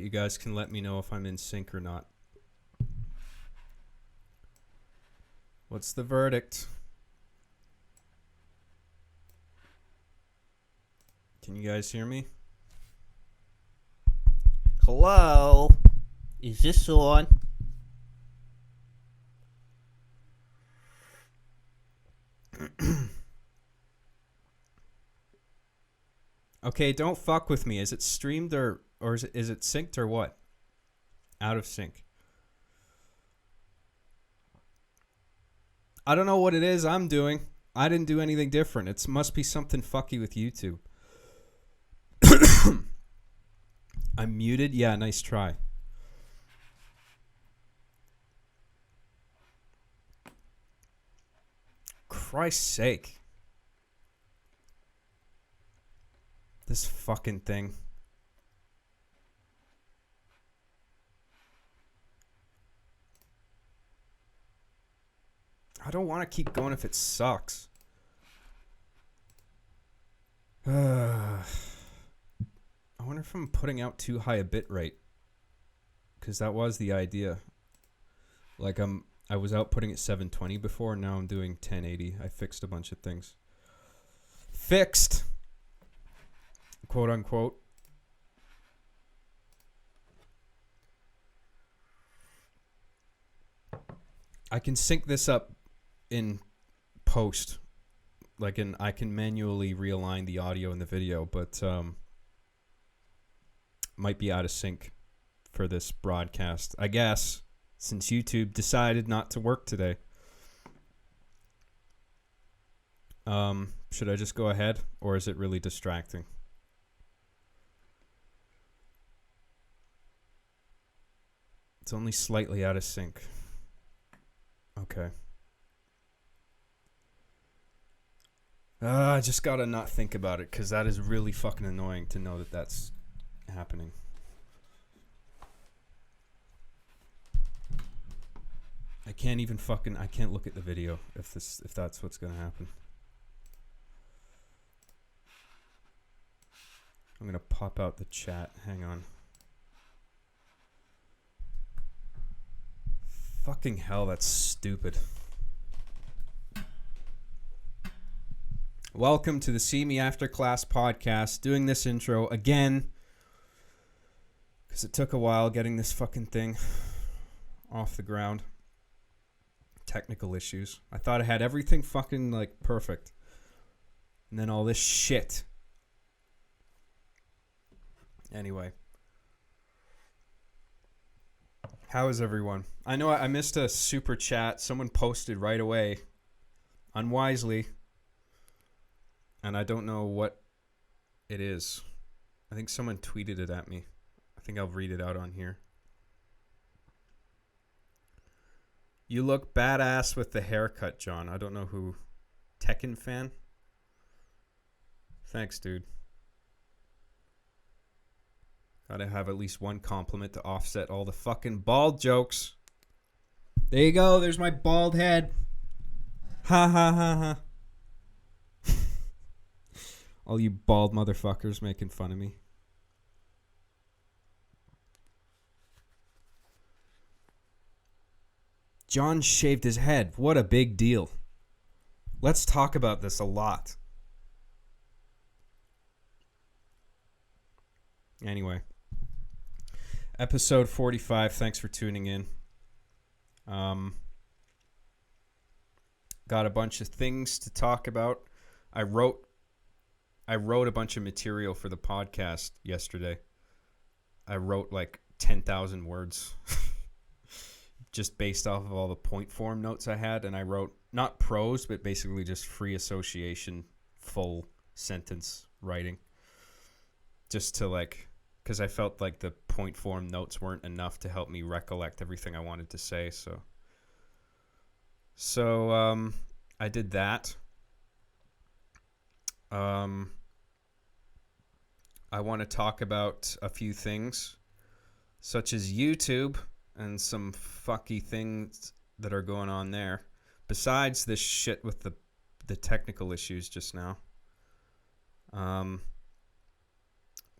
you guys can let me know if I'm in sync or not. What's the verdict? Can you guys hear me? Hello? Is this on? Okay, don't fuck with me. Is it streamed or is it synced or what? Out of sync. I don't know what it is I'm doing. I didn't do anything different. It must be something fucky with YouTube. I'm muted? Yeah, nice try. Christ's sake. This fucking thing. I don't want to keep going if it sucks. I wonder if I'm putting out too high a bit rate. Because that was the idea. Like I was outputting at 720 before, and now I'm doing 1080. I fixed a bunch of things. Fixed! Quote unquote. I can sync this up in post. I can manually realign the audio and the video, but might be out of sync for this broadcast, I guess, since YouTube decided not to work today. Should I just go ahead, or is it really distracting? It's only slightly out of sync. Okay. I just gotta not think about it, because that is really fucking annoying to know that that's happening. I can't look at the video if that's what's gonna happen. I'm gonna pop out the chat. Hang on. Fucking hell, that's stupid. Welcome to the See Me After Class podcast. Doing this intro again because it took a while getting this fucking thing off the ground. Technical issues. I thought I had everything fucking like perfect. And then all this shit. Anyway. How is everyone? I know I missed a super chat. Someone posted right away. Unwisely. And I don't know what it is. I think someone tweeted it at me. I think I'll read it out on here. You look badass with the haircut, John. I don't know who. Tekken fan? Thanks, dude. Gotta have at least one compliment to offset all the fucking bald jokes. There you go. There's my bald head. Ha ha ha ha. All you bald motherfuckers making fun of me. John shaved his head. What a big deal. Let's talk about this a lot. Anyway. Episode 45. Thanks for tuning in. Got a bunch of things to talk about. I wrote a bunch of material for the podcast yesterday. I wrote like 10,000 words just based off of all the point form notes I had. And I wrote not prose, but basically just free association, full sentence writing. Just to like, because I felt like the point form notes weren't enough to help me recollect everything I wanted to say. So I did that. I want to talk about a few things, such as YouTube and some fucky things that are going on there. Besides this shit with the technical issues just now.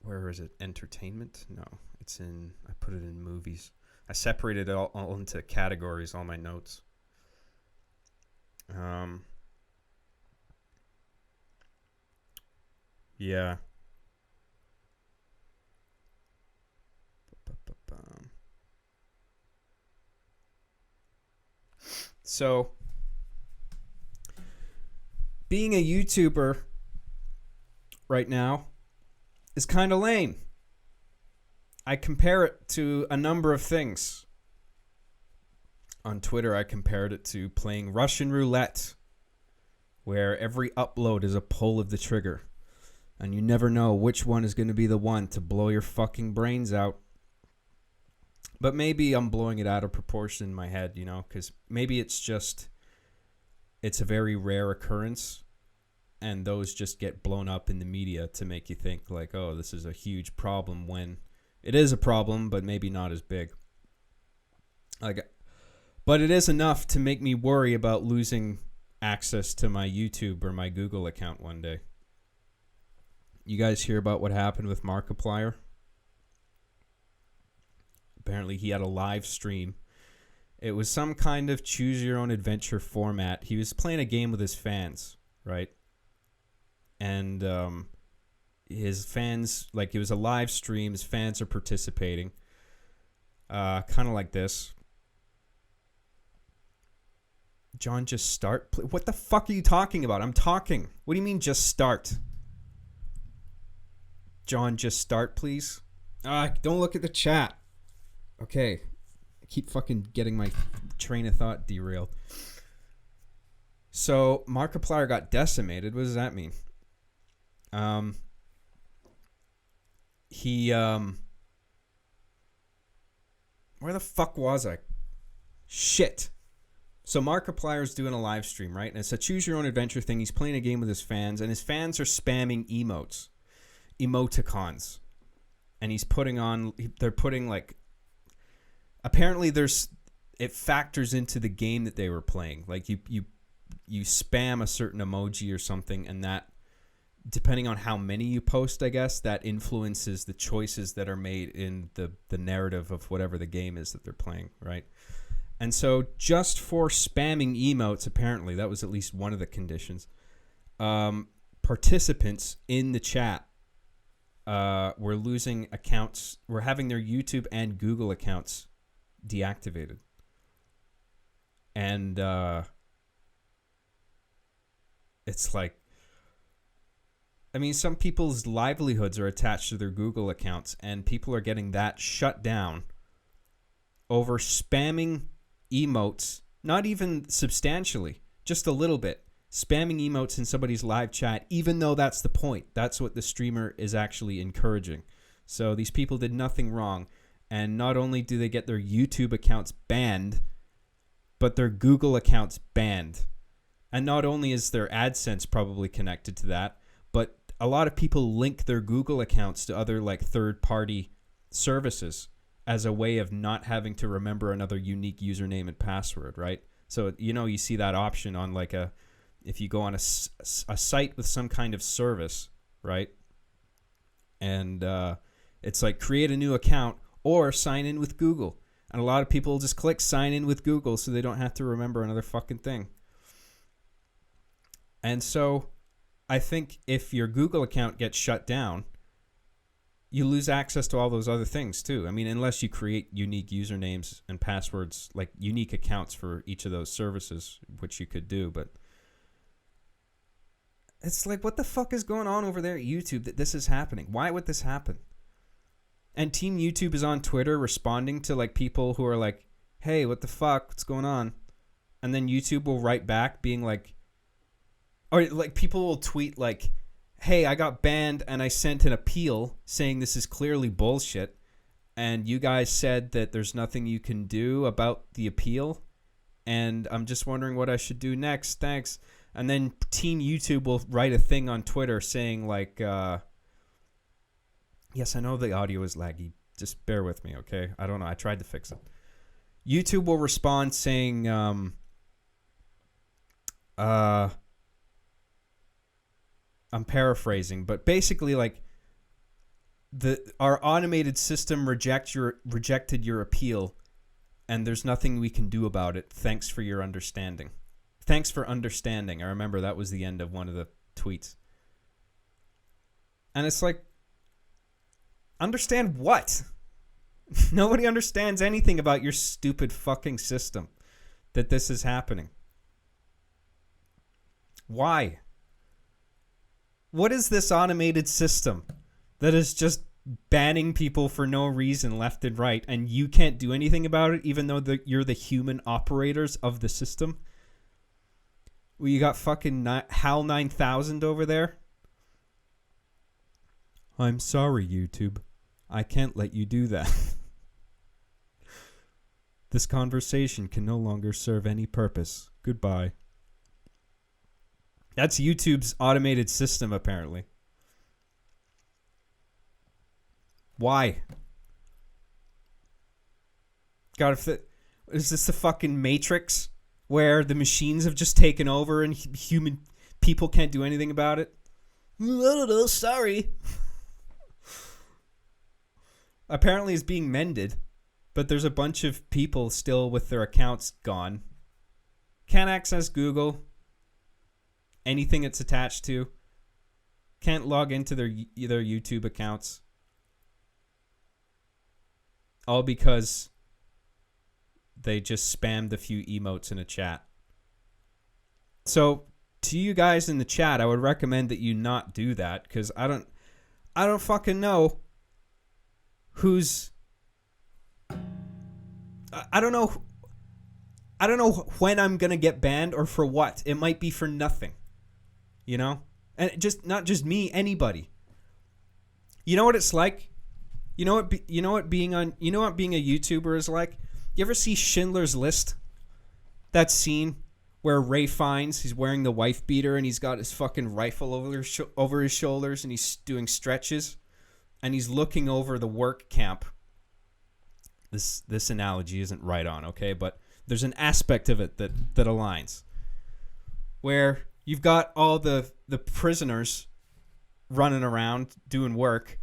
where is it? Entertainment? No, it's in. I put it in movies. I separated it all into categories. All my notes. Yeah. So, being a YouTuber right now is kind of lame. I compare it to a number of things. On Twitter, I compared it to playing Russian roulette, where every upload is a pull of the trigger, and you never know which one is going to be the one to blow your fucking brains out. But maybe I'm blowing it out of proportion in my head, you know, because maybe it's a very rare occurrence, and those just get blown up in the media to make you think like, oh, this is a huge problem, when it is a problem, but maybe not as big. But it is enough to make me worry about losing access to my YouTube or my Google account one day. You guys hear about what happened with Markiplier? Apparently he had a live stream. It was some kind of choose your own adventure format. He was playing a game with his fans, right? And his fans, like, it was a live stream. His fans are participating. Kind of like this. John, just start. What the fuck are you talking about? I'm talking. What do you mean just start? John, just start, please. Don't look at the chat. Okay. I keep fucking getting my train of thought derailed. So, Markiplier got decimated. What does that mean? Where the fuck was I? Shit. So Markiplier's doing a live stream, right? And it's a choose your own adventure thing. He's playing a game with his fans, and his fans are spamming emoticons. And they're putting like, apparently it factors into the game that they were playing. Like you spam a certain emoji or something, and that, depending on how many you post, I guess, that influences the choices that are made in the narrative of whatever the game is that they're playing, right? And so just for spamming emotes, apparently, that was at least one of the conditions, participants in the chat were losing accounts, were having their YouTube and Google accounts deactivated. And it's like, I mean, some people's livelihoods are attached to their Google accounts, and people are getting that shut down over spamming emotes, not even substantially, just a little bit. Spamming emotes in somebody's live chat, even though that's the point. That's what the streamer is actually encouraging. So these people did nothing wrong. And not only do they get their YouTube accounts banned, but their Google accounts banned. And not only is their AdSense probably connected to that, but a lot of people link their Google accounts to other like third-party services as a way of not having to remember another unique username and password, right? So, you know, you see that option on like if you go on a site with some kind of service, right? And it's like create a new account or sign in with Google. And a lot of people just click sign in with Google so they don't have to remember another fucking thing. And so I think if your Google account gets shut down, you lose access to all those other things too. I mean, unless you create unique usernames and passwords, like unique accounts for each of those services, which you could do. But it's like, what the fuck is going on over there at YouTube that this is happening? Why would this happen? And Team YouTube is on Twitter responding to like people who are like, hey, what the fuck? What's going on? And then YouTube will write back being like, or like people will tweet like, hey, I got banned and I sent an appeal saying this is clearly bullshit. And you guys said that there's nothing you can do about the appeal. And I'm just wondering what I should do next. Thanks. And then Team YouTube will write a thing on Twitter saying like, yes, I know the audio is laggy. Just bear with me, okay? I don't know. I tried to fix it. YouTube will respond saying, I'm paraphrasing, but basically like our automated system rejected your appeal, and there's nothing we can do about it. Thanks for your understanding. Thanks for understanding. I remember that was the end of one of the tweets. And it's like, understand what? Nobody understands anything about your stupid fucking system that this is happening. Why? What is this automated system that is just banning people for no reason left and right, and you can't do anything about it even though you're the human operators of the system? Well, you got fucking HAL 9000 over there. I'm sorry, YouTube. I can't let you do that. This conversation can no longer serve any purpose. Goodbye. That's YouTube's automated system, apparently. Why? God, is this the fucking Matrix where the machines have just taken over and human people can't do anything about it? I don't know, sorry. Apparently it's being mended, but there's a bunch of people still with their accounts gone. Can't access Google, anything it's attached to. Can't log into their YouTube accounts. All because they just spammed a few emotes in a chat. So, to you guys in the chat, I would recommend that you not do that, because I don't fucking know who's... I don't know when I'm going to get banned or for what. It might be for nothing. You know? And not just me, anybody. You know what it's like? You know what being a YouTuber is like? You ever see Schindler's List? That scene where Ray Fiennes, he's wearing the wife beater and he's got his fucking rifle over his shoulders and he's doing stretches and he's looking over the work camp. This analogy isn't right on, okay? But there's an aspect of it that aligns. Where you've got all the prisoners running around doing work,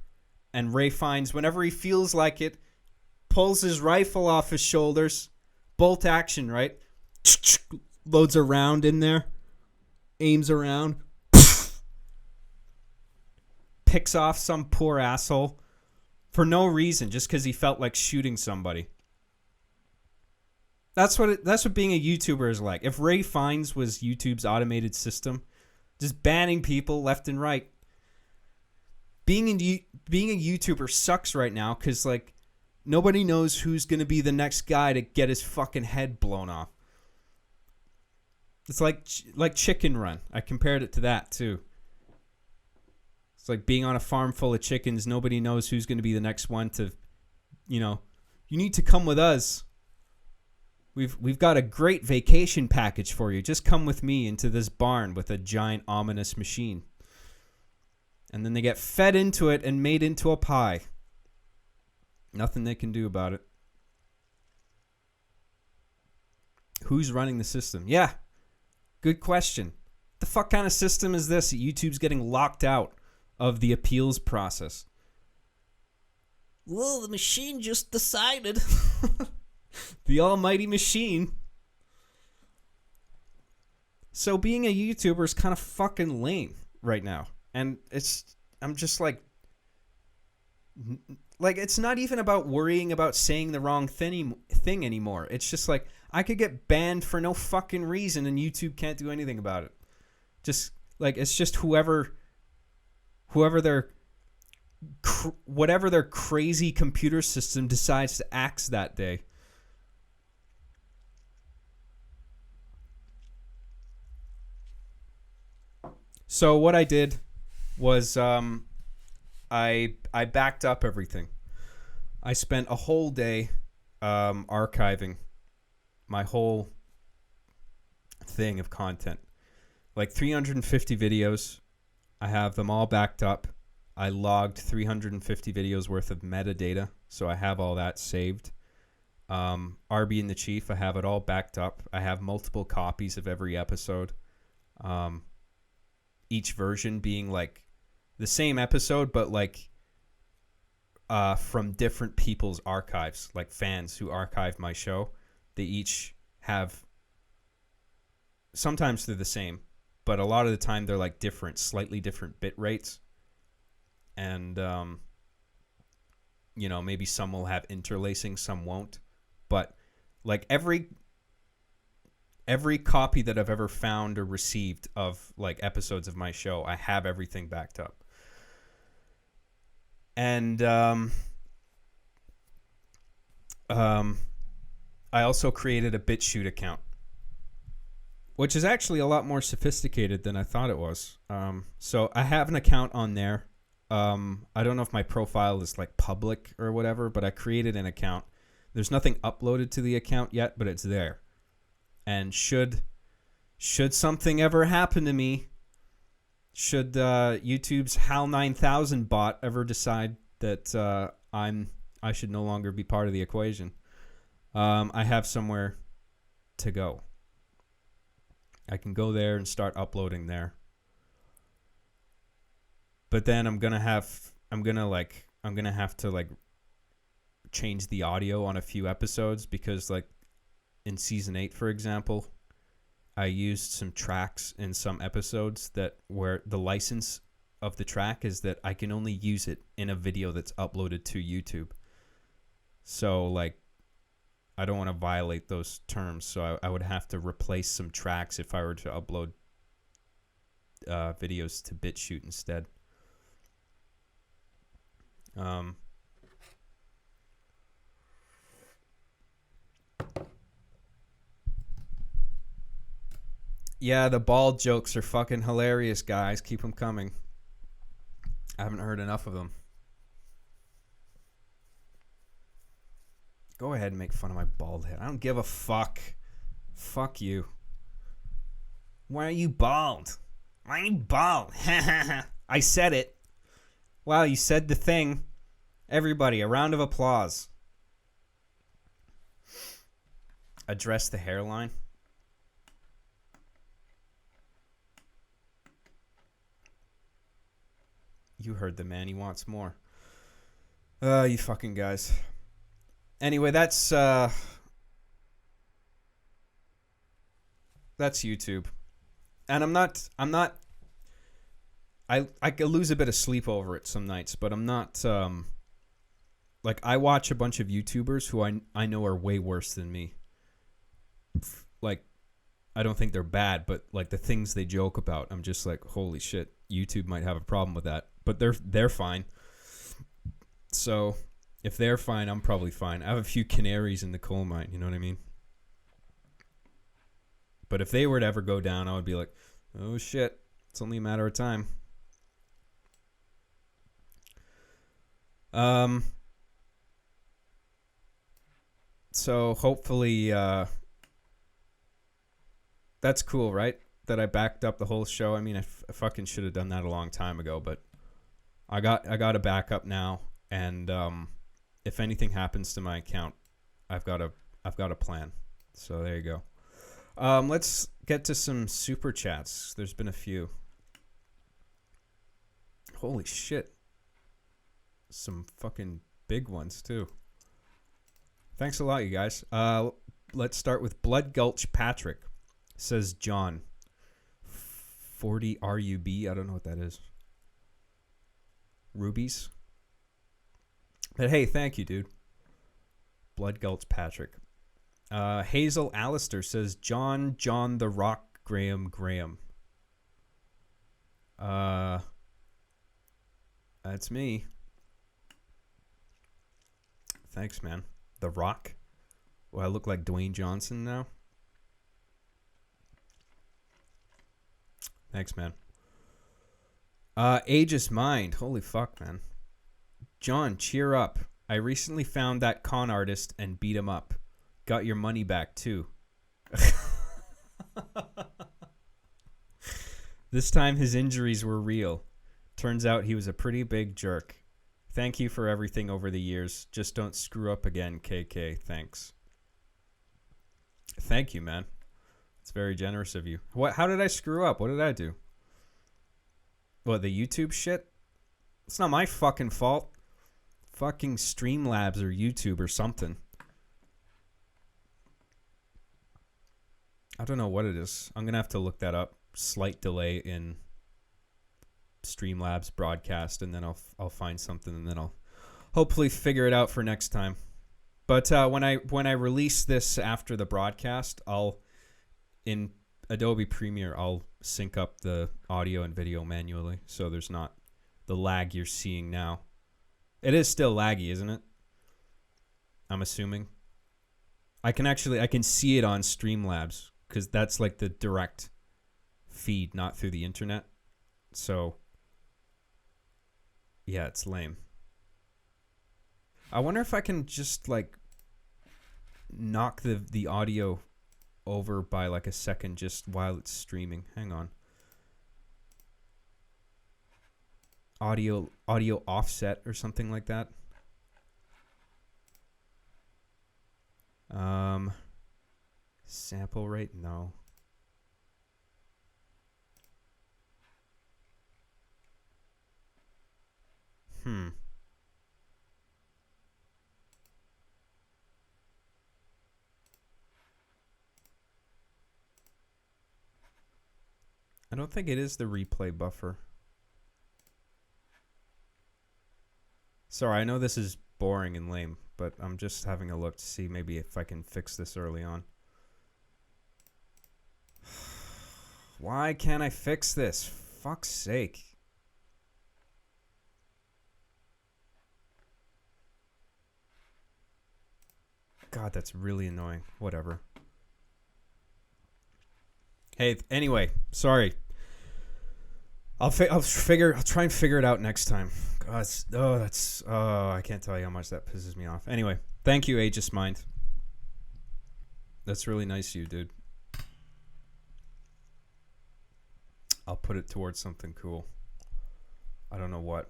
and Ray Fiennes, whenever he feels like it, pulls his rifle off his shoulders, bolt action, right? Loads a round in there, aims around, picks off some poor asshole for no reason, just because he felt like shooting somebody. That's what being a YouTuber is like. If Ray Fiennes was YouTube's automated system, just banning people left and right. Being a YouTuber sucks right now because like nobody knows who's gonna be the next guy to get his fucking head blown off. It's like Chicken Run. I compared it to that too. It's like being on a farm full of chickens. Nobody knows who's going to be the next one to, you need to come with us. We've got a great vacation package for you. Just come with me into this barn with a giant ominous machine. And then they get fed into it and made into a pie. Nothing they can do about it. Who's running the system? Yeah, good question. The fuck kind of system is this that YouTube's getting locked out of the appeals process? Well, the machine just decided. The almighty machine. So being a YouTuber is kind of fucking lame right now. And I'm just like it's not even about worrying about saying the wrong thing anymore. It's just like I could get banned for no fucking reason and YouTube can't do anything about it. Just like it's just whoever whatever their crazy computer system decides to axe that day. So what I did was I backed up everything. I spent a whole day archiving my whole thing of content. Like 350 videos. I have them all backed up. I logged 350 videos worth of metadata, so I have all that saved. RB and the Chief, I have it all backed up. I have multiple copies of every episode. Each version being like the same episode, but like from different people's archives, like fans who archive my show. They each have, sometimes they're the same, but a lot of the time they're like different, slightly different bit rates. And, you know, maybe some will have interlacing, some won't. But like every copy that I've ever found or received of like episodes of my show, I have everything backed up. And I also created a BitChute account, which is actually a lot more sophisticated than I thought it was. So I have an account on there. I don't know if my profile is like public or whatever, but I created an account. There's nothing uploaded to the account yet, but it's there. And should something ever happen to me, should YouTube's HAL 9000 bot ever decide that I should no longer be part of the equation, I have somewhere to go. I can go there and start uploading there. But then I'm gonna have to change the audio on a few episodes, because like in season 8, for example, I used some tracks in some episodes that where the license of the track is that I can only use it in a video that's uploaded to YouTube. So like, I don't want to violate those terms, so I would have to replace some tracks if I were to upload videos to BitChute instead. Yeah, the bald jokes are fucking hilarious, guys. Keep them coming. I haven't heard enough of them. Go ahead and make fun of my bald head. I don't give a fuck. Fuck you. Why are you bald? Why are you bald? I said it. Wow, you said the thing. Everybody, a round of applause. Address the hairline. You heard the man. He wants more. You fucking guys. Anyway, that's YouTube. And I could lose a bit of sleep over it some nights, but I'm not like, I watch a bunch of YouTubers who I know are way worse than me. Like, I don't think they're bad, but like the things they joke about, I'm just like, holy shit, YouTube might have a problem with that. But they're fine. So if they're fine, I'm probably fine. I have a few canaries in the coal mine, you know what I mean? But if they were to ever go down, I would be like, oh shit, it's only a matter of time. So hopefully that's cool, right? That I backed up the whole show. I mean, I fucking should have done that a long time ago, but I got a backup now, and if anything happens to my account, I've got a plan. So there you go. Let's get to some super chats. There's been a few. Holy shit. Some fucking big ones too. Thanks a lot, you guys. Let's start with Blood Gulch Patrick. Says John. 40 RUB. I don't know what that is. Rubies. But hey, thank you, dude. Blood Gulch Patrick. Hazel Allister says John the Rock Graham. That's me. Thanks, man. The Rock. Well, I look like Dwayne Johnson now. Thanks, man. Aegis Mind. Holy fuck, man. John, cheer up. I recently found that con artist and beat him up. Got your money back, too. This time his injuries were real. Turns out he was a pretty big jerk. Thank you for everything over the years. Just don't screw up again, KK. Thanks. Thank you, man. It's very generous of you. How did I screw up? What did I do? What, the YouTube shit? It's not my fucking fault. fucking Streamlabs or YouTube or something. I don't know what it is. I'm going to have to look that up. Slight delay in Streamlabs broadcast, and then I'll find something, and then I'll hopefully figure it out for next time. But when I release this after the broadcast, in Adobe Premiere, I'll sync up the audio and video manually, so there's not the lag you're seeing now. It is still laggy, isn't it? I'm assuming. I can see it on Streamlabs because that's like the direct feed, not through the internet. So yeah, it's lame. I wonder if I can just like knock the audio over by like a second just while it's streaming. Hang on. Audio offset or something like that. Sample rate? No. I don't think it is the replay buffer. Sorry, I know this is boring and lame, but I'm just having a look to see maybe if I can fix this early on. Why can't I fix this? Fuck's sake. God, that's really annoying. Whatever. Hey, anyway, sorry. I'll try and figure it out next time. God, I can't tell you how much that pisses me off. Anyway, thank you, Aegis Mind. That's really nice of you, dude. I'll put it towards something cool. I don't know what.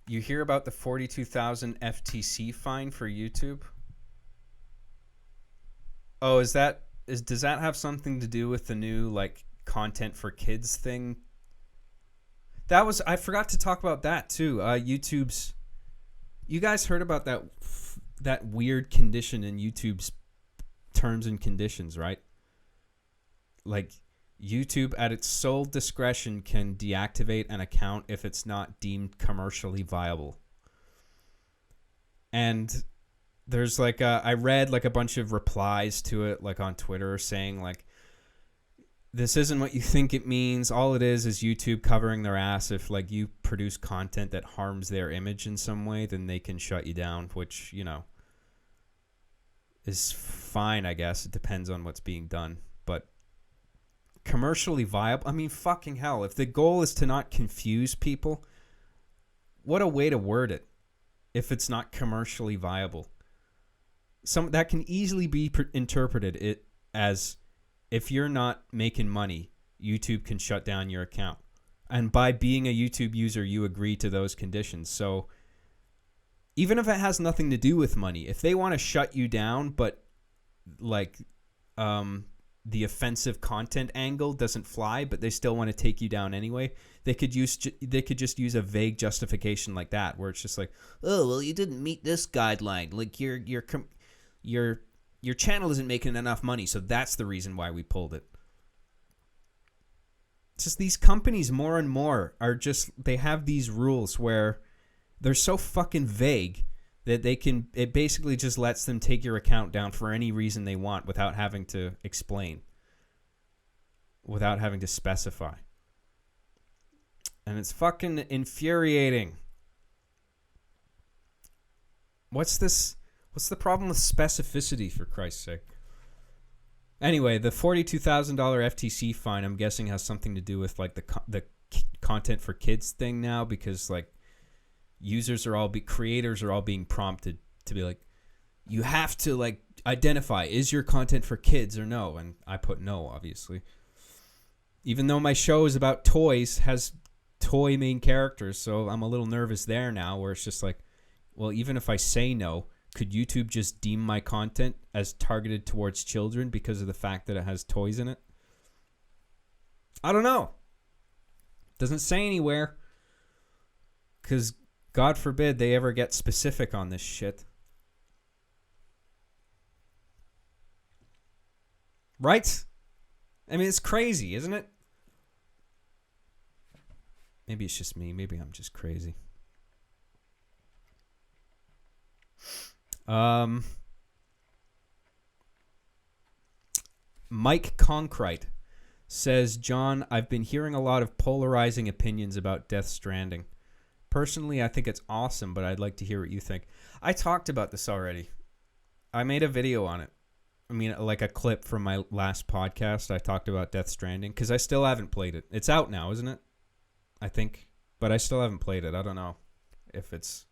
You hear about the 42,000 FTC fine for YouTube? Oh, does that have something to do with the new like content for kids thing? I forgot to talk about that too. YouTube's, you guys heard about that weird condition in YouTube's terms and conditions, right? Like YouTube at its sole discretion can deactivate an account if it's not deemed commercially viable. And there's like I read like a bunch of replies to it like on Twitter saying like, this isn't what you think it means. All it is YouTube covering their ass. If like you produce content that harms their image in some way, then they can shut you down, which, you know, is fine, I guess. It depends on what's being done. But commercially viable, I mean, fucking hell. If the goal is to not confuse people, what a way to word it. If it's not commercially viable. That can easily be interpreted as if you're not making money, YouTube can shut down your account. And by being a YouTube user, you agree to those conditions. So even if it has nothing to do with money, if they want to shut you down, but like the offensive content angle doesn't fly, but they still want to take you down anyway, they could just use a vague justification like that, where it's just like, oh, well, you didn't meet this guideline. Like your channel isn't making enough money, so that's the reason why we pulled it. It's just these companies more and more they have these rules where they're so fucking vague that it basically just lets them take your account down for any reason they want without having to explain, without having to specify. And it's fucking infuriating. What's the problem with specificity, for Christ's sake? Anyway, the $42,000 FTC fine, I'm guessing, has something to do with like the content for kids thing now, because like creators are all being prompted to be like, you have to like identify, is your content for kids or no? And I put no, obviously. Even though my show is about toys, has toy main characters, so I'm a little nervous there now, where it's just like, well, even if I say no, could YouTube just deem my content as targeted towards children because of the fact that it has toys in it? I don't know. Doesn't say anywhere. Because God forbid they ever get specific on this shit. Right? I mean, it's crazy, isn't it? Maybe it's just me. Maybe I'm just crazy. Mike Concrete says, John, I've been hearing a lot of polarizing opinions about Death Stranding. Personally, I think it's awesome, but I'd like to hear what you think. I talked about this already. I made a video on it. I mean, like a clip from my last podcast. I talked about Death Stranding because I still haven't played it. It's out now, isn't it? I think. But I still haven't played it. I don't know if it's...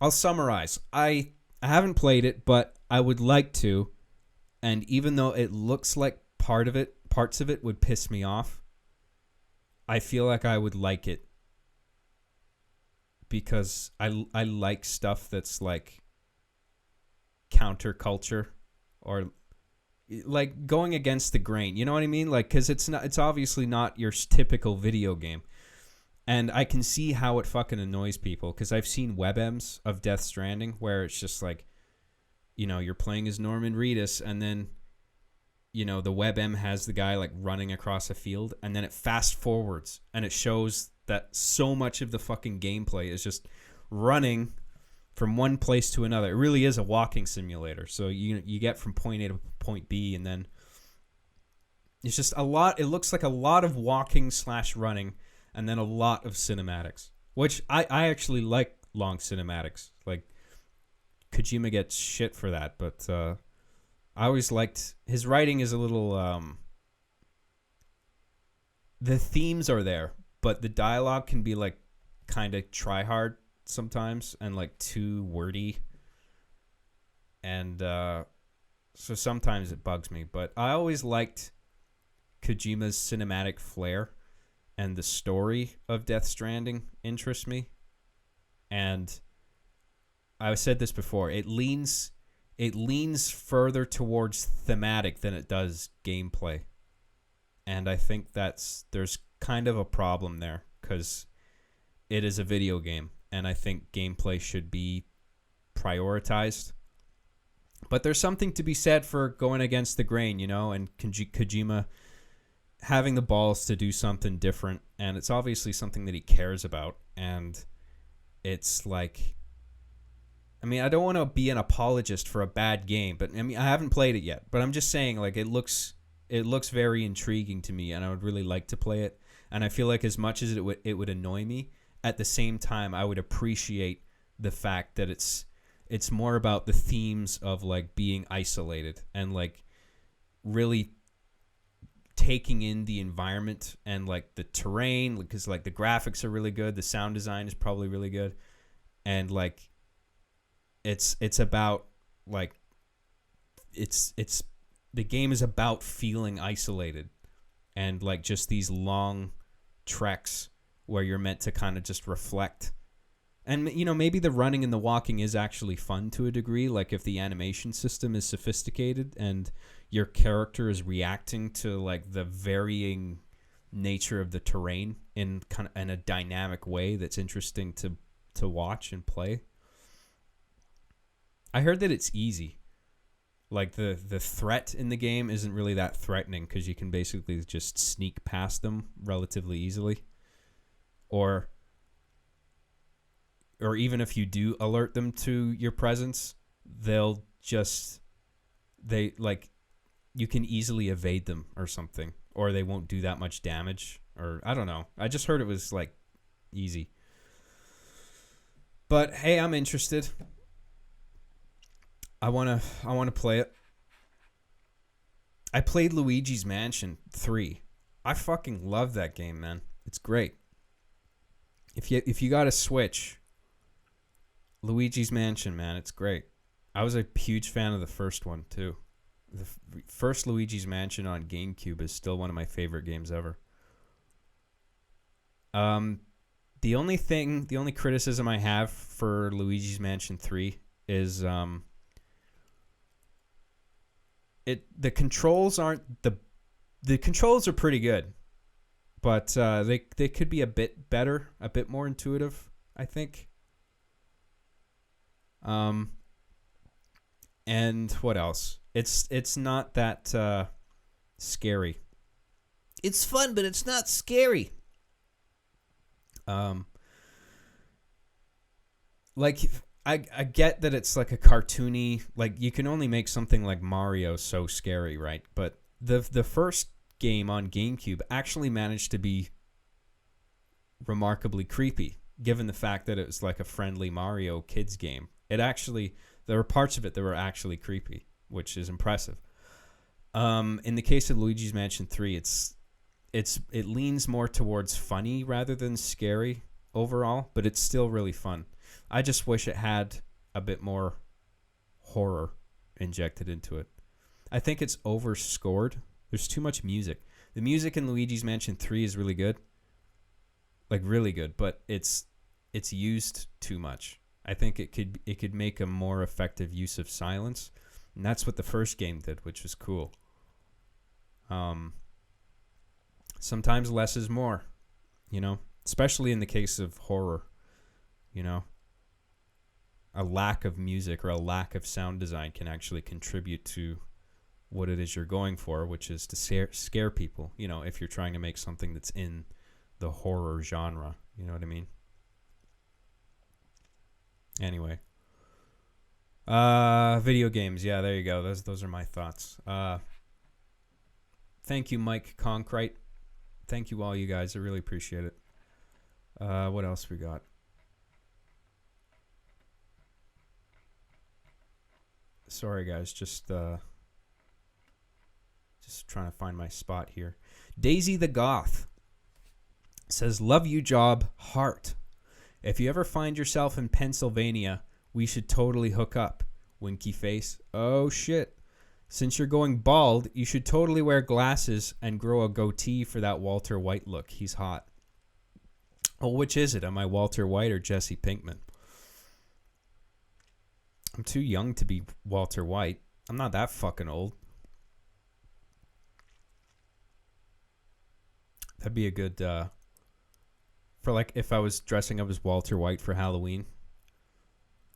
I'll summarize. I haven't played it, but I would like to. And even though it looks like parts of it would piss me off, I feel like I would like it. Because I like stuff that's like counterculture or like going against the grain. You know what I mean? Like, because it's obviously not your typical video game. And I can see how it fucking annoys people because I've seen WebMs of Death Stranding where it's just like, you know, you're playing as Norman Reedus and then, you know, the WebM has the guy like running across a field and then it fast forwards and it shows that so much of the fucking gameplay is just running from one place to another. It really is a walking simulator. So you get from point A to point B and then it's just a lot. It looks like a lot of walking / running and then a lot of cinematics, which I actually like long cinematics. Like Kojima gets shit for that, but I always liked his writing is a little the themes are there, but the dialogue can be like kind of try hard sometimes and like too wordy. And so sometimes it bugs me, but I always liked Kojima's cinematic flair and the story of Death Stranding interests me. And I said this before, it leans further towards thematic than it does gameplay. And I think there's kind of a problem there because it is a video game and I think gameplay should be prioritized. But there's something to be said for going against the grain, you know, and Kojima having the balls to do something different. And it's obviously something that he cares about. And it's like, I mean, I don't want to be an apologist for a bad game, but I mean, I haven't played it yet. But I'm just saying, like, it looks very intriguing to me, and I would really like to play it. And I feel like as much as it would annoy me, at the same time, I would appreciate the fact that it's more about the themes of like being isolated and like really taking in the environment and like the terrain, because like the graphics are really good, the sound design is probably really good, and like it's about like it's the game is about feeling isolated and like just these long treks where you're meant to kind of just reflect. And, you know, maybe the running and the walking is actually fun to a degree. Like if the animation system is sophisticated and your character is reacting to like the varying nature of the terrain in a dynamic way that's interesting to watch and play. I heard that it's easy. Like the threat in the game isn't really that threatening because you can basically just sneak past them relatively easily. Or even if you do alert them to your presence, you can easily evade them or something, or they won't do that much damage, or I don't know. I just heard it was like easy. But hey, I'm interested. I want to play it. I played Luigi's Mansion 3. I fucking love that game, man. It's great. If you got a Switch, Luigi's Mansion, man, it's great. I was a huge fan of the first one too. The first Luigi's Mansion on GameCube is still one of my favorite games ever. The only criticism I have for Luigi's Mansion 3 is the controls aren't the controls are pretty good, but they could be a bit better, a bit more intuitive, I think. And what else? It's not that scary. It's fun, but it's not scary. Like I get that it's like a cartoony, like you can only make something like Mario so scary, right? But the first game on GameCube actually managed to be remarkably creepy, given the fact that it was like a friendly Mario kids game. There were parts of it that were actually creepy, which is impressive. In the case of Luigi's Mansion 3, it leans more towards funny rather than scary overall, but it's still really fun. I just wish it had a bit more horror injected into it. I think it's overscored. There's too much music. The music in Luigi's Mansion 3 is really good. Like really good, but it's used too much. I think it could make a more effective use of silence. And that's what the first game did, which was cool. Sometimes less is more, especially in the case of horror, a lack of music or a lack of sound design can actually contribute to what it is you're going for, which is to scare people, if you're trying to make something that's in the horror genre, you know what I mean? Anyway. Video games. Yeah, there you go. Those are my thoughts. Thank you, Mike Concrete. Thank you all you guys. I really appreciate it. What else we got? Sorry, guys. Just trying to find my spot here. Daisy the Goth says, "Love you, job, heart. If you ever find yourself in Pennsylvania, we should totally hook up. Winky face. Oh, shit. Since you're going bald, you should totally wear glasses and grow a goatee for that Walter White look. He's hot." Oh, which is it? Am I Walter White or Jesse Pinkman? I'm too young to be Walter White. I'm not that fucking old. That'd be a good, for like if I was dressing up as Walter White for Halloween,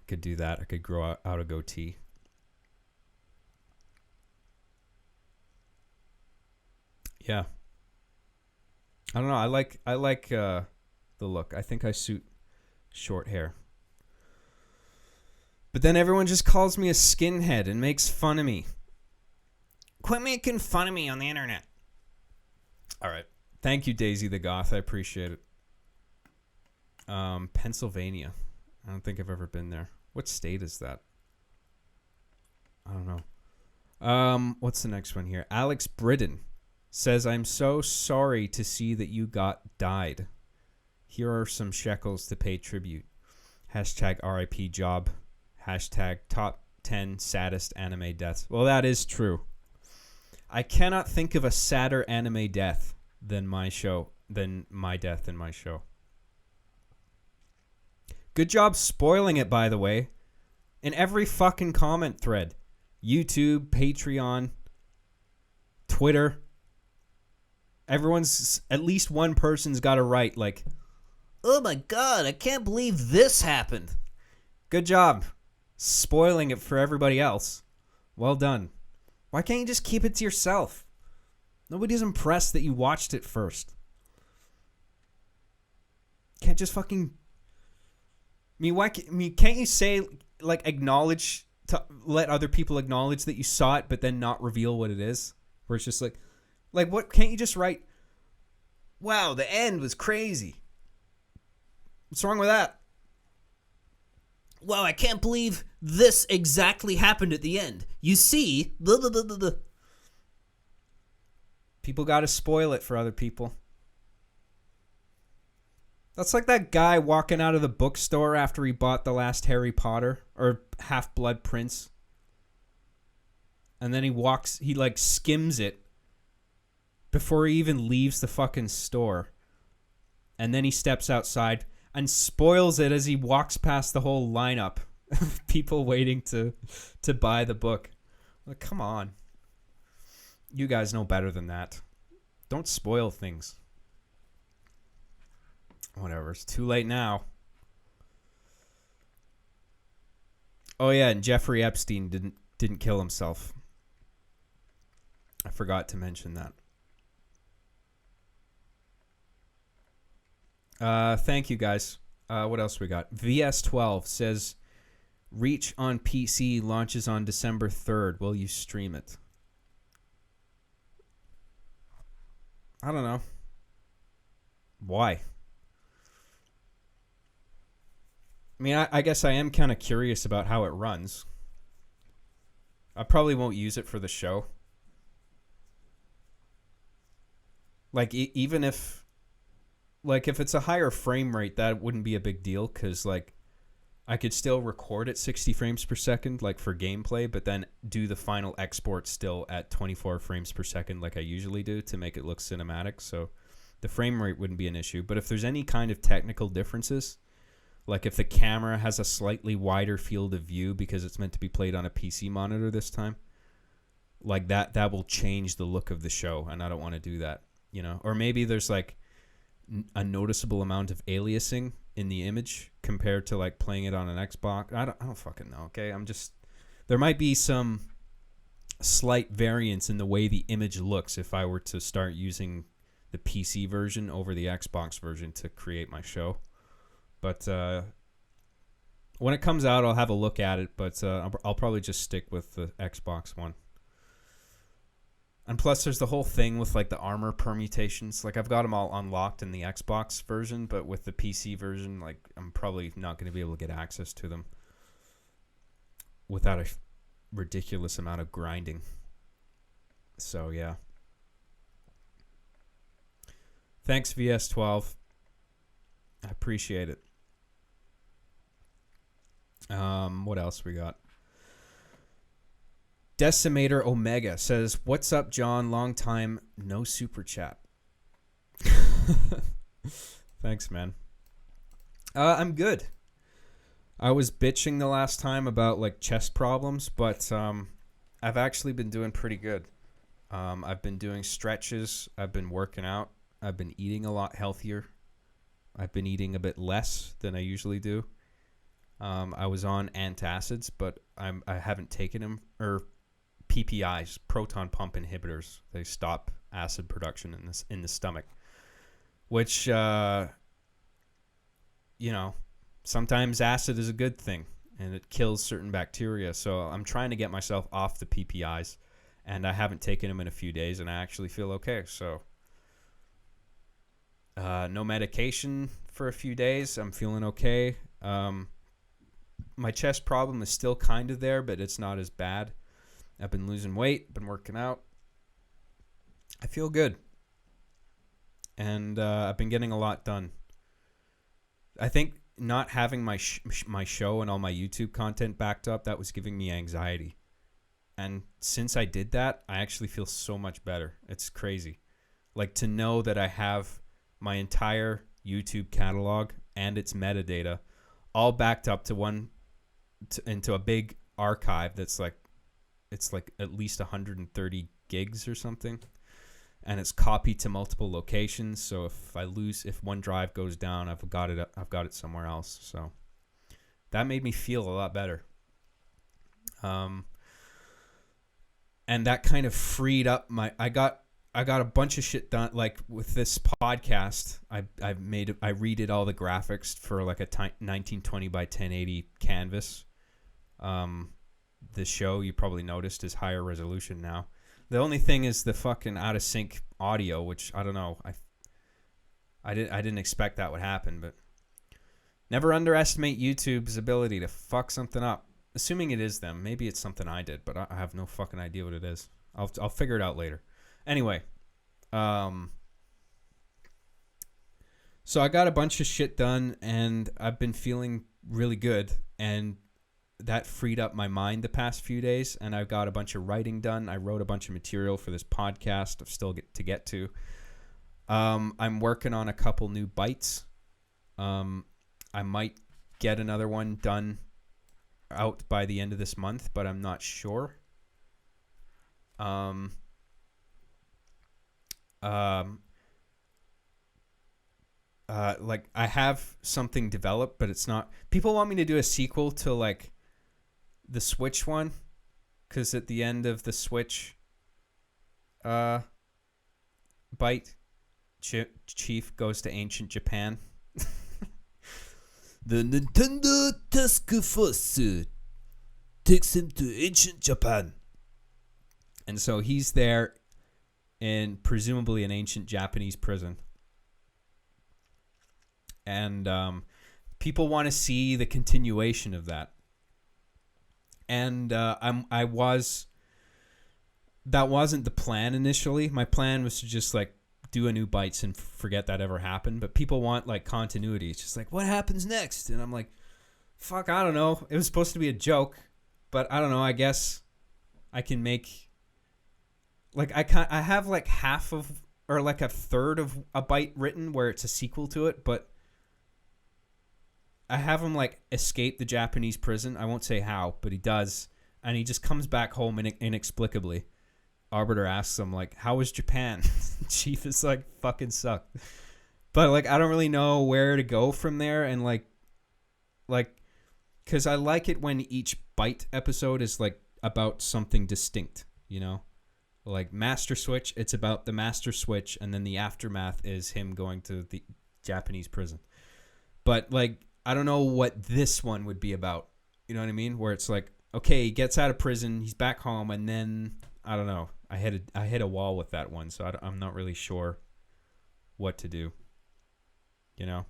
I could do that. I could grow out a goatee. Yeah. I don't know. I like the look. I think I suit short hair. But then everyone just calls me a skinhead and makes fun of me. Quit making fun of me on the internet. All right. Thank you, Daisy the Goth. I appreciate it. Pennsylvania. I don't think I've ever been there. What state is that? I don't know. What's the next one here? Alex Britton says, "I'm so sorry to see that you died. Here are some shekels to pay tribute. Hashtag RIP job. Hashtag top 10 saddest anime deaths." Well, that is true. I cannot think of a sadder anime death than my death in my show. Good job spoiling it, by the way. In every fucking comment thread. YouTube, Patreon, Twitter. At least one person's got to write like, "Oh my god, I can't believe this happened." good job spoiling it for everybody else. Well done. Why can't you just keep it to yourself? Nobody's impressed that you watched it first. Can't just fucking... can't you say, like, acknowledge, to let other people acknowledge that you saw it, but then not reveal what it is? Where it's just like, what, can't you just write, "Wow, the end was crazy"? What's wrong with that? "Wow, I can't believe this exactly happened at the end. You see, blah, blah, blah, blah, blah." People got to spoil it for other people. That's like that guy walking out of the bookstore after he bought the last Harry Potter or Half-Blood Prince. And then he like skims it before he even leaves the fucking store. And then he steps outside and spoils it as he walks past the whole lineup of people waiting to buy the book. Like, come on. You guys know better than that. Don't spoil things. Whatever. It's too late now. Oh yeah, and Jeffrey Epstein didn't kill himself. I forgot to mention that. Thank you guys. What else we got? VS12 says Reach on PC launches on December 3rd. Will you stream it? I don't know. Why? I mean, I guess I am kind of curious about how it runs. I probably won't use it for the show. Like, even if... Like, if it's a higher frame rate, that wouldn't be a big deal, because, like, I could still record at 60 frames per second, like, for gameplay, but then do the final export still at 24 frames per second, like I usually do, to make it look cinematic, so the frame rate wouldn't be an issue. But if there's any kind of technical differences, like if the camera has a slightly wider field of view because it's meant to be played on a PC monitor this time, like that will change the look of the show, and I don't want to do that, you know? Or maybe there's like a noticeable amount of aliasing in the image compared to like playing it on an Xbox. I don't fucking know, okay? There might be some slight variance in the way the image looks if I were to start using the PC version over the Xbox version to create my show. But when it comes out, I'll have a look at it, but I'll probably just stick with the Xbox one. And plus, there's the whole thing with like the armor permutations. Like, I've got them all unlocked in the Xbox version, but with the PC version, like, I'm probably not going to be able to get access to them without a ridiculous amount of grinding. So, yeah. Thanks, VS12. I appreciate it. What else we got? Decimator Omega says, "What's up, John? Long time no super chat." Thanks, man. I'm good. I was bitching the last time about like chest problems, but I've actually been doing pretty good. I've been doing stretches. I've been working out. I've been eating a lot healthier. I've been eating a bit less than I usually do. I was on antacids, but I haven't taken them, or PPIs, proton pump inhibitors. They stop acid production in the stomach, which sometimes acid is a good thing and it kills certain bacteria. So I'm trying to get myself off the PPIs, and I haven't taken them in a few days, and I actually feel okay. So no medication for a few days. I'm feeling okay. My chest problem is still kind of there, but it's not as bad. I've been losing weight, been working out. I feel good. And I've been getting a lot done. I think not having my show and all my YouTube content backed up, that was giving me anxiety. And since I did that, I actually feel so much better. It's crazy. Like, to know that I have my entire YouTube catalog and its metadata all backed up to into a big archive that's like, it's like at least 130 gigs or something, and it's copied to multiple locations. So if one drive goes down, I've got it somewhere else. So that made me feel a lot better. And that kind of freed up I got a bunch of shit done. Like with this podcast, I redid all the graphics for like a 1920 by 1080 canvas. The show, you probably noticed, is higher resolution now. The only thing is the fucking out of sync audio, which I don't know. I didn't expect that would happen, but never underestimate YouTube's ability to fuck something up. Assuming it is them, maybe it's something I did, but I have no fucking idea what it is. I'll figure it out later. Anyway, so I got a bunch of shit done, and I've been feeling really good, and that freed up my mind the past few days, and I've got a bunch of writing done. I wrote a bunch of material for this podcast I've still to get to. I'm working on a couple new bites. I might get another one done out by the end of this month, but I'm not sure. like I have something developed, but it's not. People want me to do a sequel to like the Switch one, because at the end of the Switch bite, Chief goes to ancient Japan. The Nintendo Task Force takes him to ancient Japan. And so he's there in presumably an ancient Japanese prison. And people want to see the continuation of that. And that wasn't the plan initially. My plan was to just like do a new Bites and forget that ever happened. But people want like continuity. It's just like, what happens next? And I'm like, fuck, I don't know. It was supposed to be a joke, but I don't know. I guess I can make like I have like half of or like a third of a Bite written where it's a sequel to it, but I have him like escape the Japanese prison. I won't say how, but he does, and he just comes back home inexplicably. Arbiter asks him like, "How was Japan?" Chief is like, "Fucking sucked." But like, I don't really know where to go from there, and like, because I like it when each Bite episode is like about something distinct, you know, like Master Switch. It's about the Master Switch, and then the aftermath is him going to the Japanese prison. But like, I don't know what this one would be about. You know what I mean? Where it's like, okay, he gets out of prison, he's back home, and then I don't know. I hit a wall with that one, so I'm not really sure what to do. You know,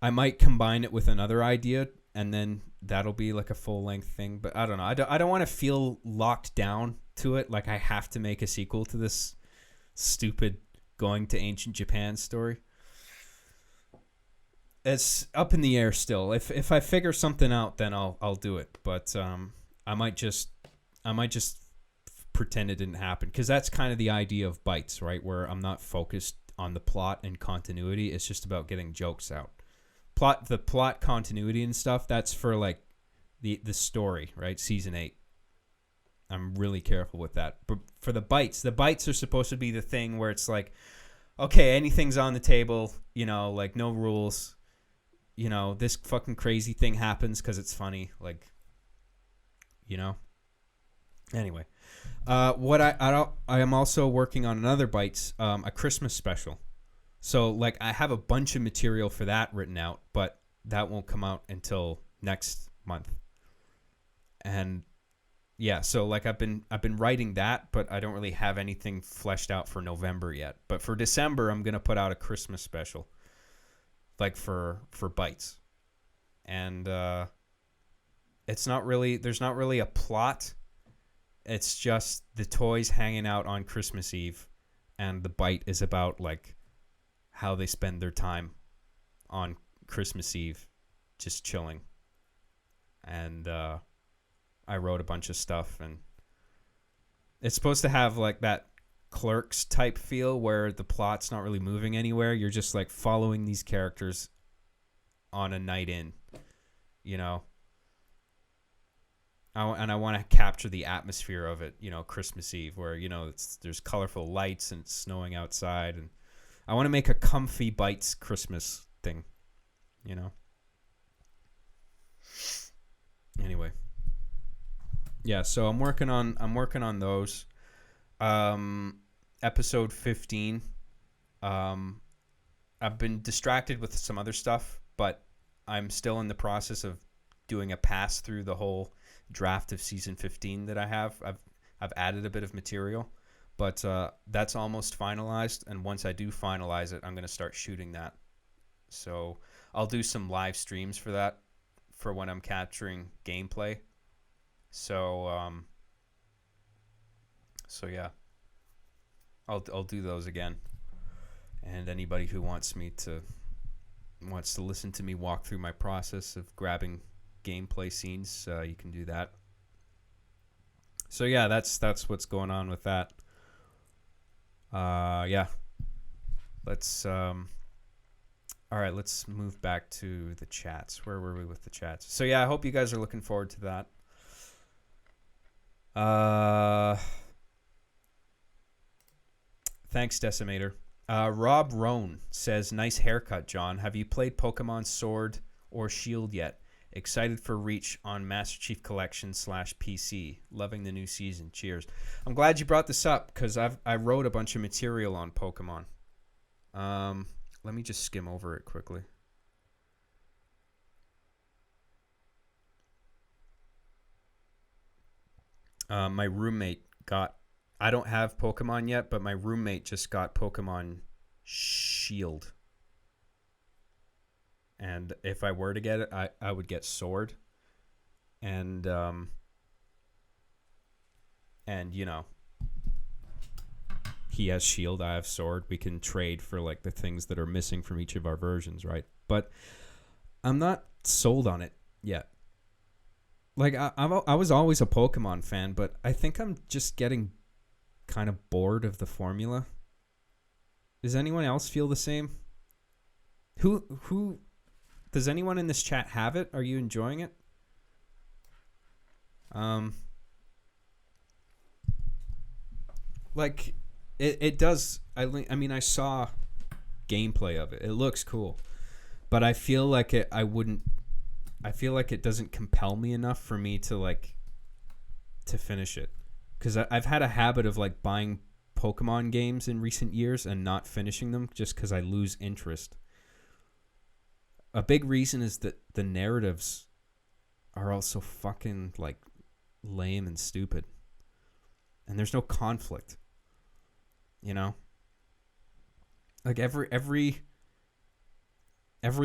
I might combine it with another idea, and then that'll be like a full length thing. But I don't know. I don't want to feel locked down to it. Like I have to make a sequel to this stupid going to ancient Japan story. It's up in the air still. If I figure something out, then I'll do it. But I might just pretend it didn't happen, because that's kind of the idea of Bites, right? Where I'm not focused on the plot and continuity. It's just about getting jokes out. The plot continuity and stuff, that's for like the story, right? Season 8. I'm really careful with that. But for the Bites are supposed to be the thing where it's like, okay, anything's on the table, you know, like no rules. You know, this fucking crazy thing happens because it's funny, like, you know. Anyway, what I am also working on another Bites, a Christmas special. So like I have a bunch of material for that written out, but that won't come out until next month. And yeah, so like I've been writing that, but I don't really have anything fleshed out for November yet. But for December, I'm gonna put out a Christmas special, like for Bites, and there's not really a plot. It's just the toys hanging out on Christmas Eve, and the Bite is about like how they spend their time on Christmas Eve, just chilling. And I wrote a bunch of stuff, and it's supposed to have like that Clerks type feel where the plot's not really moving anywhere. You're just like following these characters on a night in, you know. I want to capture the atmosphere of it, you know, Christmas Eve, where, you know, there's colorful lights and it's snowing outside, and I want to make a comfy Bites Christmas thing, you know. Anyway, yeah, so I'm working on those. Episode 15. I've been distracted with some other stuff, but I'm still in the process of doing a pass through the whole draft of season 15 that I have. I've added a bit of material, but that's almost finalized, and once I do finalize it, I'm going to start shooting that. So I'll do some live streams for that, for when I'm capturing gameplay. So yeah, I'll do those again. And anybody who wants to listen to me walk through my process of grabbing gameplay scenes, you can do that. So yeah, that's what's going on with that. Yeah. Let's all right, let's move back to the chats. Where were we with the chats? So yeah, I hope you guys are looking forward to that. Thanks, Decimator. Rob Roan says, nice haircut, John. Have you played Pokemon Sword or Shield yet? Excited for Reach on Master Chief Collection /PC. Loving the new season. Cheers. I'm glad you brought this up because I wrote a bunch of material on Pokemon. Let me just skim over it quickly. My roommate got... I don't have Pokemon yet, but my roommate just got Pokemon Shield. And if I were to get it, I would get Sword. And you know, he has Shield, I have Sword. We can trade for like the things that are missing from each of our versions, right? But I'm not sold on it yet. Like I was always a Pokemon fan, but I think I'm just getting kind of bored of the formula. Does anyone else feel the same? Who does anyone in this chat have it? Are you enjoying it? Like it does. I mean, I saw gameplay of it. It looks cool, but I feel like I feel like it doesn't compel me enough for me to finish it. Because I've had a habit of like buying Pokemon games in recent years and not finishing them just because I lose interest. A big reason is that the narratives are also fucking like lame and stupid. And there's no conflict. You know? Like every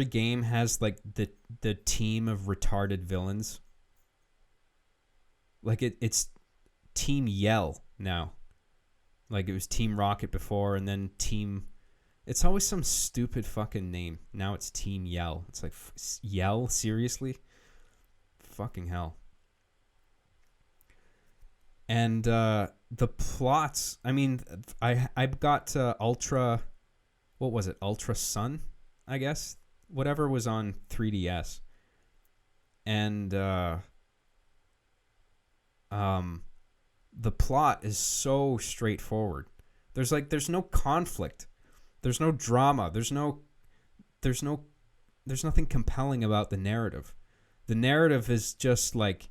game has like the team of retarded villains. Like it's Team Yell now. Like it was Team Rocket before, and then Team... It's always some stupid fucking name. Now it's Team Yell. It's like, Yell? Seriously? Fucking hell. And the plots... I mean, I got Ultra... What was it? Ultra Sun, I guess? Whatever was on 3DS. And... the plot is so straightforward. There's no conflict. There's no drama. There's nothing compelling about the narrative. The narrative is just like,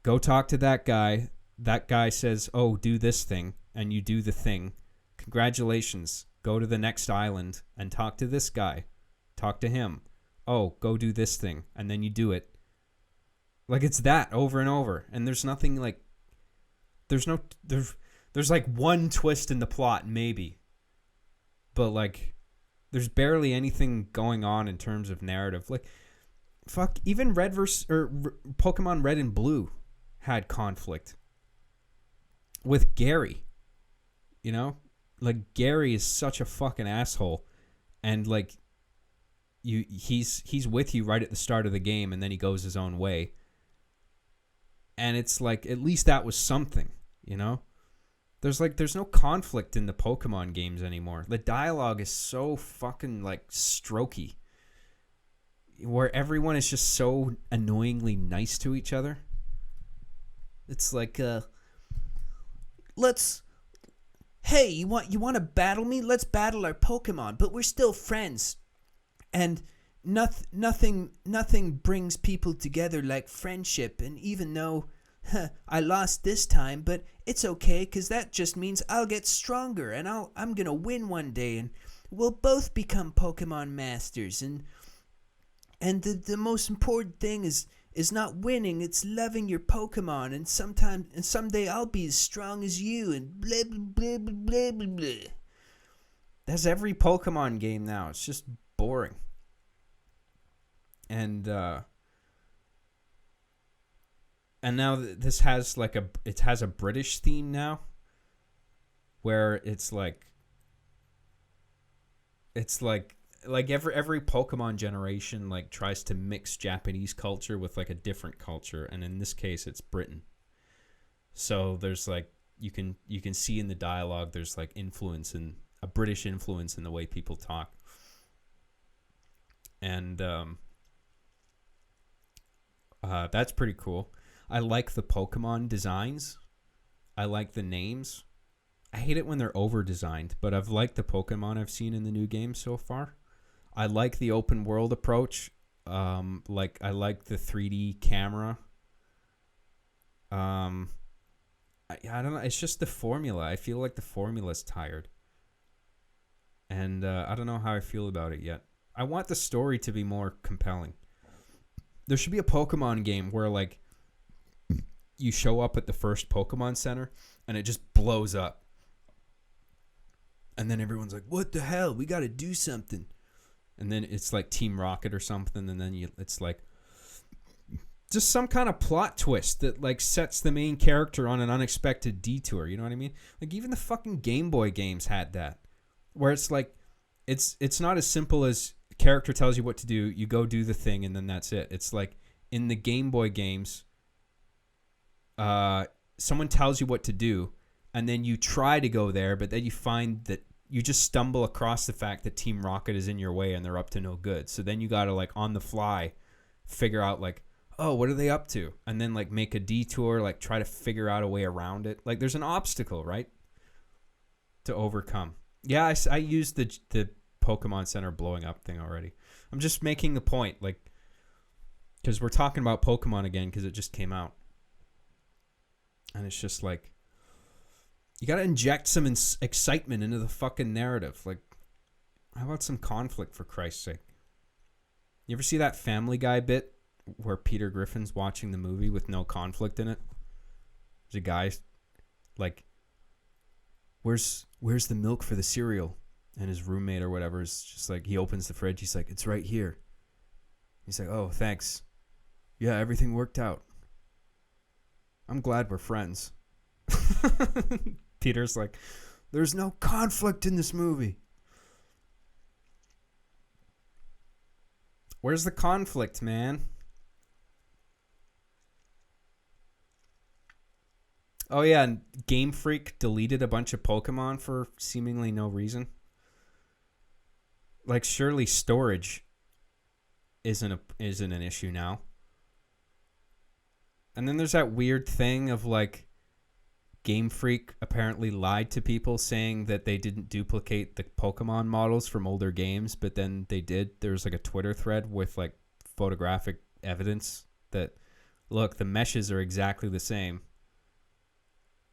go talk to that guy. That guy says, oh, do this thing. And you do the thing. Congratulations. Go to the next island and talk to this guy. Talk to him. Oh, go do this thing. And then you do it. Like, it's that over and over. And there's nothing like... There's like one twist in the plot, maybe. But, like, there's barely anything going on in terms of narrative. Like, fuck, even Pokemon Red and Blue had conflict. With Gary. You know? Like, Gary is such a fucking asshole. And, like, he's with you right at the start of the game, and then he goes his own way. And it's like, at least that was something, you know? There's no conflict in the Pokemon games anymore. The dialogue is so fucking, like, strokey. Where everyone is just so annoyingly nice to each other. It's like, hey, you want to battle me? Let's battle our Pokemon, but we're still friends. And nothing brings people together like friendship. And even though I lost this time, but it's okay, because that just means I'll get stronger, and I'm gonna win one day, and we'll both become Pokemon masters. And the most important thing is not winning, it's loving your Pokemon, and someday I'll be as strong as you, and blah blah blah blah blah blah. That's every Pokemon game now. It's just boring. And now this has it has a British theme now, where it's like every Pokemon generation like tries to mix Japanese culture with like a different culture, and in this case it's Britain. So there's like you can see in the dialogue there's like a British influence in the way people talk. And that's pretty cool. I like the Pokemon designs. I like the names. I hate it when they're over-designed, but I've liked the Pokemon I've seen in the new game so far. I like the open world approach. Like I like the 3D camera. I don't know. It's just the formula. I feel like the formula's tired. And I don't know how I feel about it yet. I want the story to be more compelling. There should be a Pokemon game where, like, you show up at the first Pokemon Center and it just blows up. And then everyone's like, what the hell? We got to do something. And then it's like Team Rocket or something. And then it's like just some kind of plot twist that like sets the main character on an unexpected detour. You know what I mean? Like even the fucking Game Boy games had that. Where it's like, it's not as simple as character tells you what to do. You go do the thing and then that's it. It's like in the Game Boy games, someone tells you what to do. And then you try to go there, but then you find that you just stumble across the fact that Team Rocket is in your way and they're up to no good. So then you got to, like, on the fly, figure out, like, oh, what are they up to? And then, like, make a detour, like, try to figure out a way around it. Like, there's an obstacle, right? To overcome. Yeah, I used the Pokemon Center blowing up thing already. I'm just making the point, like, because we're talking about Pokemon again because it just came out. And it's just like, you got to inject some excitement into the fucking narrative. Like, how about some conflict, for Christ's sake? You ever see that Family Guy bit where Peter Griffin's watching the movie with no conflict in it? There's a guy, like, where's the milk for the cereal? And his roommate or whatever is just like, he opens the fridge. He's like, it's right here. He's like, oh, thanks. Yeah, everything worked out. I'm glad we're friends. Peter's like, there's no conflict in this movie. Where's the conflict, man? Oh yeah, and Game Freak deleted a bunch of Pokemon for seemingly no reason. Like, surely storage isn't an issue now. And then there's that weird thing of, like, Game Freak apparently lied to people saying that they didn't duplicate the Pokemon models from older games, but then they did. There's like a Twitter thread with like photographic evidence that, look, the meshes are exactly the same,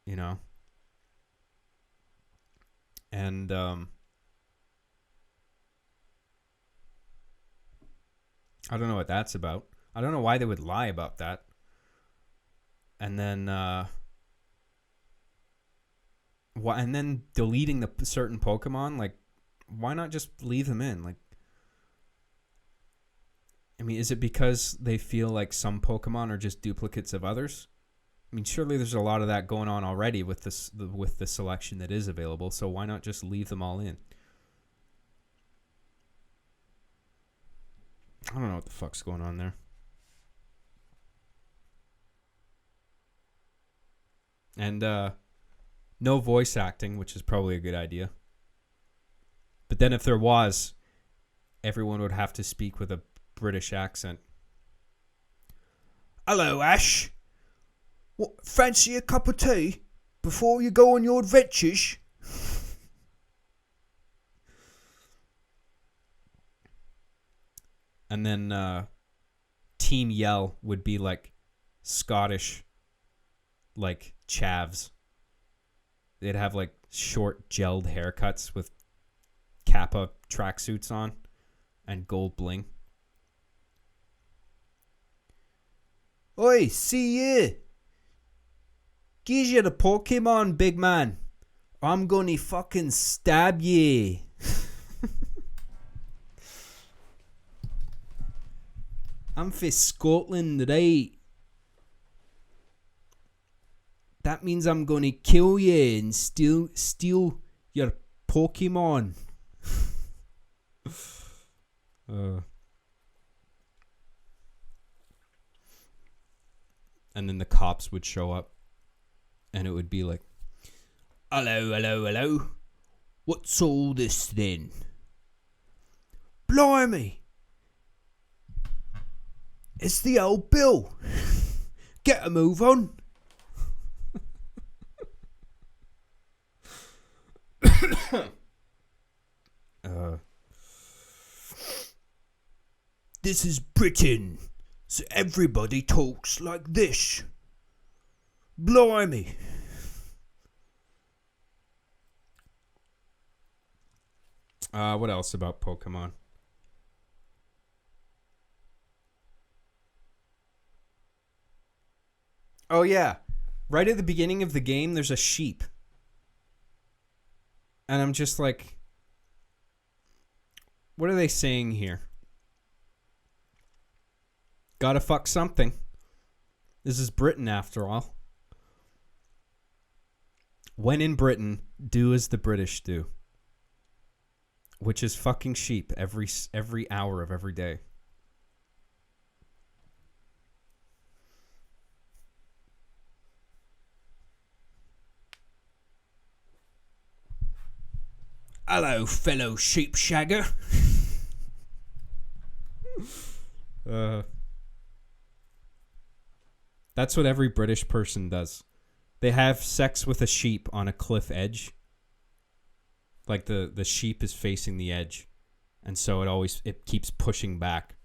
you know? And I don't know what that's about. I don't know why they would lie about that. And then and then deleting the certain Pokemon, like, why not just leave them in? Like, I mean, is it because they feel like some Pokemon are just duplicates of others? I mean, surely there's a lot of that going on already with the selection that is available, so why not just leave them all in? I don't know what the fuck's going on there. And no voice acting, which is probably a good idea. But then if there was, everyone would have to speak with a British accent. Hello, Ash. What, fancy a cup of tea before you go on your adventures? And then Team Yell would be like Scottish, like chavs. They'd have like short gelled haircuts with Kappa tracksuits on and gold bling. Oi, see you. Gives you the Pokemon, big man. I'm gonna fucking stab ye. I'm for Scotland, right? That means I'm gonna kill you and steal your Pokemon. And then the cops would show up, and it would be like, "Hello, hello, hello. What's all this then?" "Blimey, it's the old Bill. Get a move on." This is Britain, so everybody talks like this. Blimey. What else about Pokemon? Oh, yeah. Right at the beginning of the game, there's a sheep. And I'm just like, what are they saying here? Gotta fuck something. This is Britain, after all. When in Britain, do as the British do. Which is fucking sheep every hour of every day. Hello, fellow sheepshagger. That's what every British person does. They have sex with a sheep on a cliff edge. Like the sheep is facing the edge. And so it keeps pushing back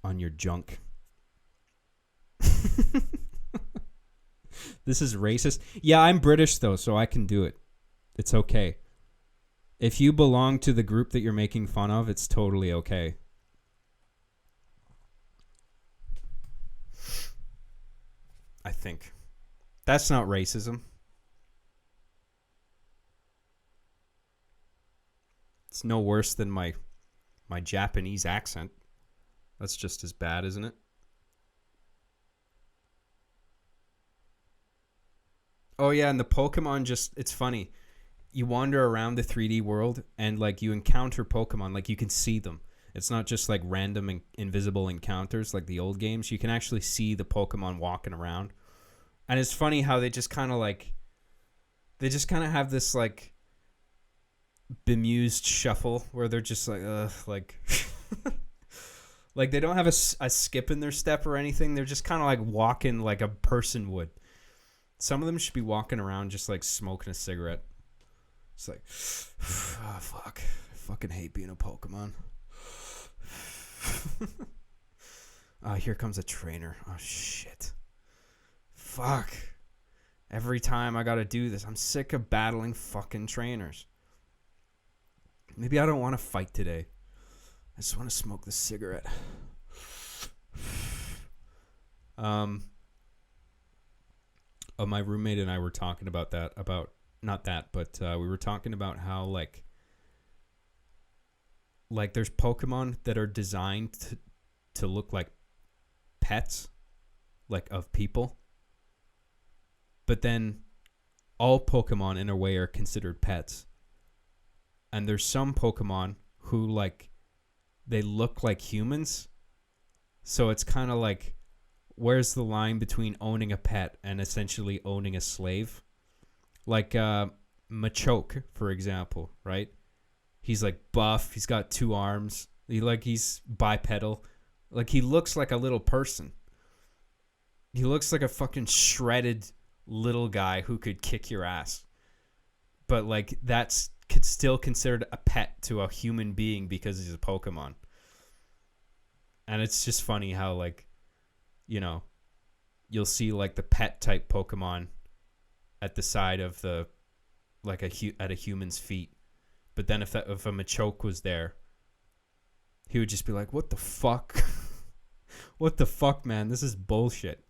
on your junk. This is racist. Yeah, I'm British though, so I can do it. It's okay. If you belong to the group that you're making fun of, it's totally okay. I think. That's not racism. It's no worse than my Japanese accent. That's just as bad, isn't it? Oh yeah, and the Pokemon it's funny. You wander around the 3D world and like you encounter Pokemon, like you can see them. It's not just like random and invisible encounters like the old games. You can actually see the Pokemon walking around. And it's funny how they just kind of have this like bemused shuffle where they're just like like they don't have a skip in their step or anything. They're just kind of like walking like a person would. Some of them should be walking around just like smoking a cigarette. It's like, oh, fuck. I fucking hate being a Pokemon. Here comes a trainer. Oh, shit. Fuck. Every time I gotta do this, I'm sick of battling fucking trainers. Maybe I don't want to fight today. I just want to smoke the cigarette. My roommate and I were talking about that. We were talking about how like there's Pokemon that are designed to look like pets, like of people. But then all Pokemon in a way are considered pets. And there's some Pokemon who like they look like humans. So it's kind of like, where's the line between owning a pet and essentially owning a slave? Like Machoke, for example, right? He's like buff. He's got 2 arms. He's bipedal. Like he looks like a little person. He looks like a fucking shredded little guy who could kick your ass. But like that's still considered a pet to a human being because he's a Pokemon. And it's just funny how like, you know, you'll see like the pet type Pokemon at the side of the like at a human's feet. But then if a Machoke was there, he would just be like, "What the fuck? What the fuck, man? This is bullshit.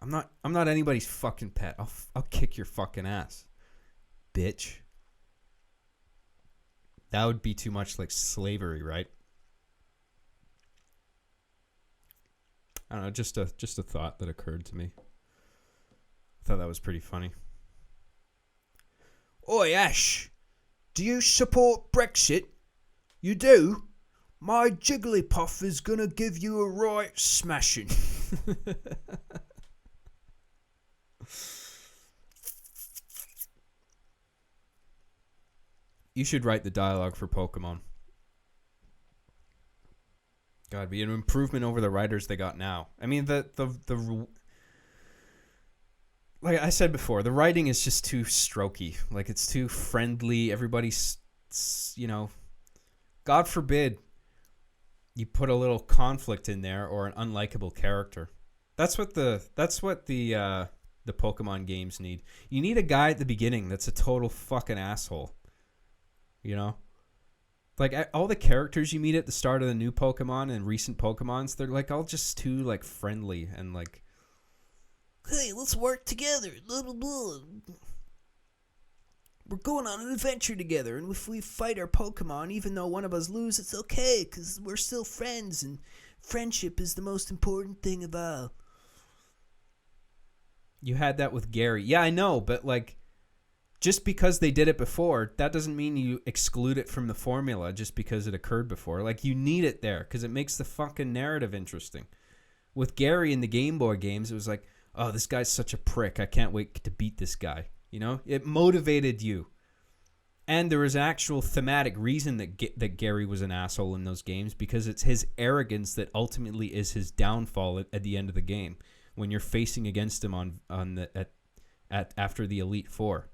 I'm not anybody's fucking pet. I'll kick your fucking ass, bitch." That would be too much like slavery, right? I don't know, just a thought that occurred to me. I thought that was pretty funny. Oi, Ash, do you support Brexit? You do? My Jigglypuff is gonna give you a right smashing. You should write the dialogue for Pokemon. God, be an improvement over the writers they got now. I mean, the like I said before, the writing is just too strokey. Like, it's too friendly. Everybody's, God forbid you put a little conflict in there or an unlikable character. That's what the Pokemon games need. You need a guy at the beginning that's a total fucking asshole. You know? Like, all the characters you meet at the start of the new Pokemon and recent Pokemons, they're like all just too like friendly and like, hey, let's work together. Blah, blah, blah. We're going on an adventure together, and if we fight our Pokemon, even though one of us loses, it's okay, because we're still friends, and friendship is the most important thing of all. You had that with Gary. Yeah, I know, but like, just because they did it before, that doesn't mean you exclude it from the formula just because it occurred before. Like, you need it there, because it makes the fucking narrative interesting. With Gary in the Game Boy games, it was like, oh, this guy's such a prick. I can't wait to beat this guy. You know, it motivated you. And there was an actual thematic reason that Gary was an asshole in those games, because it's his arrogance that ultimately is his downfall at the end of the game when you're facing against him after the Elite Four.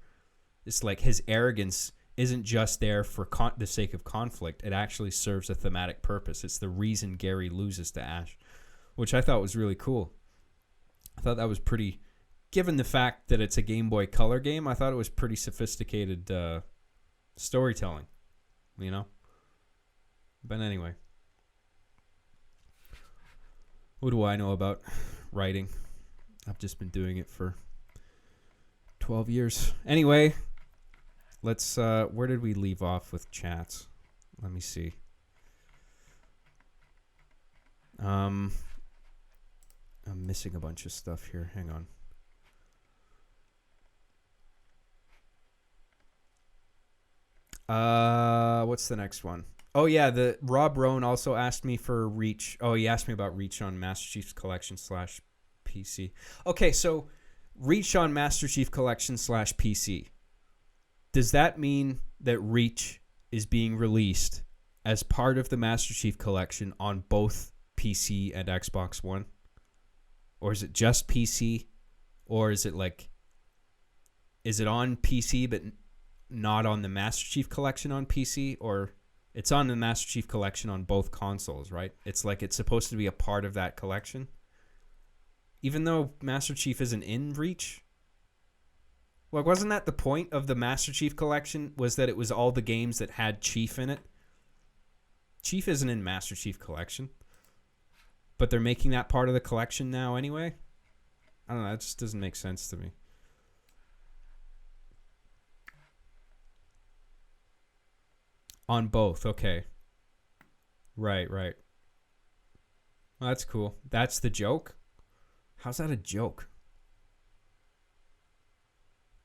It's like his arrogance isn't just there for the sake of conflict. It actually serves a thematic purpose. It's the reason Gary loses to Ash, which I thought was really cool. I thought that was pretty... Given the fact that it's a Game Boy Color game, I thought it was pretty sophisticated storytelling, you know? But anyway. What do I know about writing? I've just been doing it for 12 years. Anyway, let's... where did we leave off with chats? Let me see. I'm missing a bunch of stuff here. Hang on. What's the next one? Oh yeah, the Rob Rohn also asked me for Reach. Oh, he asked me about Reach on Master Chief's Collection /PC. Okay, so Reach on Master Chief Collection /PC. Does that mean that Reach is being released as part of the Master Chief Collection on both PC and Xbox One? Or is it just PC? Or is it like... Is it on PC but not on the Master Chief Collection on PC? Or it's on the Master Chief Collection on both consoles, right? It's like it's supposed to be a part of that collection. Even though Master Chief isn't in Reach? Like, wasn't that the point of the Master Chief Collection? Was that it was all the games that had Chief in it? Chief isn't in Master Chief Collection. But they're making that part of the collection now anyway? I don't know, that just doesn't make sense to me. On both, okay. Right. Well, that's cool. That's the joke? How's that a joke?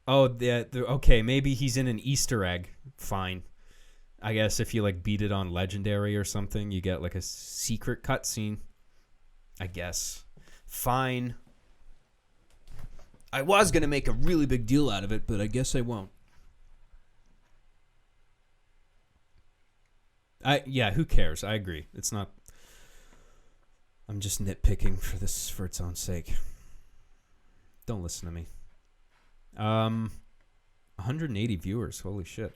Oh, okay, maybe he's in an Easter egg. Fine. I guess if you like beat it on Legendary or something, you get like a secret cutscene. I guess. Fine. I was going to make a really big deal out of it, but I guess I won't. Yeah, who cares? I agree. It's not... I'm just nitpicking for its own sake. Don't listen to me. 180 viewers. Holy shit.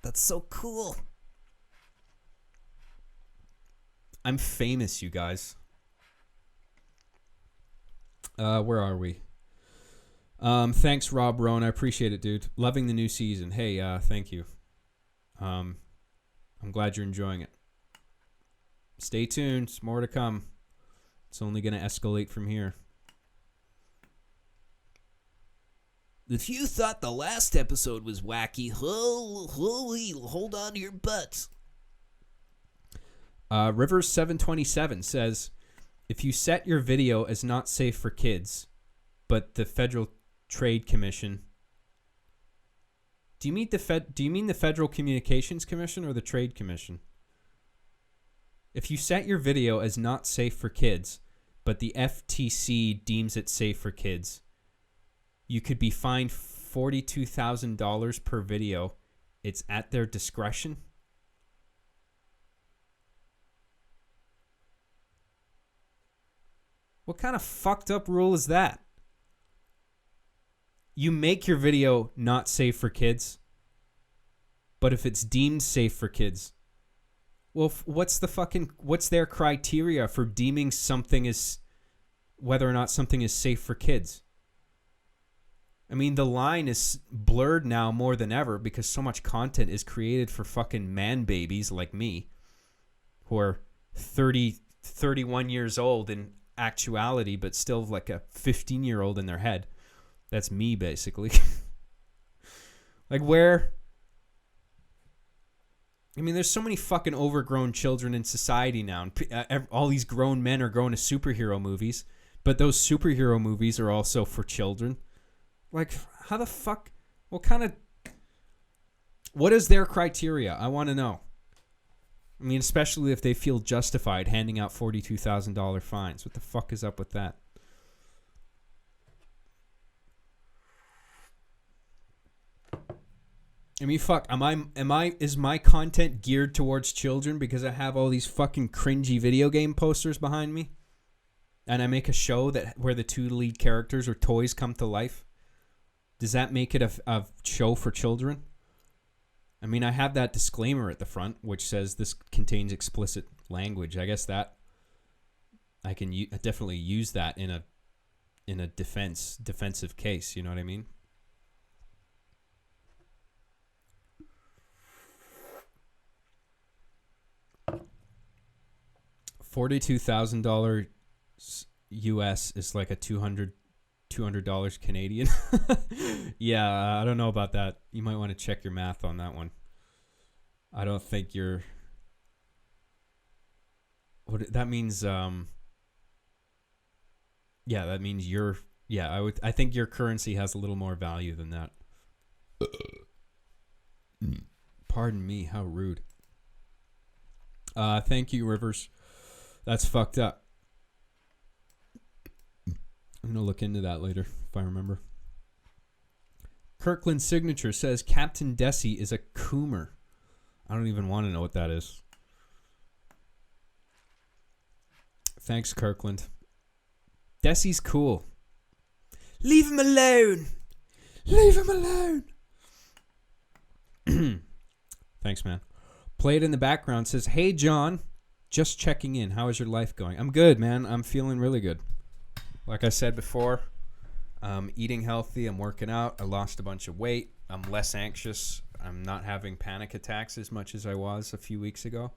That's so cool. I'm famous, you guys. Where are we? Thanks, Rob Rohn. I appreciate it, dude. Loving the new season. Hey, thank you. I'm glad you're enjoying it. Stay tuned. It's more to come. It's only going to escalate from here. If you thought the last episode was wacky, hold on to your butts. Rivers727 says, if you set your video as not safe for kids, but the Federal Trade Commission... Do you mean the Federal Communications Commission or the Trade Commission? If you set your video as not safe for kids, but the FTC deems it safe for kids, you could be fined $42,000 per video. It's at their discretion. What kind of fucked up rule is that? you make your video not safe for kids, but if it's deemed safe for kids, well, what's their criteria for deeming something as whether or not something is safe for kids? I mean, the line is blurred now more than ever because so much content is created for fucking man babies like me who are 30, 31 years old in actuality, but still like a 15-year-old in their head. That's me, basically. Like, where... I mean, there's so many fucking overgrown children in society now. And all these grown men are going to superhero movies, but those superhero movies are also for children. Like, how the fuck? What is their criteria? I want to know. I mean, especially if they feel justified handing out $42,000 fines. What the fuck is up with that? I mean, fuck. Is my content geared towards children because I have all these fucking cringy video game posters behind me? And I make a show where the two lead characters or toys come to life? Does that make it a show for children? I mean, I have that disclaimer at the front, which says this contains explicit language. I guess that I can definitely use that in a defensive case. You know what I mean? $42,000 US is like a $200 Canadian. Yeah, I don't know about that. You might want to check your math on that one. I don't think you're... That means... Yeah, that means you're... Yeah, I think your currency has a little more value than that. Pardon me, how rude. Thank you, Rivers. That's fucked up. I'm going to look into that later if I remember. Kirkland Signature says Captain Desi is a coomer. I don't even want to know what that is. Thanks, Kirkland. Desi's cool. Leave him alone. Leave him alone. Thanks, man. Play It in the background says, hey, John, just checking in. How is your life going? I'm good, man. I'm feeling really good. Like I said before, I'm eating healthy. I'm working out. I lost a bunch of weight. I'm less anxious. I'm not having panic attacks as much as I was a few weeks ago.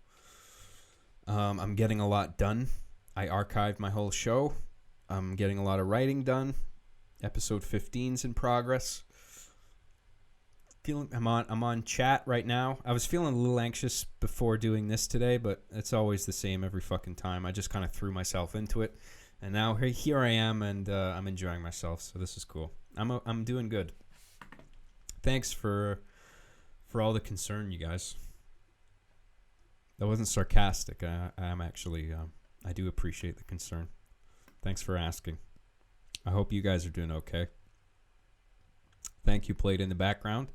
I'm getting a lot done. I archived my whole show. I'm getting a lot of writing done. Episode 15's in progress. I'm on chat right now. I was feeling a little anxious before doing this today, but it's always the same every fucking time. I just kind of threw myself into it, and now here I am, and I'm enjoying myself. So this is cool. I'm doing good. Thanks for all the concern, you guys. That wasn't sarcastic. I'm actually I do appreciate the concern. Thanks for asking. I hope you guys are doing okay. Thank you, Played in the background.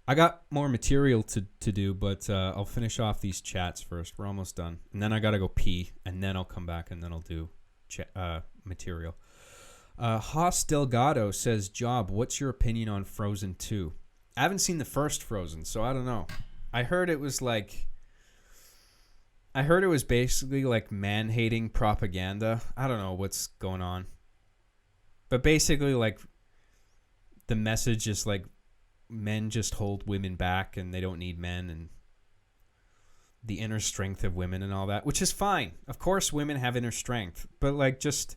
I got more material to do, but I'll finish off these chats first. We're almost done. And then I got to go pee, and then I'll come back, and then I'll do material. Haas Delgado says, Job, what's your opinion on Frozen 2? I haven't seen the first Frozen, so I don't know. I heard it was basically like man-hating propaganda. I don't know what's going on. But basically, like, the message is like men just hold women back and they don't need men, and the inner strength of women and all that, which is fine. Of course women have inner strength, but like just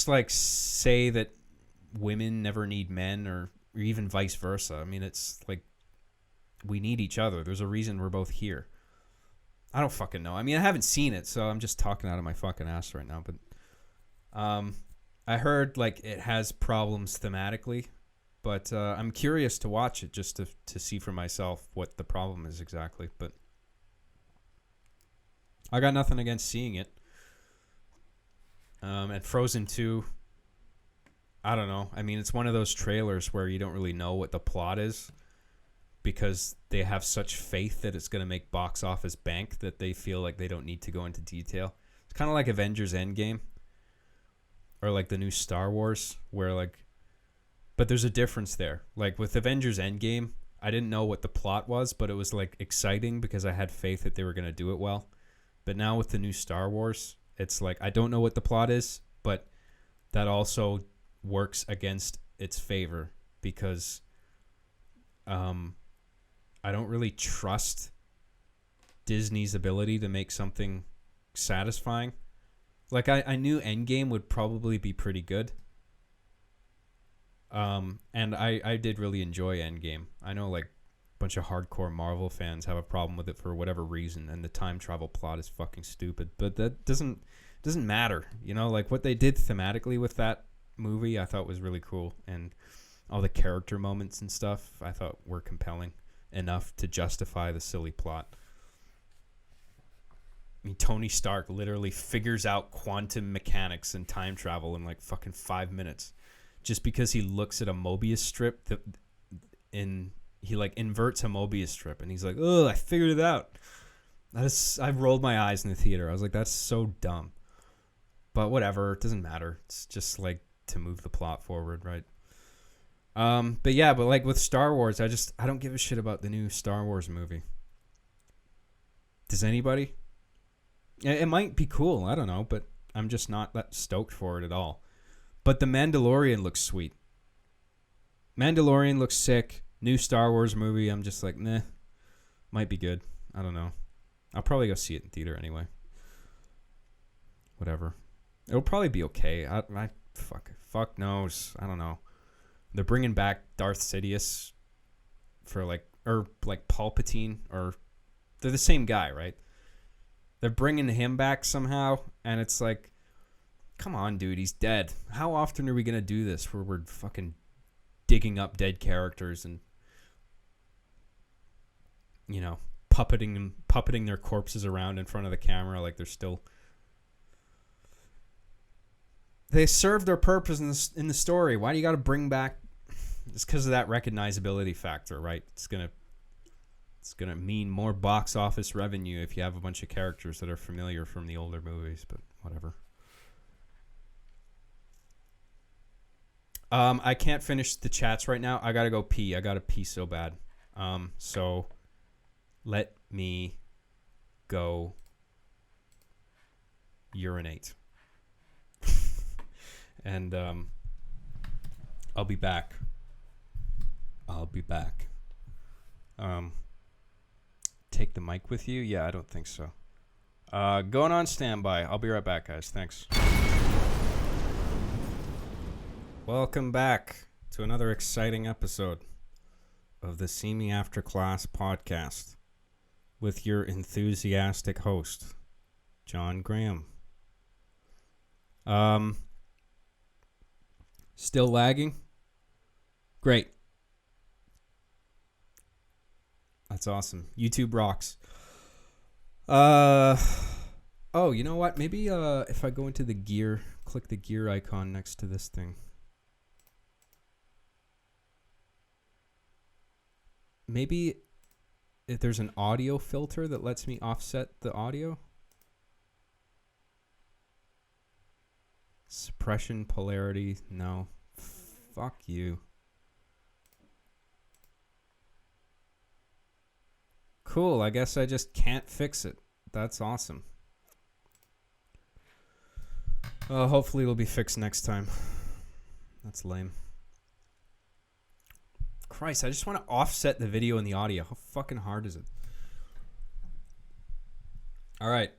like say that women never need men or even vice versa. I mean, it's like we need each other. There's a reason we're both here. I don't fucking know. I mean, I haven't seen it, so I'm just talking out of my fucking ass right now, but I heard like it has problems thematically, but I'm curious to watch it just to see for myself what the problem is exactly. But I got nothing against seeing it. And Frozen 2, I don't know. I mean, it's one of those trailers where you don't really know what the plot is because they have such faith that it's going to make box office bank that they feel like they don't need to go into detail. It's kind of like Avengers Endgame. or like the new Star Wars, where like, but there's a difference there. Like with Avengers Endgame, I didn't know what the plot was, but it was like exciting because I had faith that they were going to do it well. But now with the new Star Wars, it's like I don't know what the plot is, but that also works against its favor because I don't really trust Disney's ability to make something satisfying. Like I knew Endgame would probably be pretty good. And I did really enjoy Endgame. I know like a bunch of hardcore Marvel fans have a problem with it for whatever reason, and the time travel plot is fucking stupid. But that doesn't matter, you know. Like what they did thematically with that movie, I thought was really cool, and all the character moments and stuff I thought were compelling enough to justify the silly plot. I mean, Tony Stark literally figures out quantum mechanics and time travel in like fucking 5 minutes. Just because he looks at a Mobius strip he like inverts a Mobius strip and he's like, "Oh, I figured it out." I rolled my eyes in the theater. I was like, that's so dumb. But whatever, it doesn't matter. It's just like to move the plot forward, right? But like with Star Wars, I don't give a shit about the new Star Wars movie. Does anybody? It might be cool, I don't know, but I'm just not that stoked for it at all. But The Mandalorian looks sweet. Mandalorian looks sick. New Star Wars movie, I'm just like, nah. Might be good. I don't know. I'll probably go see it in theater anyway. Whatever. It'll probably be okay. Fuck knows. I don't know. They're bringing back Darth Sidious for like Palpatine, or they're the same guy, right? They're bringing him back somehow, and it's like, come on, dude, he's dead. How often are we going to do this where we're fucking digging up dead characters and, you know, puppeting their corpses around in front of the camera like they're still... They serve their purpose in the story. Why do you got to bring back... It's because of that recognizability factor, right? It's gonna mean more box office revenue if you have a bunch of characters that are familiar from the older movies, but whatever. I can't finish the chats right now. I gotta go pee. I gotta pee so bad. So let me go urinate. And I'll be back. Take the mic with you? Yeah, I don't think so. Going on standby. I'll be right back, guys. Thanks. Welcome back to another exciting episode of the See Me After Class podcast with your enthusiastic host, Jon Graham. Still lagging? Great. That's awesome. YouTube rocks. Oh, you know what? Maybe if I go into the gear, click the gear icon next to this thing. Maybe if there's an audio filter that lets me offset the audio. Suppression, polarity, no. Fuck you. Cool, I guess I just can't fix it. That's awesome. Hopefully it'll be fixed next time. That's lame. Christ, I just want to offset the video and the audio. How fucking hard is it? All right.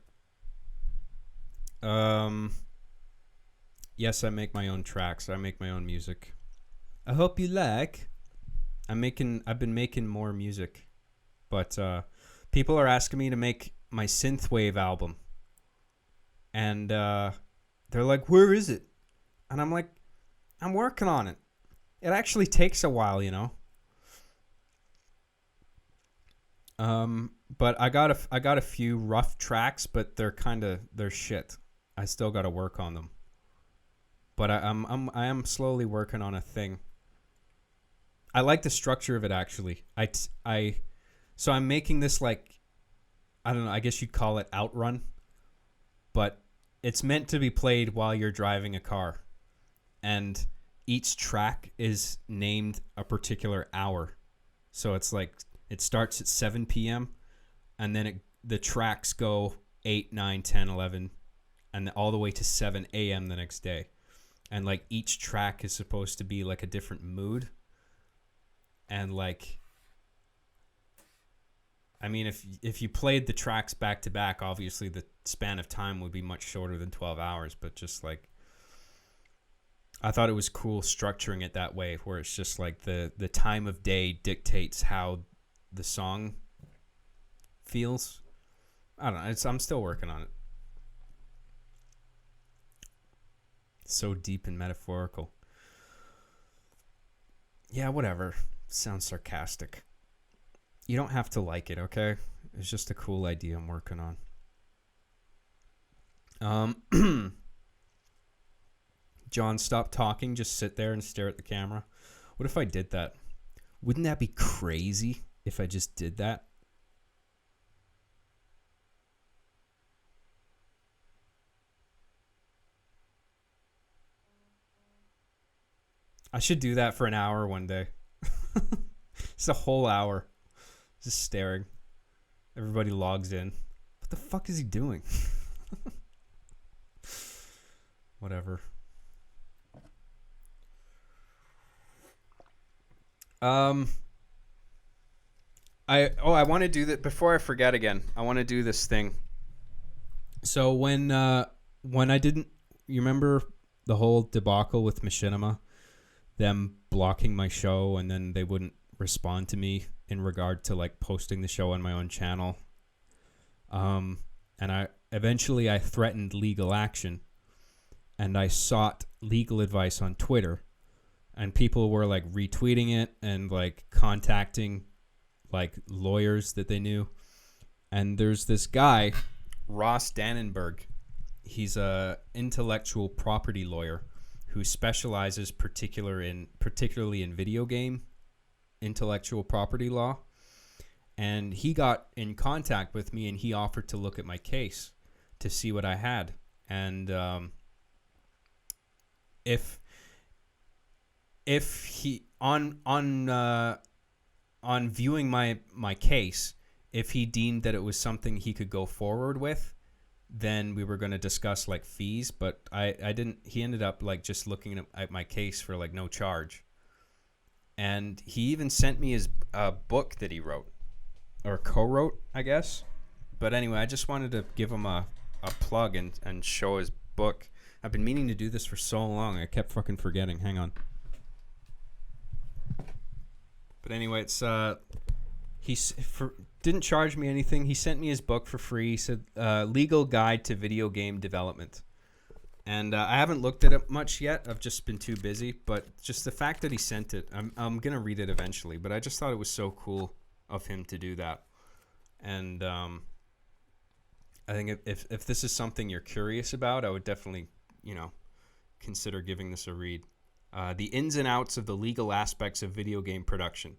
Yes, I make my own tracks. I make my own music. I hope you like. I've been making more music. But people are asking me to make my synthwave album. And they're like, "Where is it?" And I'm like, "I'm working on it." It actually takes a while, you know. But I got a few rough tracks, but they're shit. I still got to work on them. But I am slowly working on a thing. I like the structure of it actually. So I'm making this like, I don't know, I guess you'd call it outrun, but it's meant to be played while you're driving a car. and each track is named a particular hour. So it's like it starts at 7 p.m. and then the tracks go 8, 9, 10, 11, and all the way to 7 a.m. the next day. And like each track is supposed to be like a different mood. And like, I mean, if you played the tracks back to back, obviously the span of time would be much shorter than 12 hours. But just like, I thought it was cool structuring it that way, where it's just like the time of day dictates how the song feels. I don't know. I'm still working on it. So deep and metaphorical. Yeah, whatever. Sounds sarcastic. You don't have to like it, okay? It's just a cool idea I'm working on. John, stop talking. Just sit there and stare at the camera. What if I did that? Wouldn't that be crazy if I just did that? I should do that for an hour one day. It's a whole hour. Just staring. Everybody logs in. What the fuck is he doing? Whatever. I want to do that before I forget again. I want to do this thing. So when I didn't, you remember the whole debacle with Machinima, them blocking my show, and then they wouldn't respond to me in regard to like posting the show on my own channel. And I threatened legal action, and I sought legal advice on Twitter, and people were like retweeting it and like contacting like lawyers that they knew. And there's this guy, Ross Dannenberg. He's a intellectual property lawyer who specializes particularly in video game intellectual property law. And he got in contact with me, and he offered to look at my case to see what I had. And if he on viewing my case, if he deemed that it was something he could go forward with, then we were going to discuss like fees. But I didn't. He ended up like just looking at my case for like no charge. And he even sent me his book that he wrote, or co-wrote, I guess. But anyway, I just wanted to give him a plug and show his book. I've been meaning to do this for so long. I kept fucking forgetting. Hang on. But anyway, it's didn't charge me anything. He sent me his book for free. He said Legal Guide to Video Game Development. And I haven't looked at it much yet. I've just been too busy. But just the fact that he sent it, I'm going to read it eventually. But I just thought it was so cool of him to do that. And I think if this is something you're curious about, I would definitely, consider giving this a read. The ins and outs of the legal aspects of video game production.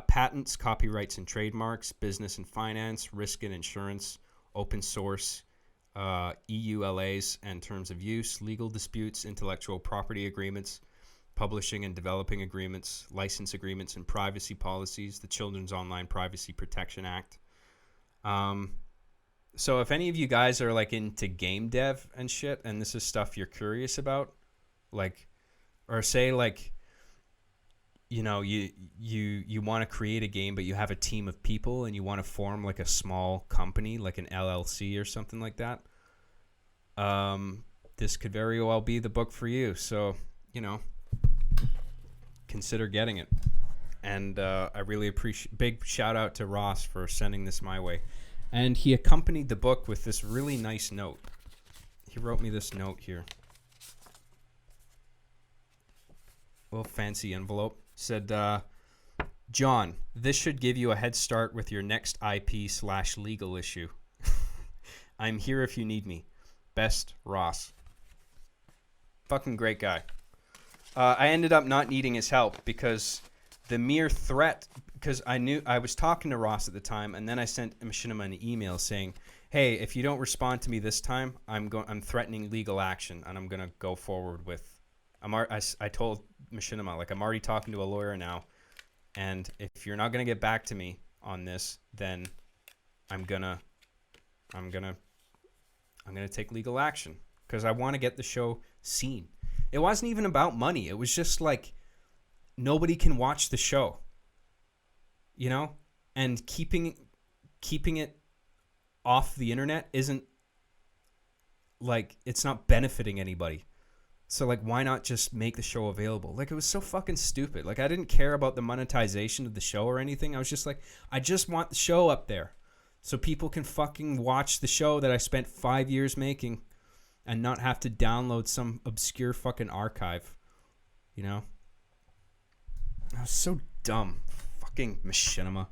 Patents, copyrights and trademarks, business and finance, risk and insurance, open source, EULAs and terms of use, legal disputes, intellectual property agreements, publishing and developing agreements, license agreements and privacy policies, the Children's Online Privacy Protection Act. So if any of you guys are like into game dev and shit, and this is stuff you're curious about, like, or say like, you want to create a game, but you have a team of people and you want to form like a small company, like an LLC or something like that. This could very well be the book for you. So, consider getting it. And I really appreciate, big shout out to Ross for sending this my way. And he accompanied the book with this really nice note. He wrote me this note here. Little fancy envelope. Said, John, this should give you a head start with your next IP/legal issue. I'm here if you need me. Best, Ross. Fucking great guy. I ended up not needing his help because the mere threat, because I was talking to Ross at the time, and then I sent Machinima an email saying, hey, if you don't respond to me this time, I'm threatening legal action, and I'm going to go forward with I told Machinima, like, I'm already talking to a lawyer now, and if you're not gonna get back to me on this, then I'm gonna take legal action because I want to get the show seen. It wasn't even about money. It was just like nobody can watch the show, you know, and keeping it off the internet isn't like, it's not benefiting anybody. So like, why not just make the show available? Like, it was so fucking stupid. Like, I didn't care about the monetization of the show or anything. I was just like, I just want the show up there so people can fucking watch the show that I spent 5 years making and not have to download some obscure fucking archive, you know? I was so dumb. Fucking Machinima.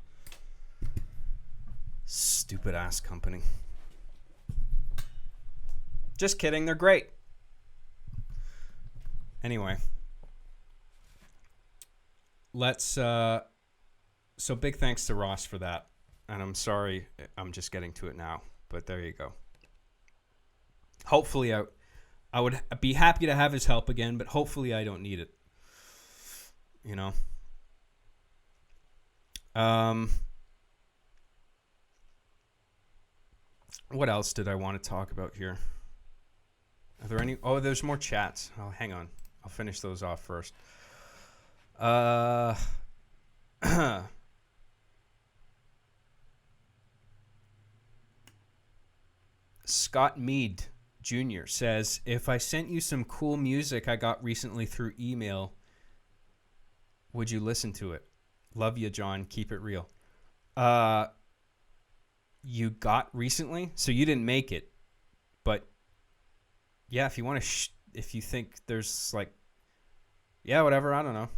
Stupid ass company. Just kidding, they're great. Anyway. Let's so big thanks to Ross for that. And I'm sorry I'm just getting to it now, but there you go. Hopefully I would be happy to have his help again, but hopefully I don't need it. You know? What else did I want to talk about here? Are there any? Oh, there's more chats. Oh, hang on. I'll finish those off first. Scott Mead Jr. says, if I sent you some cool music I got recently through email, would you listen to it? Love you, John. Keep it real. You got recently? So you didn't make it. But yeah, if you want to, if you think there's like, yeah, whatever, I don't know.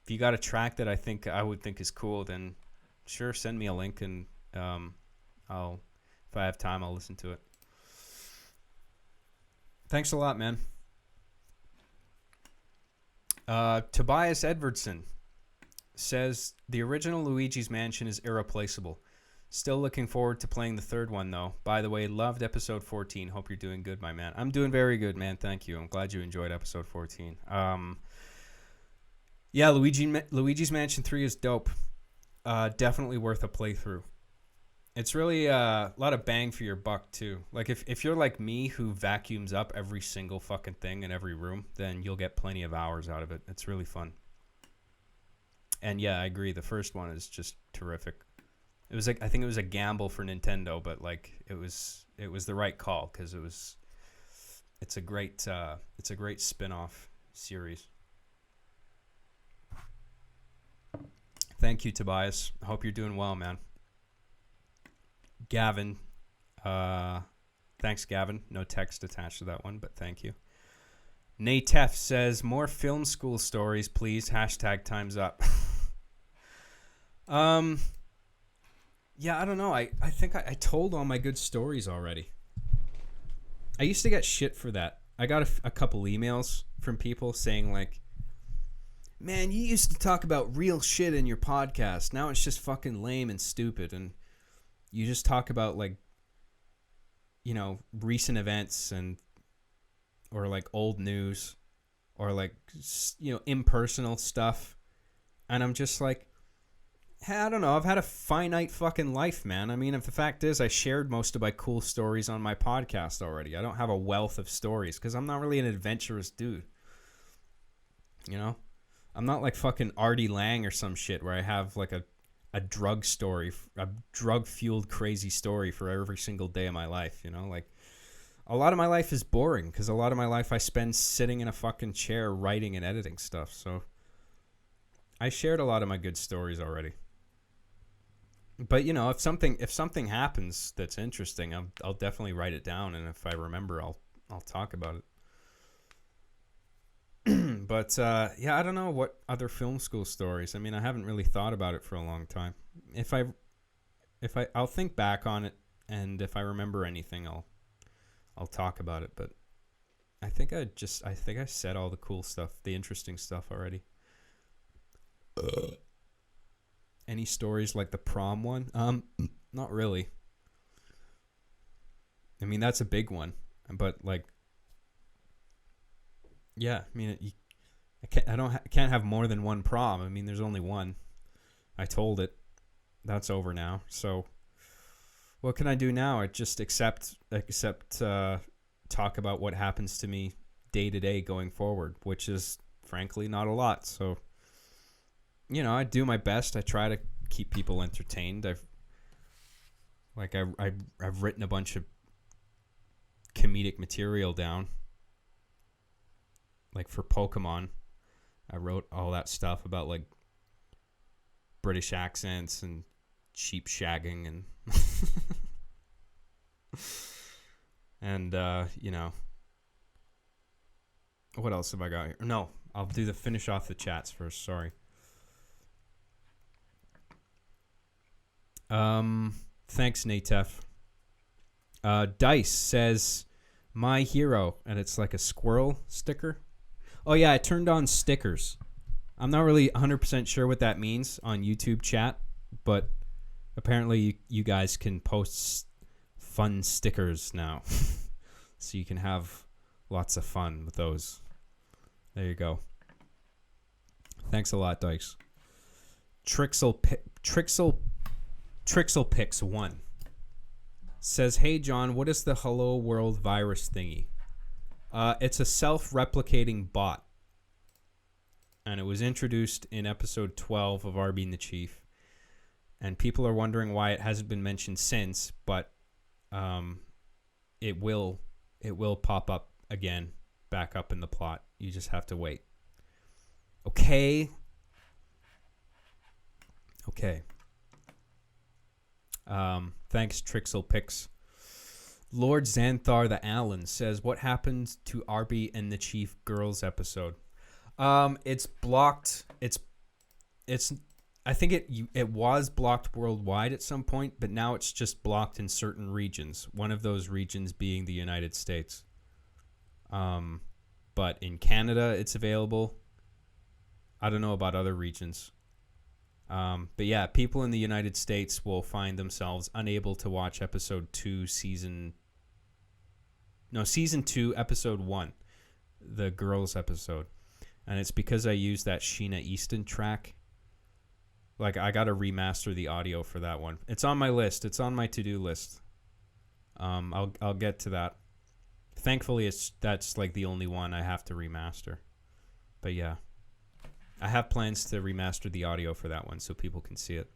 If you got a track that I would think is cool, then sure, send me a link and I'll, if I have time, I'll listen to it. Thanks a lot, man. Tobias Edvardson says the original Luigi's Mansion is irreplaceable. Still looking forward to playing the third one, though. By the way, loved episode 14. Hope you're doing good, my man. I'm doing very good, man. Thank you. I'm glad you enjoyed episode 14. Yeah, Luigi's Mansion 3 is dope. Definitely worth a playthrough. It's really a lot of bang for your buck, too. Like, if you're like me, who vacuums up every single fucking thing in every room, then you'll get plenty of hours out of it. It's really fun. And yeah, I agree. The first one is just terrific. It was like, I think it was a gamble for Nintendo, but like it was the right call because it's a great spin-off series. Thank you, Tobias. I hope you're doing well, man. Gavin, thanks, Gavin. No text attached to that one, but thank you. Natef says, more film school stories, please. # time's up. Yeah, I don't know. I think I told all my good stories already. I used to get shit for that. I got a couple emails from people saying like, man, you used to talk about real shit in your podcast. Now it's just fucking lame and stupid. And you just talk about like, you know, recent events or like old news or like, you know, impersonal stuff. And I'm just like, hey, I don't know. I've had a finite fucking life, man. I mean, if the fact is I shared most of my cool stories on my podcast already. I don't have a wealth of stories because I'm not really an adventurous dude. You know? I'm not like fucking Artie Lang or some shit where I have like a drug story, a drug-fueled crazy story for every single day of my life, you know? Like, a lot of my life is boring because a lot of my life I spend sitting in a fucking chair writing and editing stuff. So I shared a lot of my good stories already. But, you know, if something happens that's interesting, I'll definitely write it down, and if I remember, I'll talk about it. But yeah, I don't know what other film school stories. I mean, I haven't really thought about it for a long time. I'll think back on it, and if I remember anything, I'll talk about it. But I think I said all the cool stuff, the interesting stuff already. Any stories like the prom one? Not really. I mean, that's a big one, but like, Yeah, I mean, I can't have more than one prom. I mean, there's only one. I told it. That's over now. So, what can I do now? I just accept, talk about what happens to me day to day going forward, which is frankly not a lot. So, I do my best. I try to keep people entertained. I've written a bunch of comedic material down. Like for Pokémon, I wrote all that stuff about like British accents and sheep shagging and and what else have I got here? No, I'll do the finish off the chats first. Sorry. Thanks, Natef. Dice says my hero, and it's like a squirrel sticker. Oh yeah, I turned on stickers. I'm not really 100% sure what that means on YouTube chat, but apparently you guys can post fun stickers now. So you can have lots of fun with those. There you go. Thanks a lot, Dice. Trixelpix1 says, "Hey John, what is the Hello World virus thingy?" It's a self-replicating bot, and it was introduced in episode 12 of Our Being the Chief, and people are wondering why it hasn't been mentioned since, but it will pop up again, back up in the plot. You just have to wait. Okay. Thanks, Trixelpix. Lord Xanthar the Allen says, "What happened to Arby and the Chief Girls episode?" It's blocked. It's. I think it was blocked worldwide at some point, but now it's just blocked in certain regions. One of those regions being the United States. But in Canada, it's available. I don't know about other regions. But yeah, people in the United States will find themselves unable to watch season 2, episode 1, the girls episode. And it's because I used that Sheena Easton track. Like, I got to remaster the audio for that one. It's on my list. It's on my to-do list. I'll get to that. Thankfully, that's like the only one I have to remaster. But yeah. I have plans to remaster the audio for that one so people can see it.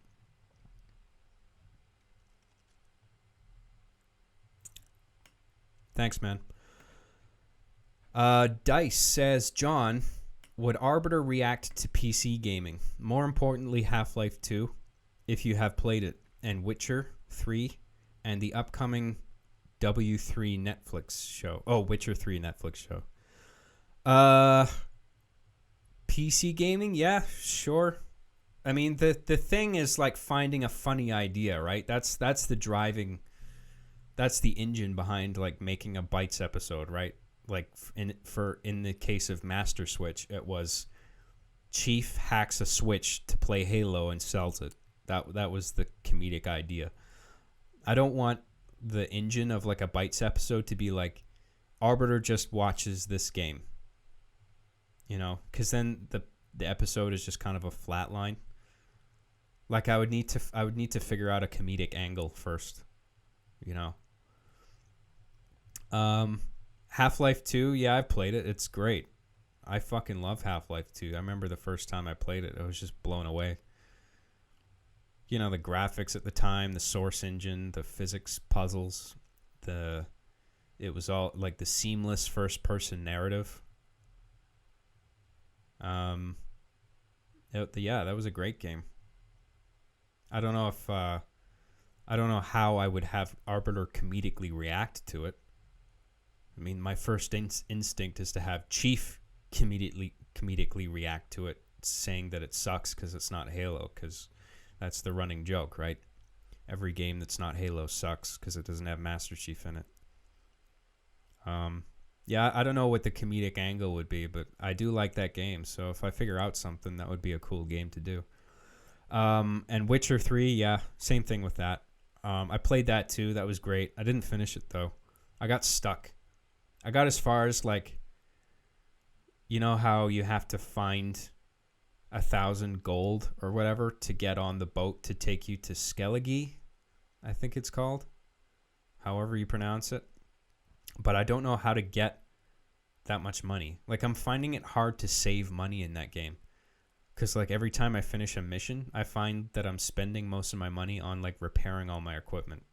Thanks, man. Dice says, "John, would Arbiter react to PC gaming? More importantly, Half-Life 2, if you have played it, and Witcher 3, and the upcoming W3 Netflix show." Oh, Witcher 3 Netflix show. PC gaming, yeah, sure. I mean, the thing is like finding a funny idea, right? That's the driving, that's the engine behind like making a Bites episode, right? Like in the case of Master Switch, it was Chief hacks a Switch to play Halo and sells it. That was the comedic idea. I don't want the engine of like a Bites episode to be like Arbiter just watches this game. Because then the episode is just kind of a flat line. Like I would need to figure out a comedic angle first. Half-Life 2, yeah, I've played it. It's great. I fucking love Half-Life 2. I remember the first time I played it, I was just blown away. The graphics at the time, the source engine, the physics puzzles, it was all like the seamless first-person narrative. That was a great game. I don't know how I would have Arbiter comedically react to it. I mean, my first instinct is to have Chief comedically react to it, saying that it sucks because it's not Halo, because that's the running joke, right? Every game that's not Halo sucks because it doesn't have Master Chief in it. Yeah, I don't know what the comedic angle would be, but I do like that game. So if I figure out something, that would be a cool game to do. And Witcher 3, yeah, same thing with that. I played that too. That was great. I didn't finish it though. I got stuck. I got as far as like you know how you have to find 1,000 gold or whatever to get on the boat to take you to Skellige, I think it's called, however you pronounce it. But I don't know how to get that much money. Like, I'm finding it hard to save money in that game. Because, like, every time I finish a mission, I find that I'm spending most of my money on, like, repairing all my equipment.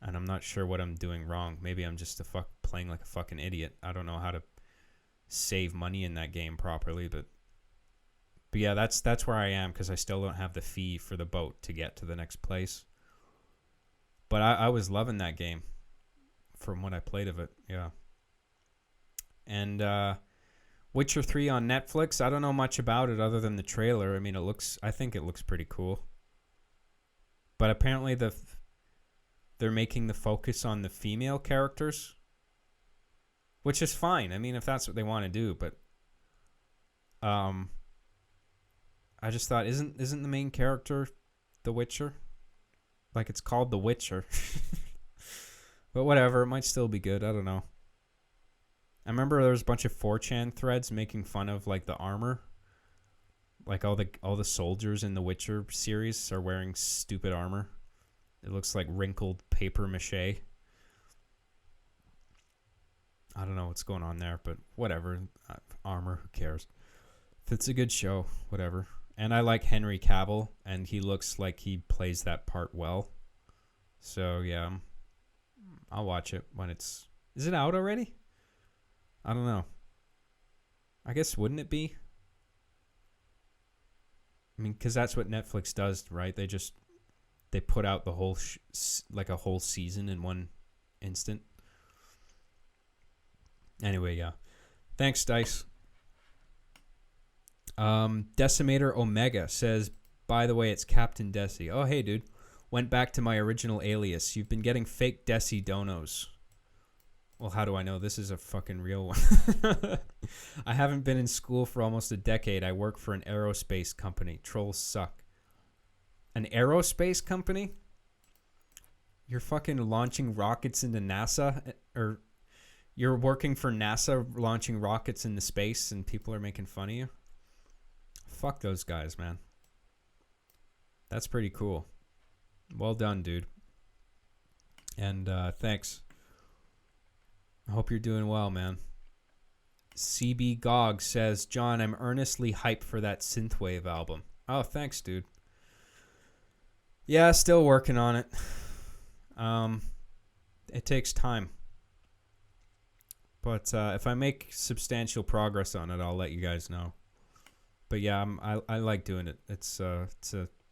And I'm not sure what I'm doing wrong. Maybe I'm just playing like a fucking idiot. I don't know how to save money in that game properly, but yeah, that's where I am, because I still don't have the fee for the boat to get to the next place. But I was loving that game from what I played of it. Yeah. And Witcher 3 on Netflix, I don't know much about it other than the trailer. I mean, I think it looks pretty cool. But apparently they're making the focus on the female characters, which is fine. I mean, if that's what they want to do, but I just thought, isn't the main character The Witcher? Like, it's called The Witcher. But whatever, it might still be good. I don't know. I remember there was a bunch of 4chan threads making fun of, like, the armor. Like, all the soldiers in the Witcher series are wearing stupid armor. It looks like wrinkled paper mache. I don't know what's going on there, but whatever. Armor, who cares? If it's a good show, whatever. And I like Henry Cavill, and he looks like he plays that part well. So, yeah, I'll watch it when it's... Is it out already? I don't know. I guess, wouldn't it be? I mean, because that's what Netflix does, right? They put out the whole, like a whole season in one instant. Anyway, yeah. Thanks, Dice. Decimator Omega says, by the way, it's Captain Desi. Oh, hey, dude. Went back to my original alias. You've been getting fake Desi donos. Well, how do I know this is a fucking real one? I haven't been in school for almost a decade. I work for an aerospace company. Trolls suck. An aerospace company? You're fucking launching rockets into NASA? Or you're working for NASA launching rockets into space and people are making fun of you? Fuck those guys, man. That's pretty cool. Well done, dude. And thanks. I hope you're doing well, man. CB Gog says, John, I'm earnestly hyped for that synthwave album. Oh, thanks, dude. Yeah, still working on it. It takes time. But if I make substantial progress on it, I'll let you guys know. But yeah, I like doing it. It's a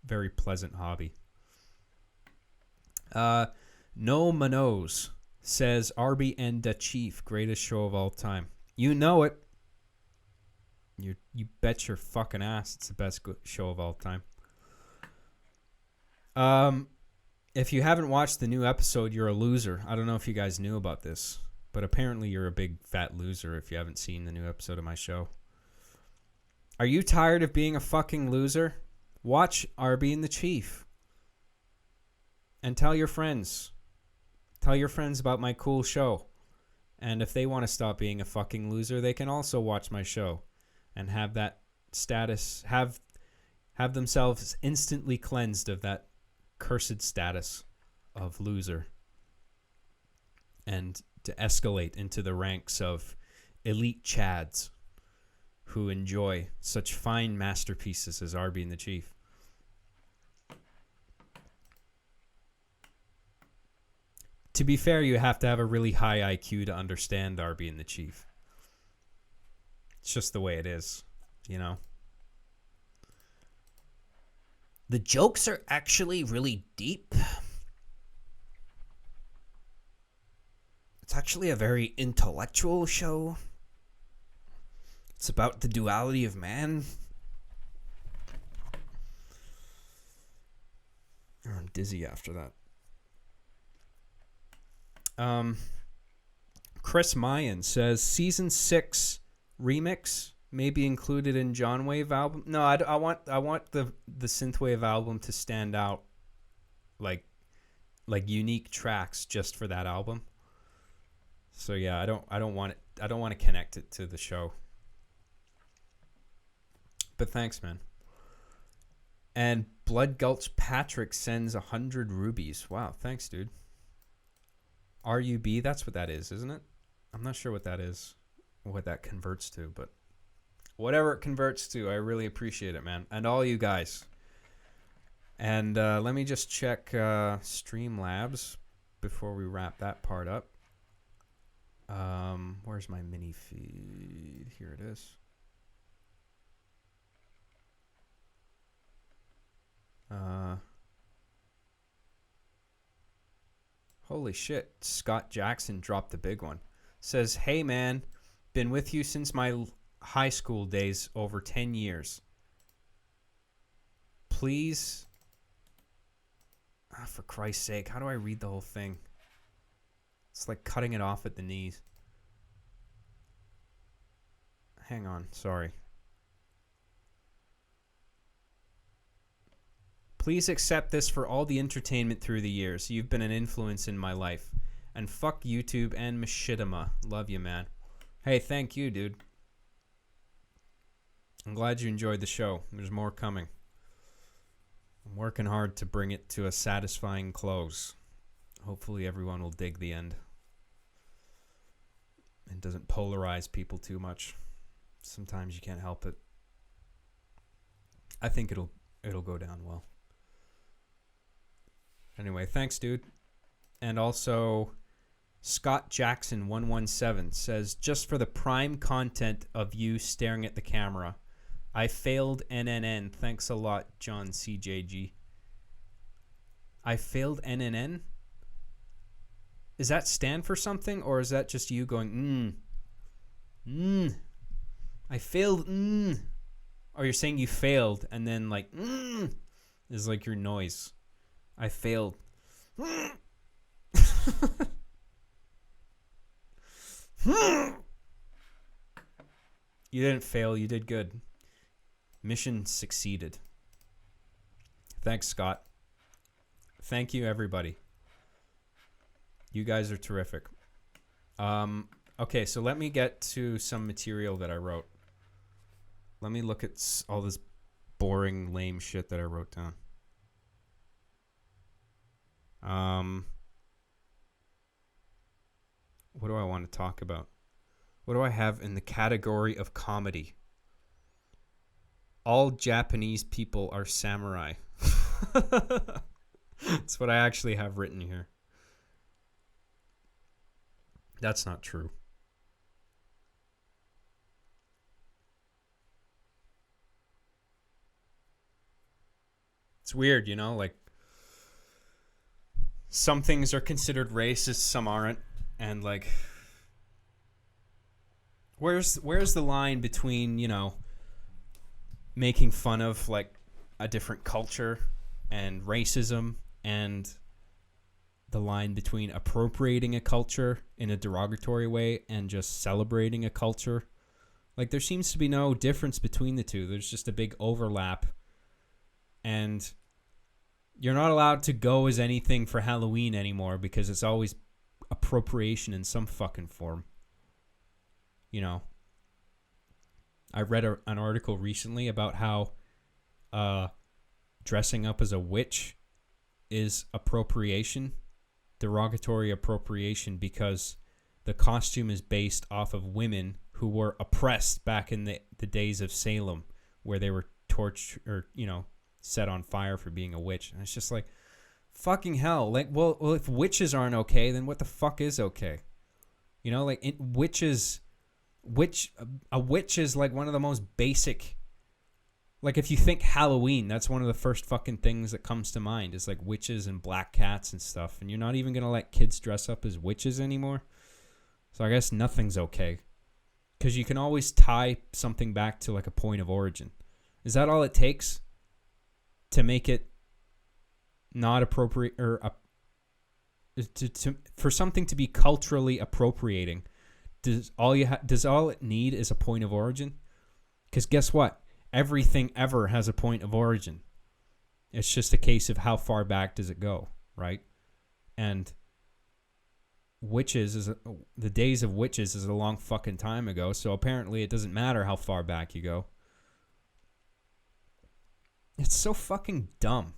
very pleasant hobby. No Manos says, Arby and the Chief, greatest show of all time. You know it. You bet your fucking ass it's the best show of all time. If you haven't watched the new episode, you're a loser. I don't know if you guys knew about this, but apparently you're a big fat loser if you haven't seen the new episode of my show. Are you tired of being a fucking loser? Watch Arby and the Chief. And tell your friends. Tell your friends about my cool show. And if they want to stop being a fucking loser, they can also watch my show and have that status, have themselves instantly cleansed of that cursed status of loser, and to escalate into the ranks of elite chads who enjoy such fine masterpieces as Arby and the Chief. To be fair, you have to have a really high IQ to understand Arby and the Chief. It's just the way it is, you know? The jokes are actually really deep. It's actually a very intellectual show. It's about the duality of man. I'm dizzy after that. Chris Mayan says season 6 remix may be included in John Wave album. No, I want the synthwave album to stand out, like unique tracks just for that album. So yeah, I don't want it. I don't want to connect it to the show. But thanks, man. And Blood Gulch Patrick sends 100 rubies. Wow, thanks, dude. RUB, that's what that is, isn't it? I'm not sure what that is, what that converts to, but whatever it converts to, I really appreciate it, man. And all you guys. And let me just check Streamlabs before we wrap that part up. Where's my mini feed? Here it is. Holy shit. Scott Jackson dropped the big one. Says, hey man, been with you since my high school days, over 10 years. Please. For Christ's sake, how do I read the whole thing? It's like cutting it off at the knees. Hang on, sorry. Please accept this for all the entertainment through the years. You've been an influence in my life. And fuck YouTube and Machinima. Love you, man. Hey, thank you, dude. I'm glad you enjoyed the show. There's more coming. I'm working hard to bring it to a satisfying close. Hopefully everyone will dig the end. It doesn't polarize people too much. Sometimes you can't help it. I think it'll go down well. Anyway, thanks, dude. And also, Scott Jackson 117 says, just for the prime content of you staring at the camera, I failed NNN. Thanks a lot, John CJG. I failed NNN? Is that stand for something, or is that just you going, I failed, Or you're saying you failed, and then like, is like your noise. I failed. You didn't fail, you did good. Mission succeeded. Thanks, Scott. Thank you, everybody. You guys are terrific. Okay, so let me get to some material that I wrote. Let me look at all this boring, lame shit that I wrote down. What do I want to talk about? What do I have in the category of comedy? All Japanese people are samurai. That's what I actually have written here. That's not true. It's weird, you know, like some things are considered racist, some aren't, and like where's the line between, you know, making fun of like a different culture and racism, and the line between appropriating a culture in a derogatory way and just celebrating a culture? Like, there seems to be no difference between the two. There's just a big overlap. And you're not allowed to go as anything for Halloween anymore because it's always appropriation in some fucking form. You know, I read an article recently about how dressing up as a witch is appropriation, derogatory appropriation, because the costume is based off of women who were oppressed back in the days of Salem, where they were tortured, or, you know, set on fire for being a witch. And it's just like, fucking hell. Like, well, if witches aren't okay, then what the fuck is okay? You know, like, a witch is like one of the most basic. Like, if you think Halloween, that's one of the first fucking things that comes to mind, is like witches and black cats and stuff. And you're not even going to let kids dress up as witches anymore. So I guess nothing's okay. Because you can always tie something back to like a point of origin. Is that all it takes to make it not appropriate, or for something to be culturally appropriating? Does all it need is a point of origin? Because guess what? Everything ever has a point of origin. It's just a case of how far back does it go, right? And the days of witches is a long fucking time ago, so apparently it doesn't matter how far back you go. It's so fucking dumb.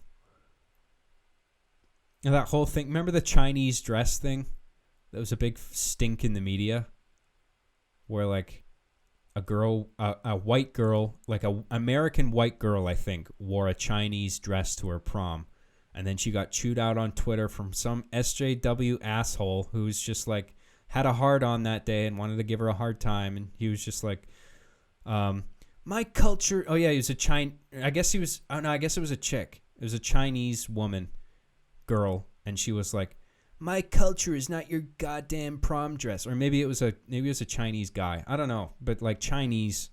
And that whole thing, remember the Chinese dress thing? That was a big stink in the media. Where like a white girl, like a American white girl, I think, wore a Chinese dress to her prom. And then she got chewed out on Twitter from some SJW asshole who's just like had a hard on that day and wanted to give her a hard time. And he was just like, my culture. Oh yeah, he was a I guess he was. Oh no, I guess it was a chick. It was a Chinese woman, girl, and she was like, my culture is not your goddamn prom dress. Or maybe it was a Chinese guy. I don't know, but like Chinese,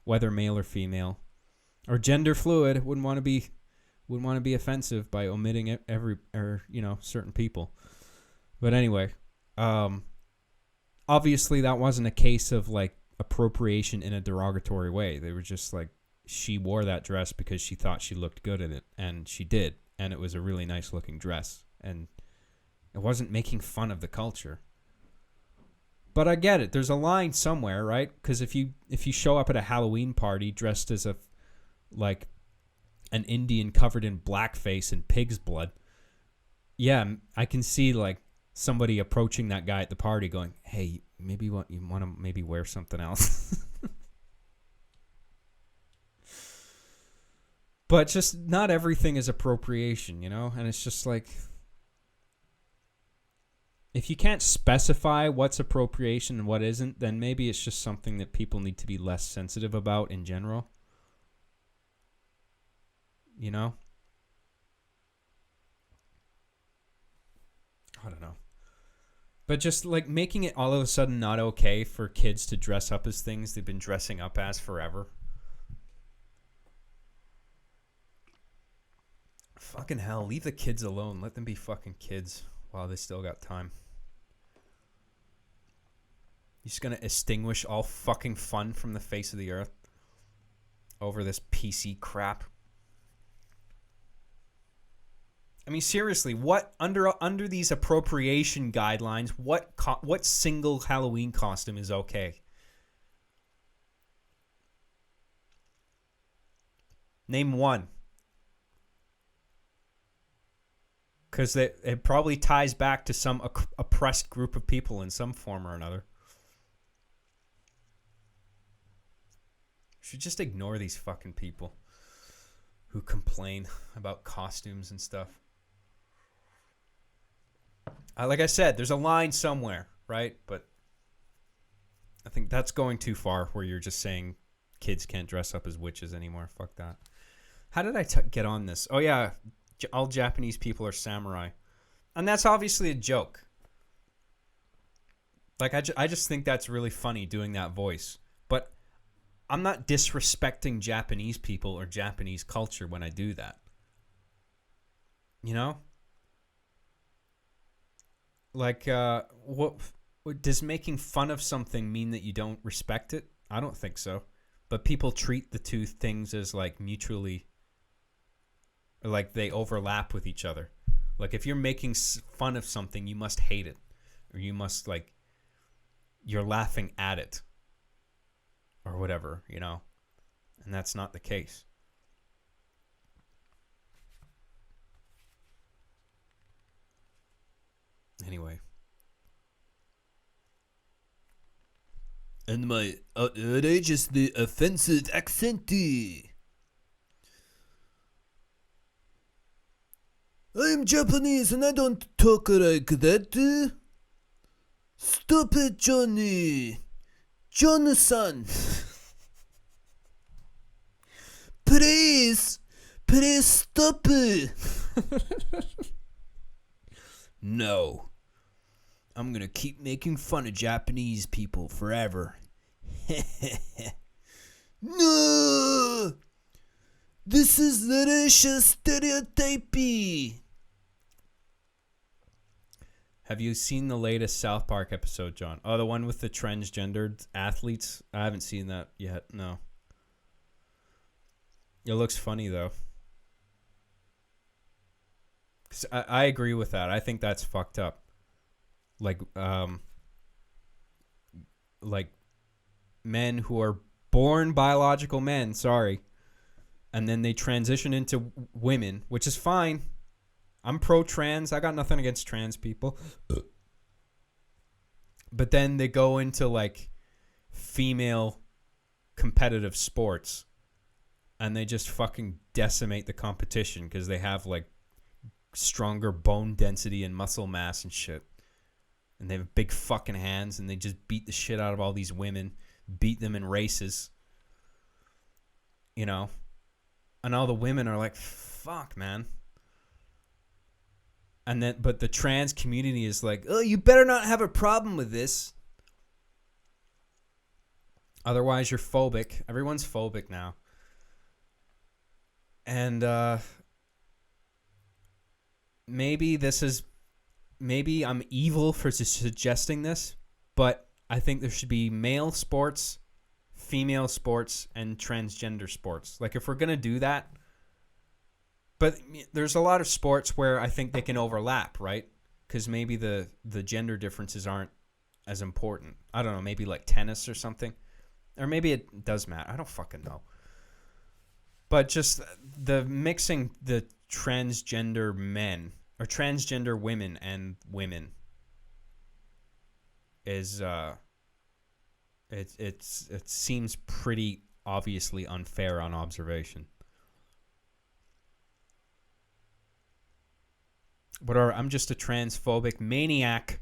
whether male or female, or gender fluid, wouldn't want to be offensive by omitting it certain people. But anyway, obviously that wasn't a case of like appropriation in a derogatory way. They were just like, she wore that dress because she thought she looked good in it, and she did, and it was a really nice looking dress, and it wasn't making fun of the culture. But I get it. There's a line somewhere, right? Because if you show up at a Halloween party dressed as an Indian covered in blackface and pig's blood, yeah, I can see like somebody approaching that guy at the party going, hey, maybe you want to maybe wear something else. But just not everything is appropriation, And it's just like, if you can't specify what's appropriation and what isn't, then maybe it's just something that people need to be less sensitive about in general. I don't know. But just like making it all of a sudden not okay for kids to dress up as things they've been dressing up as forever. Fucking hell, leave the kids alone. Let them be fucking kids while they still got time. You're just gonna extinguish all fucking fun from the face of the earth over this PC crap. I mean, seriously, what under these appropriation guidelines, what single Halloween costume is okay? Name one. Because it probably ties back to some oppressed group of people in some form or another. Should just ignore these fucking people who complain about costumes and stuff. Like I said, there's a line somewhere, right? But I think that's going too far where you're just saying kids can't dress up as witches anymore. Fuck that. How did I get on this? Oh, yeah. All Japanese people are samurai. And that's obviously a joke. Like, I just think that's really funny doing that voice. But I'm not disrespecting Japanese people or Japanese culture when I do that. Like, what does making fun of something mean that you don't respect it? I don't think so. But people treat the two things as like mutually, like they overlap with each other. Like if you're making fun of something, you must hate it, or you must like, you're laughing at it, or whatever, and that's not the case. Anyway. And my outrageously offensive accent. I'm Japanese and I don't talk like that. Stop it, Johnny. John-san. Please stop it. No. I'm gonna keep making fun of Japanese people forever. No! This is the racial stereotype. Have you seen the latest South Park episode, John? Oh, the one with the transgendered athletes? I haven't seen that yet, no. It looks funny, though. 'Cause I agree with that. I think that's fucked up. Like men who are born biological men, sorry, and then they transition into women, which is fine. I'm pro-trans. I got nothing against trans people. But then they go into like female competitive sports, and they just fucking decimate the competition because they have like stronger bone density and muscle mass and shit. And they have big fucking hands, and they just beat the shit out of all these women, beat them in races, you know? And all the women are like, fuck, man. And then, but the trans community is like, oh, you better not have a problem with this. Otherwise, you're phobic. Everyone's phobic now. And maybe I'm evil for suggesting this, but I think there should be male sports, female sports, and transgender sports. Like, if we're going to do that, but there's a lot of sports where I think they can overlap, right? Because maybe the gender differences aren't as important. I don't know, maybe like tennis or something. Or maybe it does matter. I don't fucking know. But just the mixing the transgender men or transgender women and women is it seems pretty obviously unfair on observation. Whatever, I'm just a transphobic maniac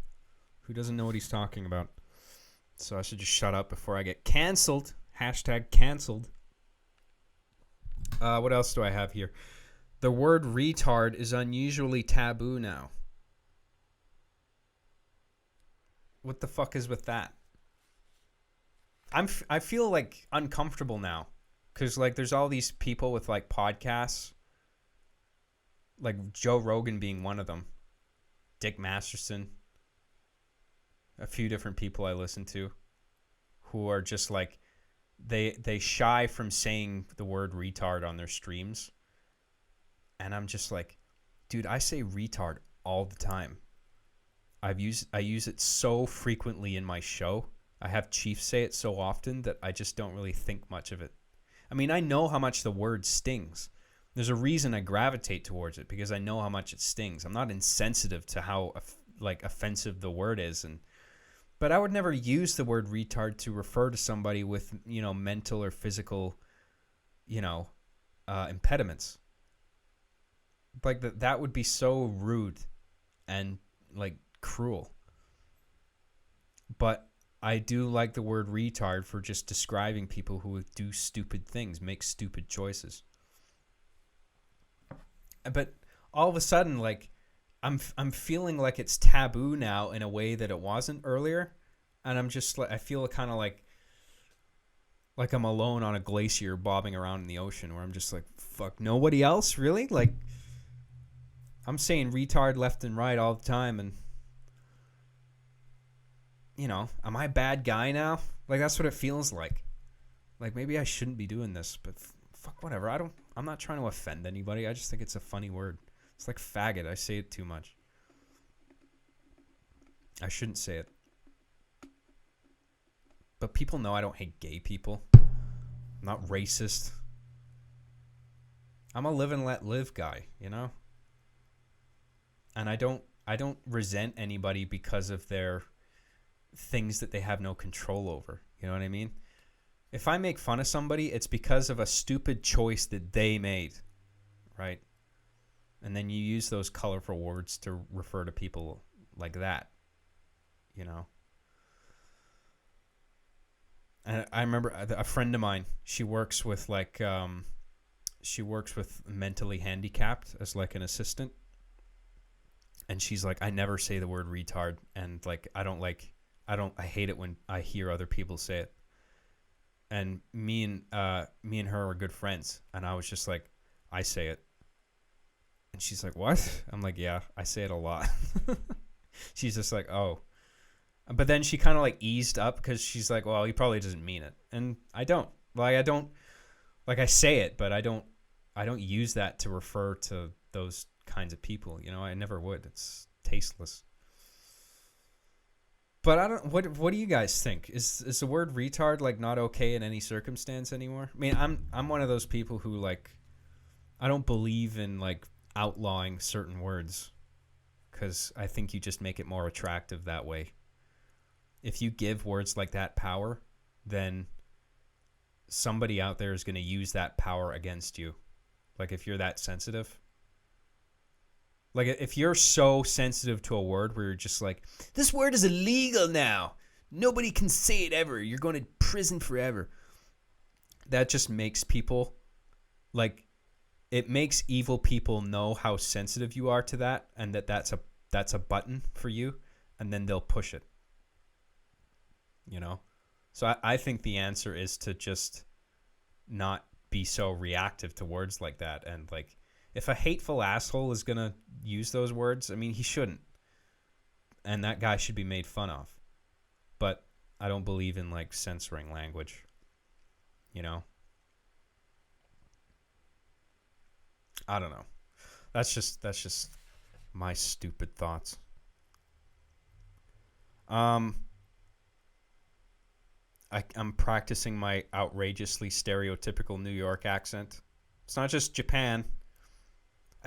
who doesn't know what he's talking about. So I should just shut up before I get canceled. Hashtag canceled. What else do I have here? The word retard is unusually taboo now. What the fuck is with that? I feel like uncomfortable now. Because like there's all these people with like podcasts. Like Joe Rogan being one of them. Dick Masterson. A few different people I listen to. Who are just like, they shy from saying the word retard on their streams. And I'm just like, dude, I say retard all the time. I use it so frequently in my show. I have Chief say it so often that I just don't really think much of it. I mean, I know how much the word stings. There's a reason I gravitate towards it, because I know how much it stings. I'm not insensitive to how offensive the word is, but I would never use the word retard to refer to somebody with, mental or physical, impediments. Like that would be so rude and like cruel. But I do like the word retard for just describing people who do stupid things, make stupid choices. But all of a sudden, like, I'm feeling like it's taboo now in a way that it wasn't earlier, and I'm just like, I feel kind of like I'm alone on a glacier bobbing around in the ocean, where I'm just like, fuck, nobody else really? Like, I'm saying retard left and right all the time, and am I a bad guy now? Like, that's what it feels like. Like, maybe I shouldn't be doing this, but fuck, whatever. I'm not trying to offend anybody. I just think it's a funny word. It's like faggot. I say it too much. I shouldn't say it. But people know I don't hate gay people. I'm not racist. I'm a live and let live guy, And I don't resent anybody because of their things that they have no control over. You know what I mean? If I make fun of somebody, it's because of a stupid choice that they made, right? And then you use those colorful words to refer to people like that, And I remember a friend of mine, she works with mentally handicapped as like an assistant. And she's like, I never say the word retard. And like, I hate it when I hear other people say it. And me and her are good friends, and I was just like, I say it. And she's like, what? I'm like, yeah, I say it a lot. She's just like, oh. But then she kind of like eased up, because she's like, well, he probably doesn't mean it. And I don't. I say it, but I don't use that to refer to those kinds of people. I never would. It's tasteless. But I don't. What do you guys think? Is the word retard like not okay in any circumstance anymore? I mean, I'm one of those people who like, I don't believe in like outlawing certain words, because I think you just make it more attractive that way. If you give words like that power, then somebody out there is going to use that power against you. Like if you're that sensitive. Like, if you're so sensitive to a word where you're just like, this word is illegal now. Nobody can say it ever. You're going to prison forever. That just makes people, like, it makes evil people know how sensitive you are to that, and that's a button for you, and then they'll push it. You know? So I think the answer is to just not be so reactive to words like that, and, like, if a hateful asshole is going to use those words, I mean, he shouldn't. And that guy should be made fun of. But I don't believe in, like, censoring language. You know? I don't know. That's just my stupid thoughts. I'm practicing my outrageously stereotypical New York accent. It's not just Japan.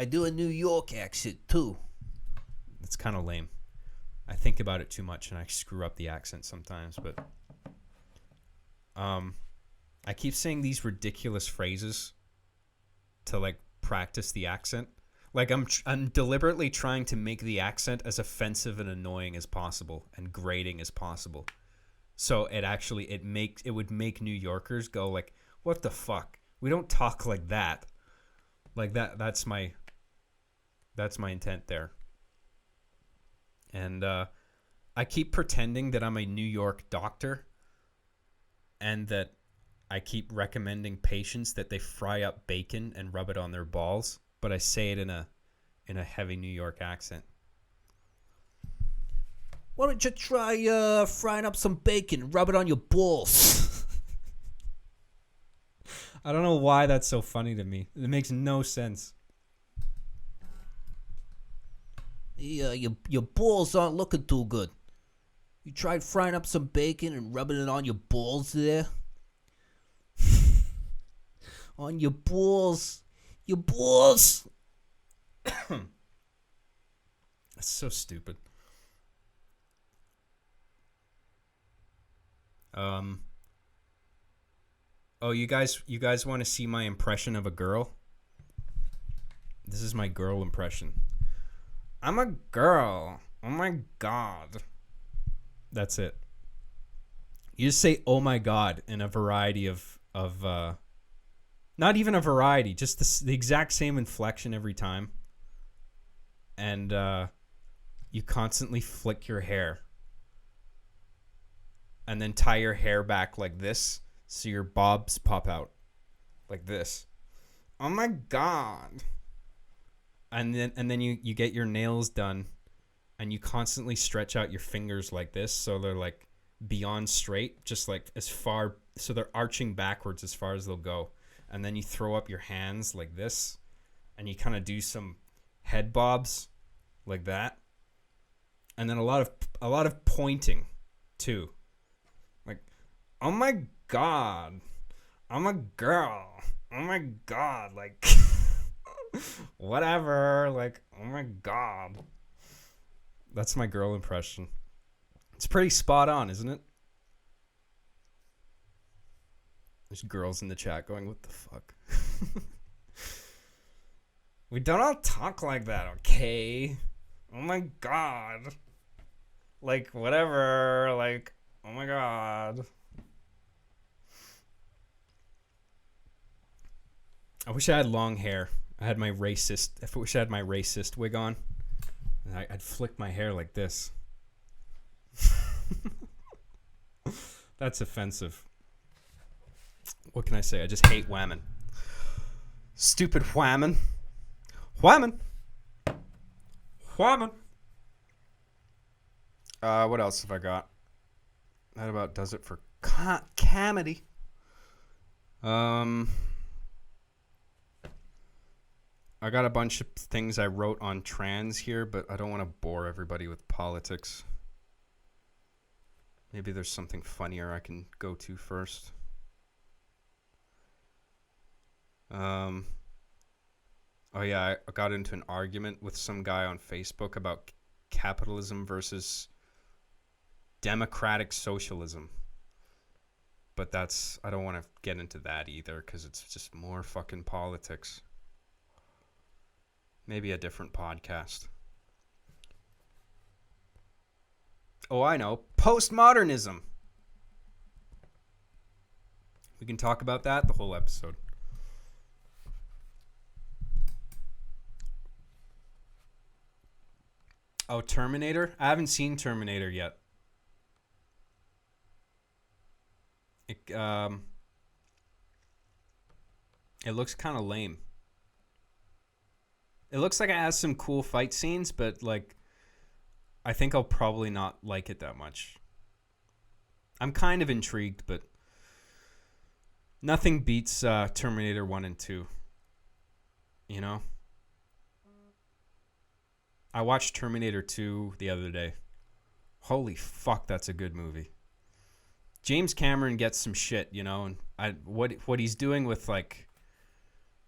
I do a New York accent, too. It's kind of lame. I think about it too much, and I screw up the accent sometimes. But I keep saying these ridiculous phrases to, like, practice the accent. Like, I'm deliberately trying to make the accent as offensive and annoying as possible and grating as possible. So it would make New Yorkers go, like, what the fuck? We don't talk like that. Like, that's my intent there. And I keep pretending that I'm a New York doctor, and that I keep recommending patients that they fry up bacon and rub it on their balls, but I say it in a heavy New York accent. Why don't you try frying up some bacon and rub it on your balls? I don't know why that's so funny to me. It makes no sense. Yeah, your balls aren't looking too good. You tried frying up some bacon and rubbing it on your balls there? On your balls. Your balls. That's so stupid. Oh, you guys want to see my impression of a girl? This is my girl impression. I'm a girl. Oh my god. That's it. You just say "oh my god" in a variety of not even a variety, just the exact same inflection every time. And you constantly flick your hair. And then tie your hair back like this so your bobs pop out. Like this. Oh my god. And then you get your nails done, and you constantly stretch out your fingers like this so they're like beyond straight, just like as far, so they're arching backwards as far as they'll go. And then you throw up your hands like this, and you kind of do some head bobs like that. And then a lot of pointing too. Like, oh my god, I'm a girl. Oh my god, like whatever, like, oh my god. That's my girl impression. It's pretty spot on, isn't it? There's girls in the chat going, what the fuck? We don't all talk like that, okay? Oh my god. Like, whatever, like, oh my god. I wish I had long hair. I wish I had my racist wig on. And I'd flick my hair like this. That's offensive. What can I say? I just hate whammon. Stupid whammon. Whammon. Whammon. What else have I got? That about does it for comedy. I got a bunch of things I wrote on trans here, but I don't want to bore everybody with politics. Maybe there's something funnier I can go to first. Oh yeah, I got into an argument with some guy on Facebook about capitalism versus democratic socialism. But I don't want to get into that either because it's just more fucking politics. Maybe a different podcast. Oh, I know. Postmodernism. We can talk about that the whole episode. Oh, Terminator? I haven't seen Terminator yet. It looks kind of lame. It looks like it has some cool fight scenes, but like I think I'll probably not like it that much. I'm kind of intrigued, but nothing beats Terminator 1 and 2. You know? I watched Terminator 2 the other day. Holy fuck, that's a good movie. James Cameron gets some shit, you know, and what he's doing with like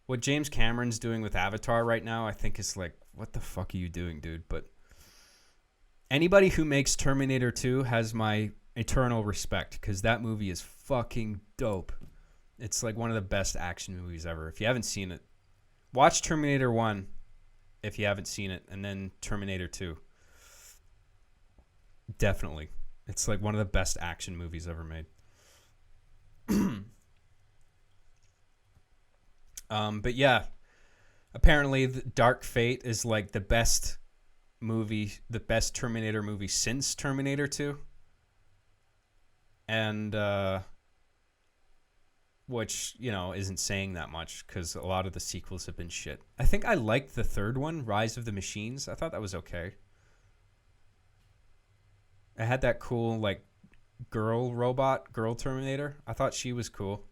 what James Cameron's doing with Avatar right now, I think is like, what the fuck are you doing, dude? But anybody who makes Terminator 2 has my eternal respect because that movie is fucking dope. It's like one of the best action movies ever. If you haven't seen it, watch Terminator 1 if you haven't seen it, and then Terminator 2. Definitely. It's like one of the best action movies ever made. But yeah, apparently Dark Fate is like the best Terminator movie since Terminator 2. And which, you know, isn't saying that much because a lot of the sequels have been shit. I think I liked the third one, Rise of the Machines. I thought that was okay. I had that cool, like, girl Terminator. I thought she was cool.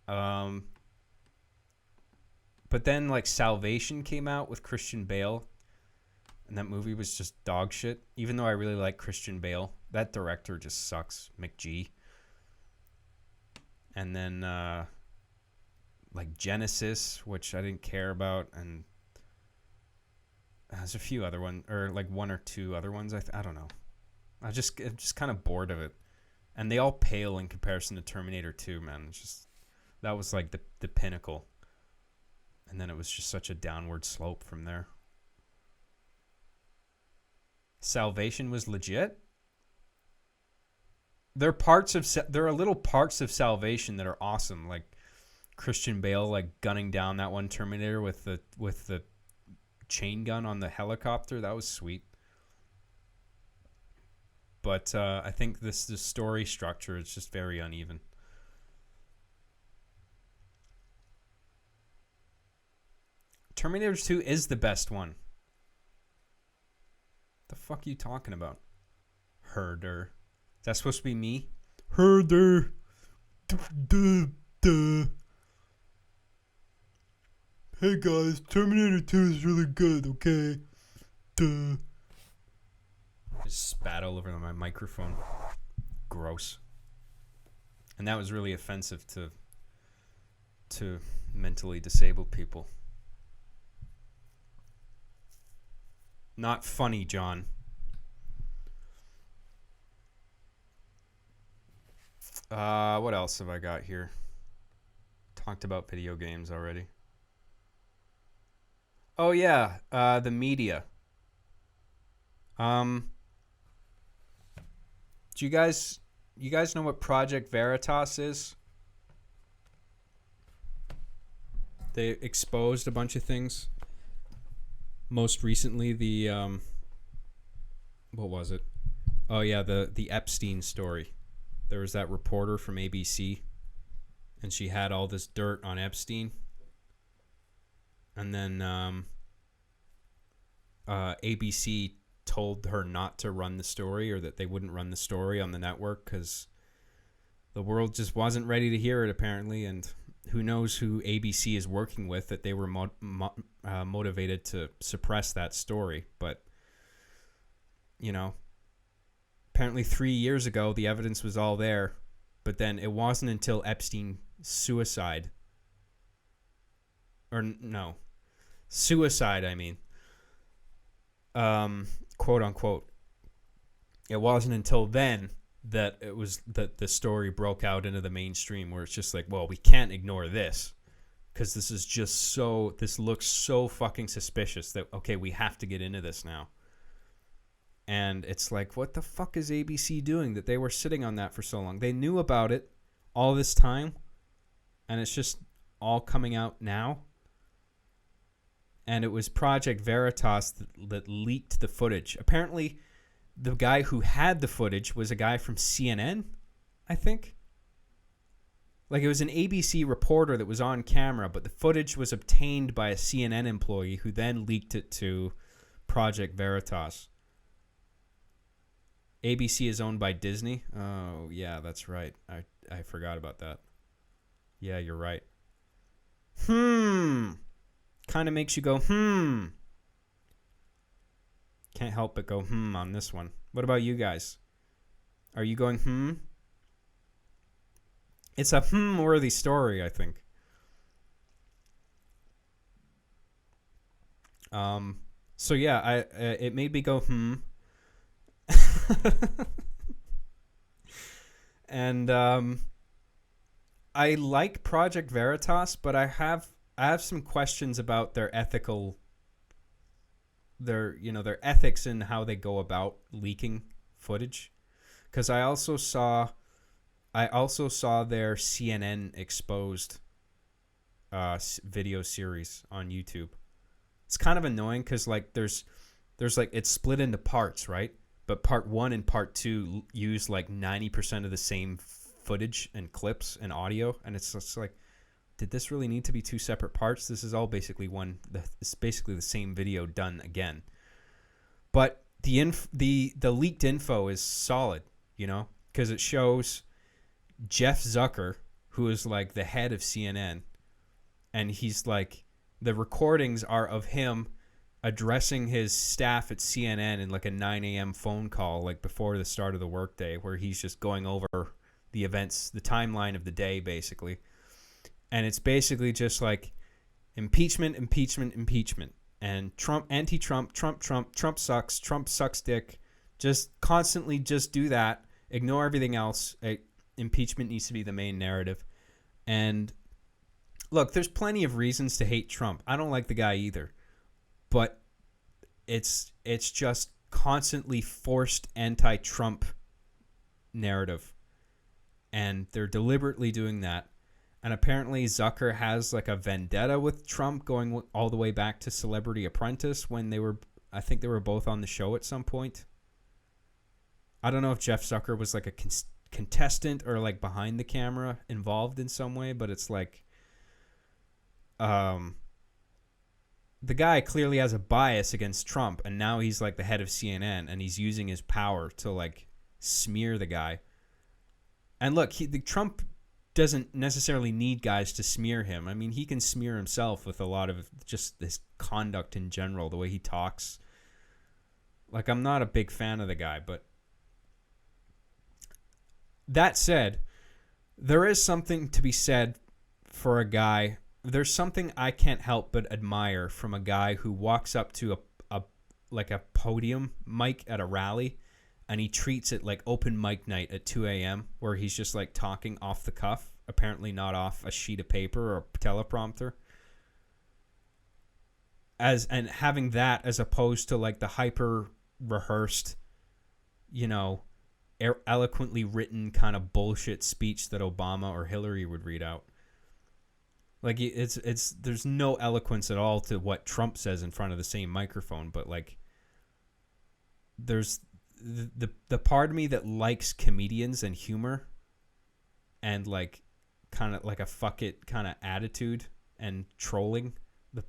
But then, like, Salvation came out with Christian Bale. And that movie was just dog shit. Even though I really like Christian Bale. That director just sucks. McG. And then, like, Genesis, which I didn't care about. And there's a few other ones. Or, like, one or two other ones. I don't know. I'm just kind of bored of it. And they all pale in comparison to Terminator 2, man. It's just, that was, like, the pinnacle. And then it was just such a downward slope from there. Salvation was legit. There are little parts of Salvation that are awesome, like Christian Bale like gunning down that one Terminator with the chain gun on the helicopter. That was sweet. But I think the story structure is just very uneven. Terminator 2 is the best one. The fuck are you talking about? Herder. Is that supposed to be me? Herder. Duh. Hey guys, Terminator 2 is really good, okay? Duh. I just spat all over my microphone. Gross. And that was really offensive to mentally disabled people. Not funny, John. What else have I got here? Talked about video games already. Oh yeah, the media. Do you guys know what Project Veritas is? They exposed a bunch of things. Most recently, the what was it? Oh yeah, the Epstein story. There was that reporter from ABC, and she had all this dirt on Epstein. And then ABC told her not to run the story, or that they wouldn't run the story on the network because the world just wasn't ready to hear it, apparently. And who knows who ABC is working with that they were motivated to suppress that story. But, you know, apparently 3 years ago, the evidence was all there, but then it wasn't until Epstein suicide, I mean, quote unquote. It wasn't until then that it was that the story broke out into the mainstream, where it's just like, well, we can't ignore this because this looks so fucking suspicious that, okay, we have to get into this now. And it's like, what the fuck is ABC doing that they were sitting on that for so long? They knew about it all this time, and it's just all coming out now. And it was Project Veritas that leaked the footage. Apparently, the guy who had the footage was a guy from CNN, I think. Like, it was an ABC reporter that was on camera, but the footage was obtained by a CNN employee who then leaked it to Project Veritas. ABC is owned by Disney. Oh, yeah, that's right. I forgot about that. Yeah, you're right. Kind of makes you go, Can't help but go, on this one. What about you guys? Are you going, It's a worthy story, I think. So yeah, it made me go, And I like Project Veritas, but I have some questions about their ethics and how they go about leaking footage. Because I also saw their CNN exposed video series on YouTube. It's kind of annoying because like there's like, it's split into parts, right? But part 1 and part 2 use like 90% of the same footage and clips and audio, and it's just like, did this really need to be 2 separate parts? This is all basically it's basically the same video done again. But the leaked info is solid, because it shows Jeff Zucker, who is like the head of CNN, and he's like, the recordings are of him addressing his staff at CNN in like a 9 a.m. phone call, like before the start of the workday, where he's just going over the events, the timeline of the day, basically. And it's basically just like impeachment, and Trump, anti-Trump, Trump sucks dick. Just constantly just do that. Ignore everything else. Impeachment needs to be the main narrative. And look, there's plenty of reasons to hate Trump. I don't like the guy either. But it's just constantly forced anti-Trump narrative. And they're deliberately doing that. And apparently Zucker has like a vendetta with Trump going all the way back to Celebrity Apprentice when I think they were both on the show at some point. I don't know if Jeff Zucker was like a contestant or like behind the camera involved in some way, but it's like, the guy clearly has a bias against Trump, and now he's like the head of CNN, and he's using his power to like smear the guy. And look, Trump doesn't necessarily need guys to smear him. I mean, he can smear himself with a lot of just his conduct in general, the way he talks. Like, I'm not a big fan of the guy, but that said, there is something to be said for a guy. There's something I can't help but admire from a guy who walks up to a podium mic at a rally, and he treats it like open mic night at 2 a.m. where he's just like talking off the cuff, apparently not off a sheet of paper or a teleprompter. And having that as opposed to like the hyper rehearsed, eloquently written kind of bullshit speech that Obama or Hillary would read out. Like, there's no eloquence at all to what Trump says in front of the same microphone, but like there's the part of me that likes comedians and humor and like kind of like a fuck it kind of attitude and trolling.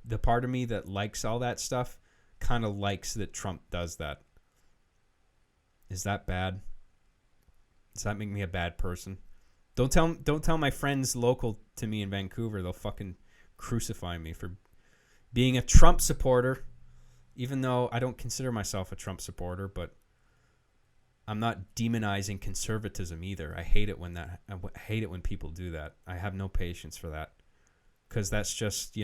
The part of me that likes all that stuff kind of likes that Trump does that. Is that bad? Does that make me a bad person? Don't tell my friends local to me in Vancouver. They'll fucking crucify me for being a Trump supporter, even though I don't consider myself a Trump supporter. But I'm not demonizing conservatism either. I hate it when people do that. I have no patience for that, because that's just,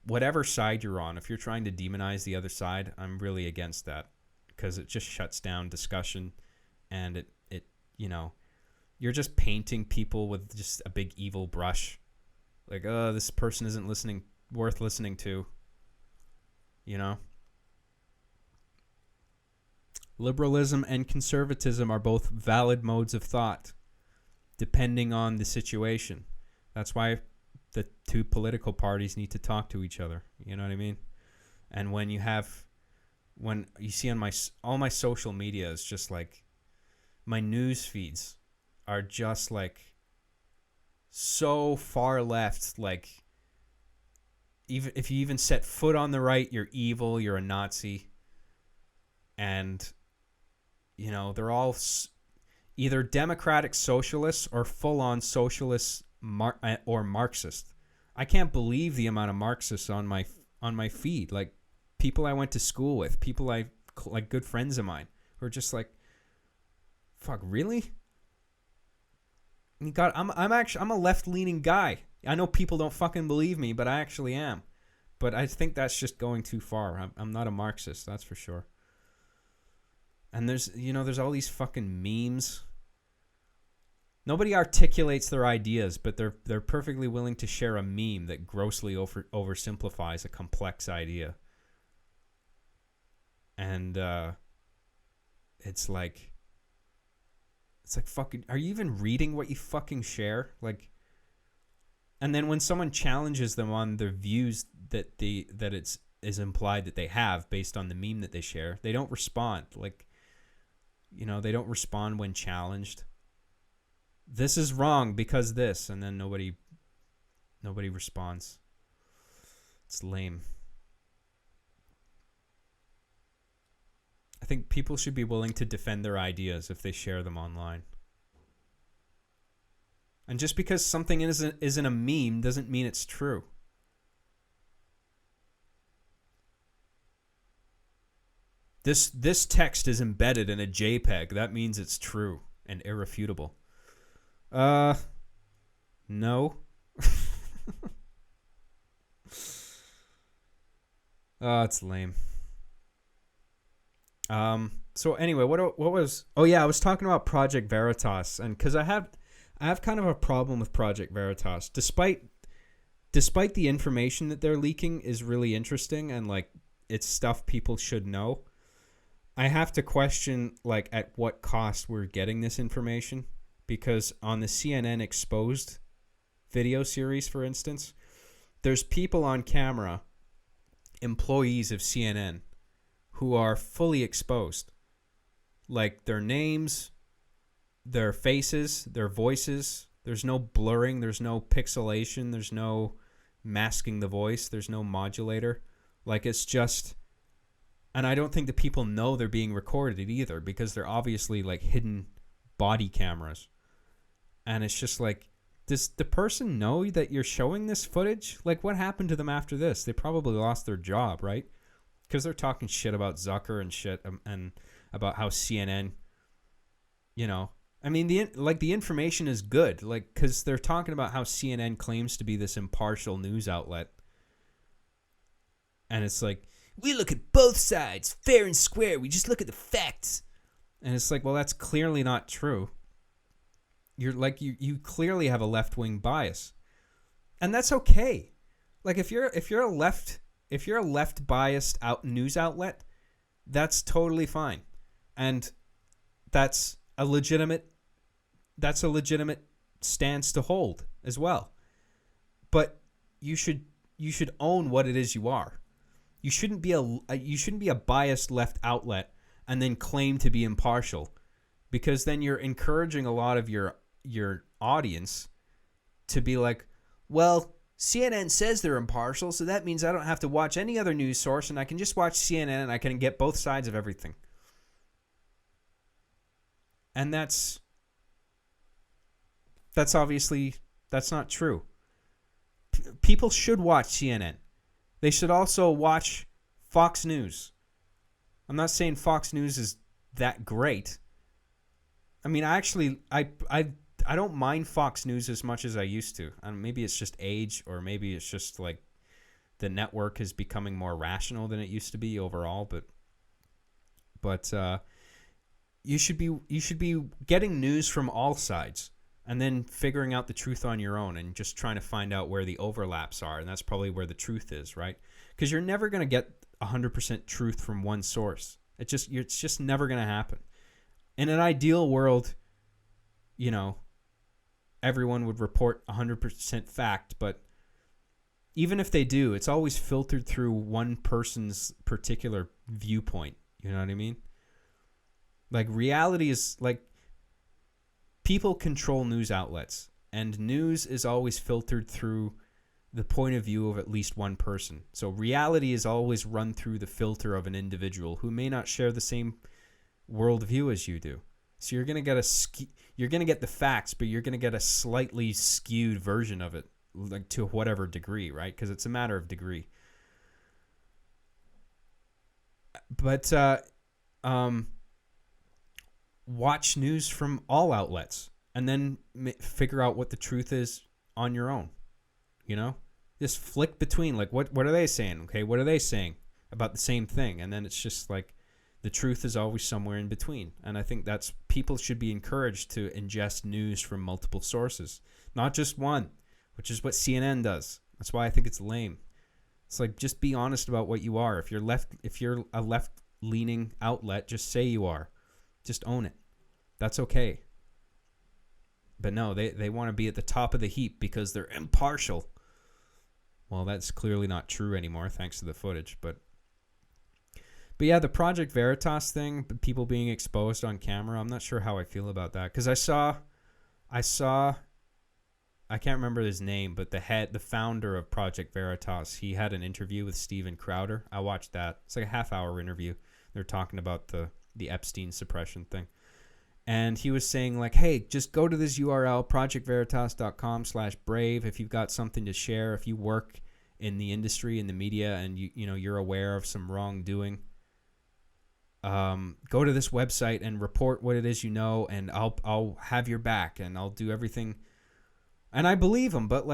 whatever side you're on. If you're trying to demonize the other side, I'm really against that, because it just shuts down discussion, and it you're just painting people with just a big evil brush. Like, oh, this person isn't worth listening to. Liberalism and conservatism are both valid modes of thought, depending on the situation. That's why the two political parties need to talk to each other. You know what I mean? And when you see on all my social media is just like, my news feeds are just like so far left. Like, even if you even set foot on the right, you're evil, you're a Nazi. And they're all either democratic socialists or full-on socialists or Marxist. I can't believe the amount of Marxists on my feed. Like, people I went to school with, people like good friends of mine, who are just like, fuck, really? God, I'm a left-leaning guy. I know people don't fucking believe me, but I actually am. But I think that's just going too far. I'm not a Marxist, that's for sure. And there's all these fucking memes. Nobody articulates their ideas, but they're perfectly willing to share a meme that grossly oversimplifies a complex idea. And it's like fucking, are you even reading what you fucking share? Like, and then when someone challenges them on their views that is implied that they have based on the meme that they share, they don't respond. Like, they don't respond when challenged. This is wrong because this, and then nobody responds. It's lame. I think people should be willing to defend their ideas if they share them online. And just because something isn't a meme doesn't mean it's true. This text is embedded in a JPEG. That means it's true and irrefutable. No. It's lame. So anyway, what was? Oh yeah, I was talking about Project Veritas, and because I have kind of a problem with Project Veritas, despite the information that they're leaking is really interesting and like it's stuff people should know. I have to question like at what cost we're getting this information, because on the CNN Exposed video series, for instance, there's people on camera, employees of CNN, who are fully exposed. Like their names, their faces, their voices. There's no blurring, there's no pixelation, there's no masking the voice, there's no modulator. Like it's just... And I don't think the people know they're being recorded either, because they're obviously like hidden body cameras. And it's just like, does the person know that you're showing this footage? Like, what happened to them after this? They probably lost their job, right? Because they're talking shit about Zucker and shit, and about how CNN, I mean, the information is good, like, because they're talking about how CNN claims to be this impartial news outlet. And it's like, we look at both sides, fair and square. We just look at the facts. And it's like, well, that's clearly not true. You're like, you clearly have a left-wing bias. And that's okay. Like if you're a left biased news outlet, that's totally fine. And that's a legitimate stance to hold as well. But you should own what it is you are. You shouldn't be a biased left outlet and then claim to be impartial, because then you're encouraging a lot of your audience to be like, well, CNN says they're impartial, so that means I don't have to watch any other news source and I can just watch CNN and I can get both sides of everything. And that's obviously, that's not true. People should watch CNN. They should also watch Fox News. I'm not saying Fox News is that great. I mean, I don't mind Fox News as much as I used to. And maybe it's just age, or maybe it's just like the network is becoming more rational than it used to be overall. But you should be getting news from all sides, and then figuring out the truth on your own, and just trying to find out where the overlaps are, and that's probably where the truth is, right? Because you're never going to get 100% truth from one source. It's just never going to happen. In an ideal world, you know, everyone would report 100% fact, but even if they do, it's always filtered through one person's particular viewpoint. You know what I mean? Like, reality is like, people control news outlets, and news is always filtered through the point of view of at least one person. So reality is always run through the filter of an individual who may not share the same worldview as you do. So you're gonna get the facts, but you're gonna get a slightly skewed version of it, like to whatever degree, right? Because it's a matter of degree. But watch news from all outlets, and then figure out what the truth is on your own. You know, just flick between, like, what are they saying? Okay, what are they saying about the same thing? And then it's just like, the truth is always somewhere in between. And I think that's, people should be encouraged to ingest news from multiple sources, not just one, which is what CNN does. That's why I think it's lame. It's like, just be honest about what you are. If you're a left-leaning outlet, just say you are. Just own it. That's okay. But no, they want to be at the top of the heap because they're impartial. Well, that's clearly not true anymore, thanks to the footage. But yeah, the Project Veritas thing, people being exposed on camera, I'm not sure how I feel about that. Because I saw, I can't remember his name, but the founder of Project Veritas, he had an interview with Steven Crowder. I watched that. It's like a half-hour interview. They're talking about the Epstein suppression thing. And he was saying, like, hey, just go to this URL, projectveritas.com/brave, if you've got something to share, if you work in the industry, in the media, and you're aware of some wrongdoing. Go to this website and report what it is you know, and I'll have your back, and I'll do everything. And I believe him, but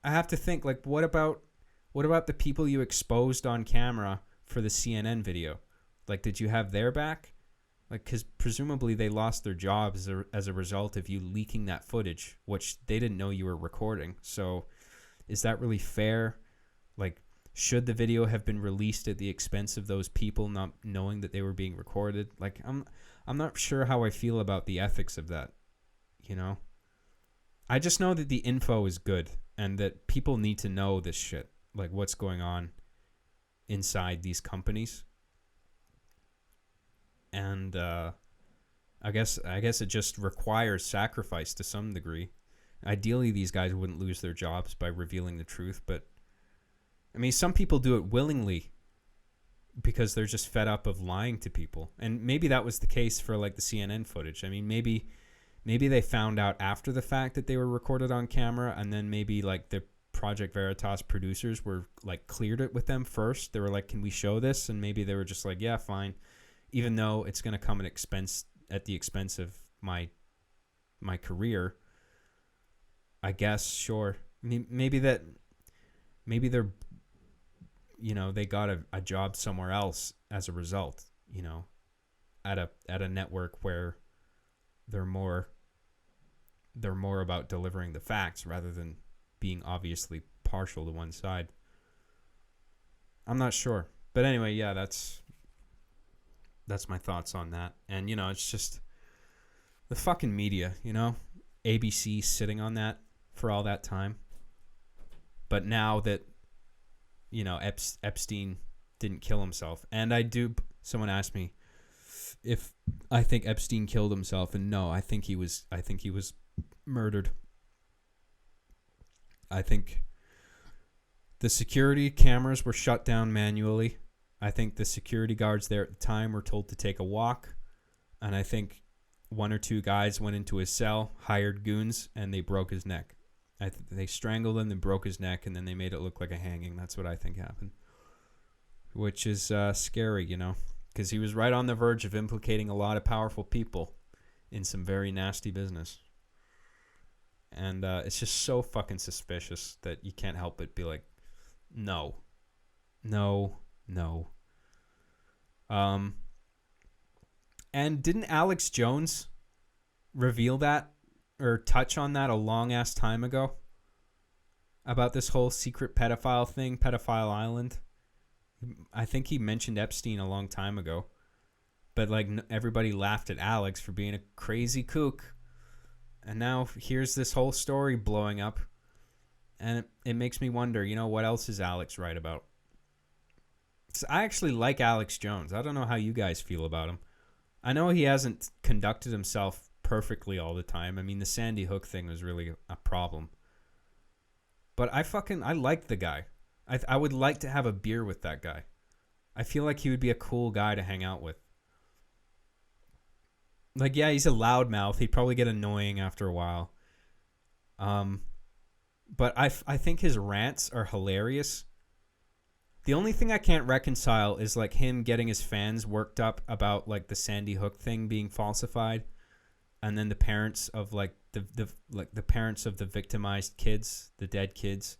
I have to think, like, what about the people you exposed on camera for the CNN video? Like, did you have their back? Like, because presumably they lost their jobs as a result of you leaking that footage, which they didn't know you were recording. So is that really fair? Like, should the video have been released at the expense of those people not knowing that they were being recorded? Like, I'm not sure how I feel about the ethics of that, you know? I just know that the info is good and that people need to know this shit, like what's going on inside these companies. And I guess it just requires sacrifice to some degree. Ideally, these guys wouldn't lose their jobs by revealing the truth, but I mean, some people do it willingly because they're just fed up of lying to people. And maybe that was the case for like the CNN footage. I mean, maybe they found out after the fact that they were recorded on camera, and then maybe like the Project Veritas producers were like cleared it with them first. They were like, "Can we show this?" And maybe they were just like, "Yeah, fine," even though it's going to come at the expense of my career. I guess, sure. Maybe they're, they got a job somewhere else as a result, at a network where they're more about delivering the facts rather than being obviously partial to one side. I'm not sure. But anyway, yeah, that's my thoughts on that. And, it's just the fucking media, ABC sitting on that for all that time. But now that, Epstein didn't kill himself. And someone asked me if I think Epstein killed himself. And no, I think he was murdered. I think the security cameras were shut down manually. I think the security guards there at the time were told to take a walk. And I think one or two guys went into his cell, hired goons, and they broke his neck. They strangled him and broke his neck, and then they made it look like a hanging. That's what I think happened. Which is scary, because he was right on the verge of implicating a lot of powerful people in some very nasty business. And it's just so fucking suspicious that you can't help but be like, no. And didn't Alex Jones reveal that or touch on that a long ass time ago about this whole secret pedophile thing, Pedophile Island? I think he mentioned Epstein a long time ago, but like everybody laughed at Alex for being a crazy kook, and now here's this whole story blowing up, and it makes me wonder, what else is Alex right about? So I actually like Alex Jones. I don't know how you guys feel about him. I know he hasn't conducted himself perfectly all the time. I mean, the Sandy Hook thing was really a problem, but I like the guy. I would like to have a beer with that guy. I feel like he would be a cool guy to hang out with. Like, yeah, he's a loudmouth. He'd probably get annoying after a while. But I think his rants are hilarious. The only thing I can't reconcile is like him getting his fans worked up about like the Sandy Hook thing being falsified, and then the parents of like the parents of the victimized kids, the dead kids,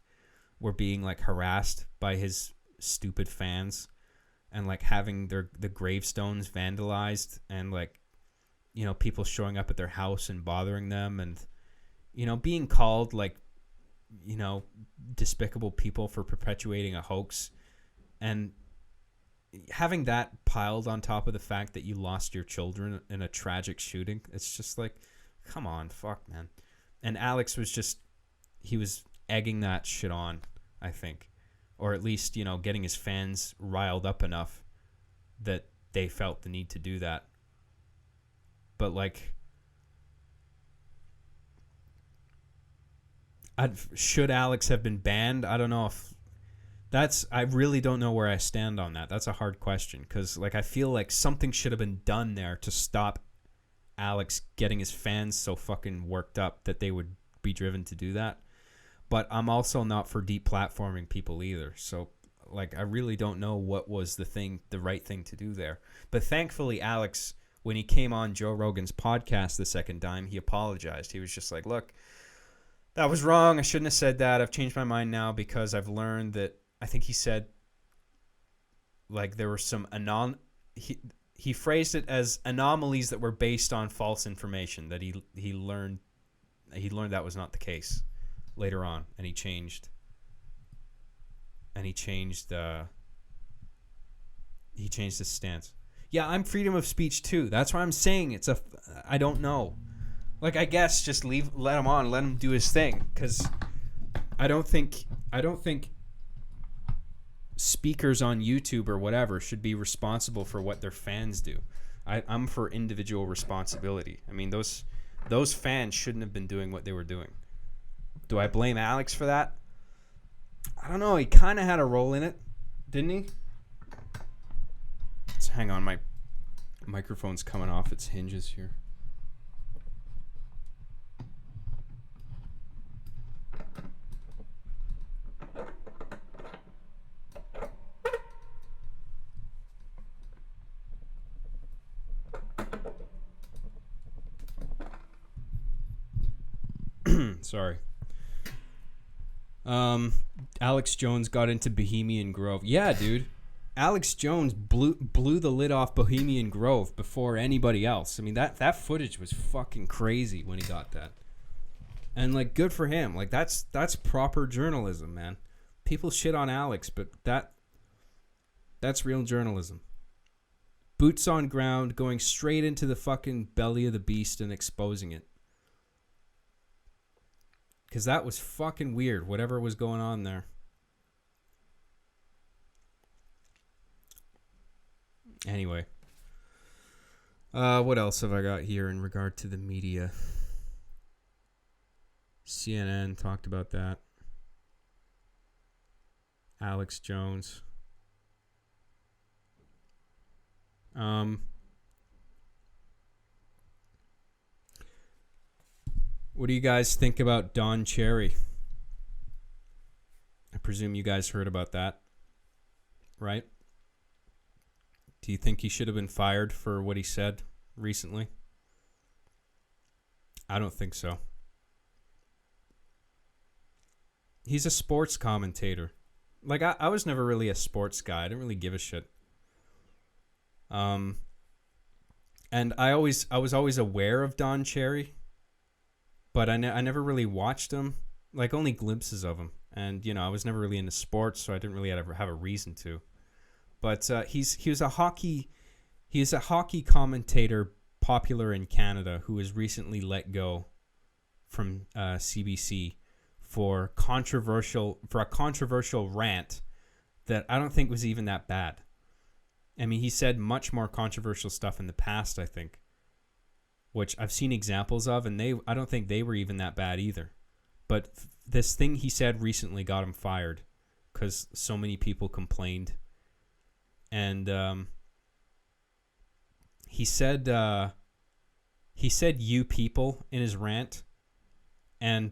were being like harassed by his stupid fans, and like having the gravestones vandalized, and like people showing up at their house and bothering them, and being called like despicable people for perpetuating a hoax, and having that piled on top of the fact that you lost your children in a tragic shooting. It's just like, come on, fuck, man. And Alex was he was egging that shit on, I think. Or at least, getting his fans riled up enough that they felt the need to do that. But, like, should Alex have been banned? I don't know if I really don't know where I stand on that. That's a hard question, because, like, I feel like something should have been done there to stop Alex getting his fans so fucking worked up that they would be driven to do that. But I'm also not for deplatforming people either. So, like, I really don't know what was the right thing to do there. But thankfully, Alex, when he came on Joe Rogan's podcast the second time, he apologized. He was just like, look, that was wrong. I shouldn't have said that. I've changed my mind now because I've learned that, I think he said, like, there were some he phrased it as anomalies that were based on false information, that he learned that was not the case later on, and he changed his stance. Yeah, I'm freedom of speech too. That's why I'm saying I don't know. Like, I guess just let him on, let him do his thing, because I don't think speakers on YouTube or whatever should be responsible for what their fans do. I'm for individual responsibility. I mean, those fans shouldn't have been doing what they were doing. Do I blame Alex for that? I don't know. He kind of had a role in it, didn't he? Let's hang on. My microphone's coming off its hinges here. Sorry. Alex Jones got into Bohemian Grove. Yeah, dude. Alex Jones blew the lid off Bohemian Grove before anybody else. I mean, that footage was fucking crazy when he got that. And, like, good for him. Like, that's proper journalism, man. People shit on Alex, but that's real journalism. Boots on ground, going straight into the fucking belly of the beast and exposing it. Because that was fucking weird, whatever was going on there. Anyway. What else have I got here in regard to the media? CNN talked about that. Alex Jones. What do you guys think about Don Cherry? I presume you guys heard about that, right? Do you think he should have been fired for what he said recently? I don't think so. He's a sports commentator. Like, I was never really a sports guy. I didn't really give a shit. And I was always aware of Don Cherry, but I never really watched him. Like, only glimpses of him. And, I was never really into sports, so I didn't really ever have a reason to. But he was a hockey commentator popular in Canada who was recently let go from CBC for a controversial rant that I don't think was even that bad. I mean, he said much more controversial stuff in the past, I think, which I've seen examples of, and I don't think they were even that bad either. But this thing he said recently got him fired because so many people complained. And he said "you people" in his rant, and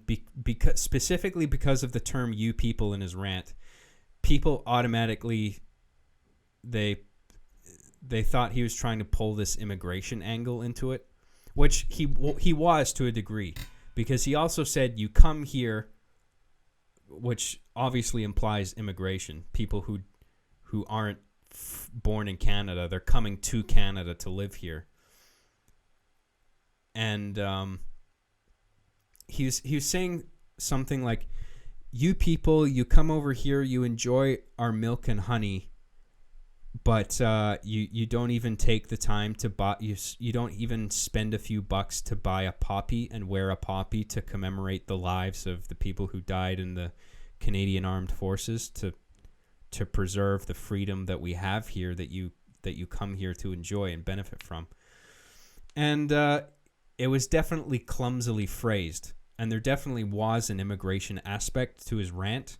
specifically because of the term "you people" in his rant, people automatically they thought he was trying to pull this immigration angle into it, which he was to a degree, because he also said "you come here," which obviously implies immigration. People who aren't born in Canada, they're coming to Canada to live here. And he was saying something like, "You people, you come over here, you enjoy our milk and honey, but you don't even take the time to buy. You don't even spend a few bucks to buy a poppy and wear a poppy to commemorate the lives of the people who died in the Canadian Armed Forces, to preserve the freedom that we have here, that you come here to enjoy and benefit from." And it was definitely clumsily phrased, and there definitely was an immigration aspect to his rant.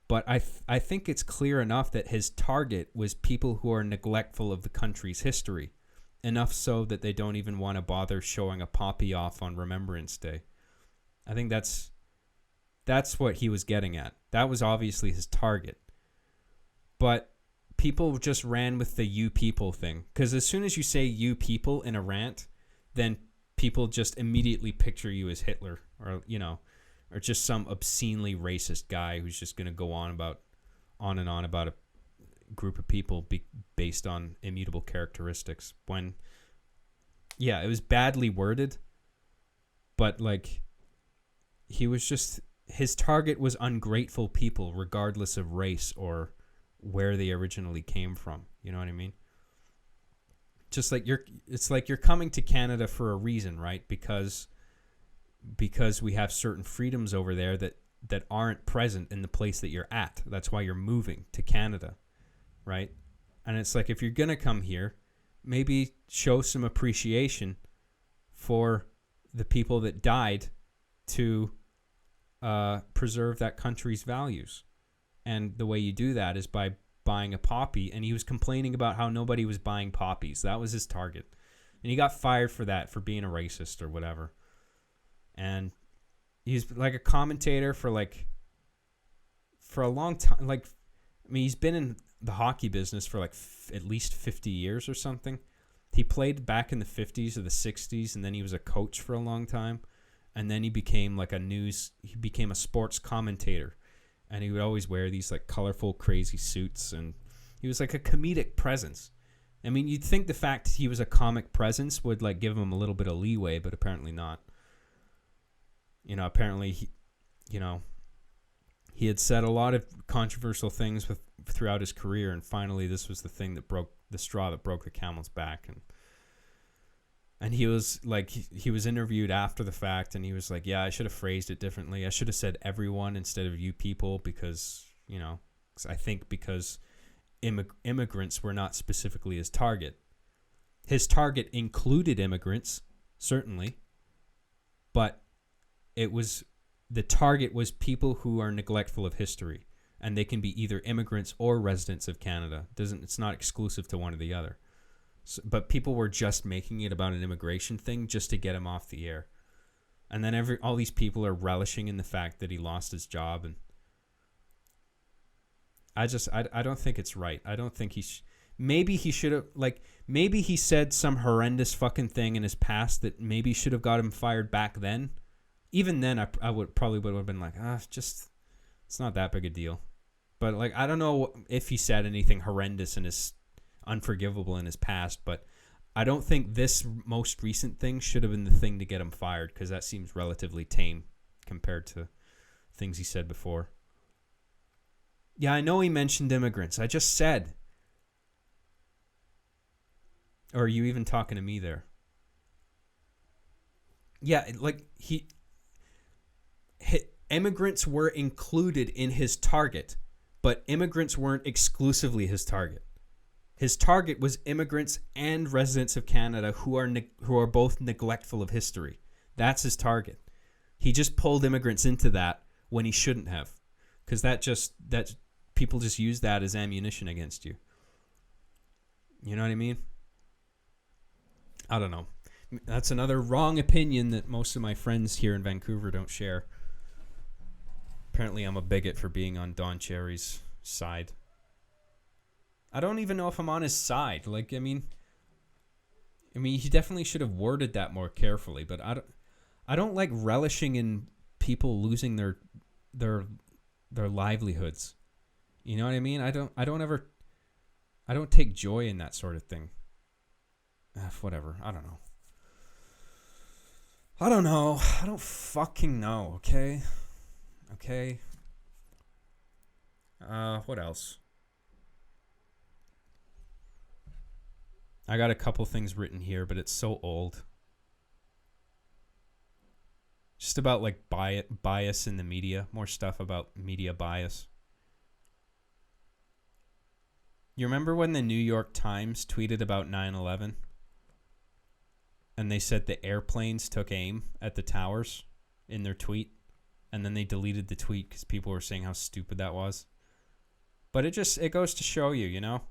But I think it's clear enough that his target was people who are neglectful of the country's history, enough so that they don't even want to bother showing a poppy off on Remembrance Day. I think that's what he was getting at. That was obviously his target. But people just ran with the "you people" thing. Because as soon as you say "you people" in a rant, then people just immediately picture you as Hitler, or just some obscenely racist guy who's just going to go on and on about a group of people based on immutable characteristics. When, yeah, it was badly worded, but like, his target was ungrateful people, regardless of race or where they originally came from. You know what I mean? Just like it's like you're coming to Canada for a reason, right? Because we have certain freedoms over there that aren't present in the place that you're at. That's why you're moving to Canada, right? And it's like, if you're going to come here, maybe show some appreciation for the people that died to preserve that country's values. And the way you do that is by buying a poppy. And he was complaining about how nobody was buying poppies. That was his target. And he got fired for that, for being a racist or whatever. And he's like a commentator for a long time. Like, I mean, he's been in the hockey business for at least 50 years or something. He played back in the 50s or the 60s, and then he was a coach for a long time. And then he became a sports commentator. And he would always wear these like colorful, crazy suits, and he was like a comedic presence. I mean, you'd think the fact he was a comic presence would like give him a little bit of leeway, but apparently not. Apparently he had said a lot of controversial things throughout his career, and finally this was the straw that broke the camel's back. And he was like, he was interviewed after the fact, and he was like, "Yeah, I should have phrased it differently. I should have said everyone instead of you people, because I think because immigrants were not specifically his target. His target included immigrants, certainly, but the target was people who are neglectful of history, and they can be either immigrants or residents of Canada. It's not exclusive to one or the other." So, but people were just making it about an immigration thing just to get him off the air. And then all these people are relishing in the fact that he lost his job. And I don't think it's right. I don't think maybe he should have, like, maybe he said some horrendous fucking thing in his past that maybe should have got him fired back then. Even then, I would have been like, just, it's not that big a deal. But, like, I don't know if he said anything horrendous and is unforgivable in his past, but I don't think this most recent thing should have been the thing to get him fired, because that seems relatively tame compared to things he said before. Yeah, I know he mentioned immigrants. I just said. Or are you even talking to me there? Yeah, like immigrants were included in his target, but immigrants weren't exclusively his target. His target was immigrants and residents of Canada who are both neglectful of history. That's his target. He just pulled immigrants into that when he shouldn't have, because that people just use that as ammunition against you. You know what I mean? I don't know. That's another wrong opinion that most of my friends here in Vancouver don't share. Apparently, I'm a bigot for being on Don Cherry's side. I don't even know if I'm on his side. Like, I mean, he definitely should have worded that more carefully. But I don't like relishing in people losing their livelihoods. You know what I mean? I don't take joy in that sort of thing. Whatever. I don't know. I don't fucking know. Okay. What else? I got a couple things written here, but it's so old. Just about like bias in the media. More stuff about media bias. You remember when the New York Times tweeted about 9/11? And they said the airplanes took aim at the towers in their tweet. And then they deleted the tweet because people were saying how stupid that was. But it goes to show you, you know?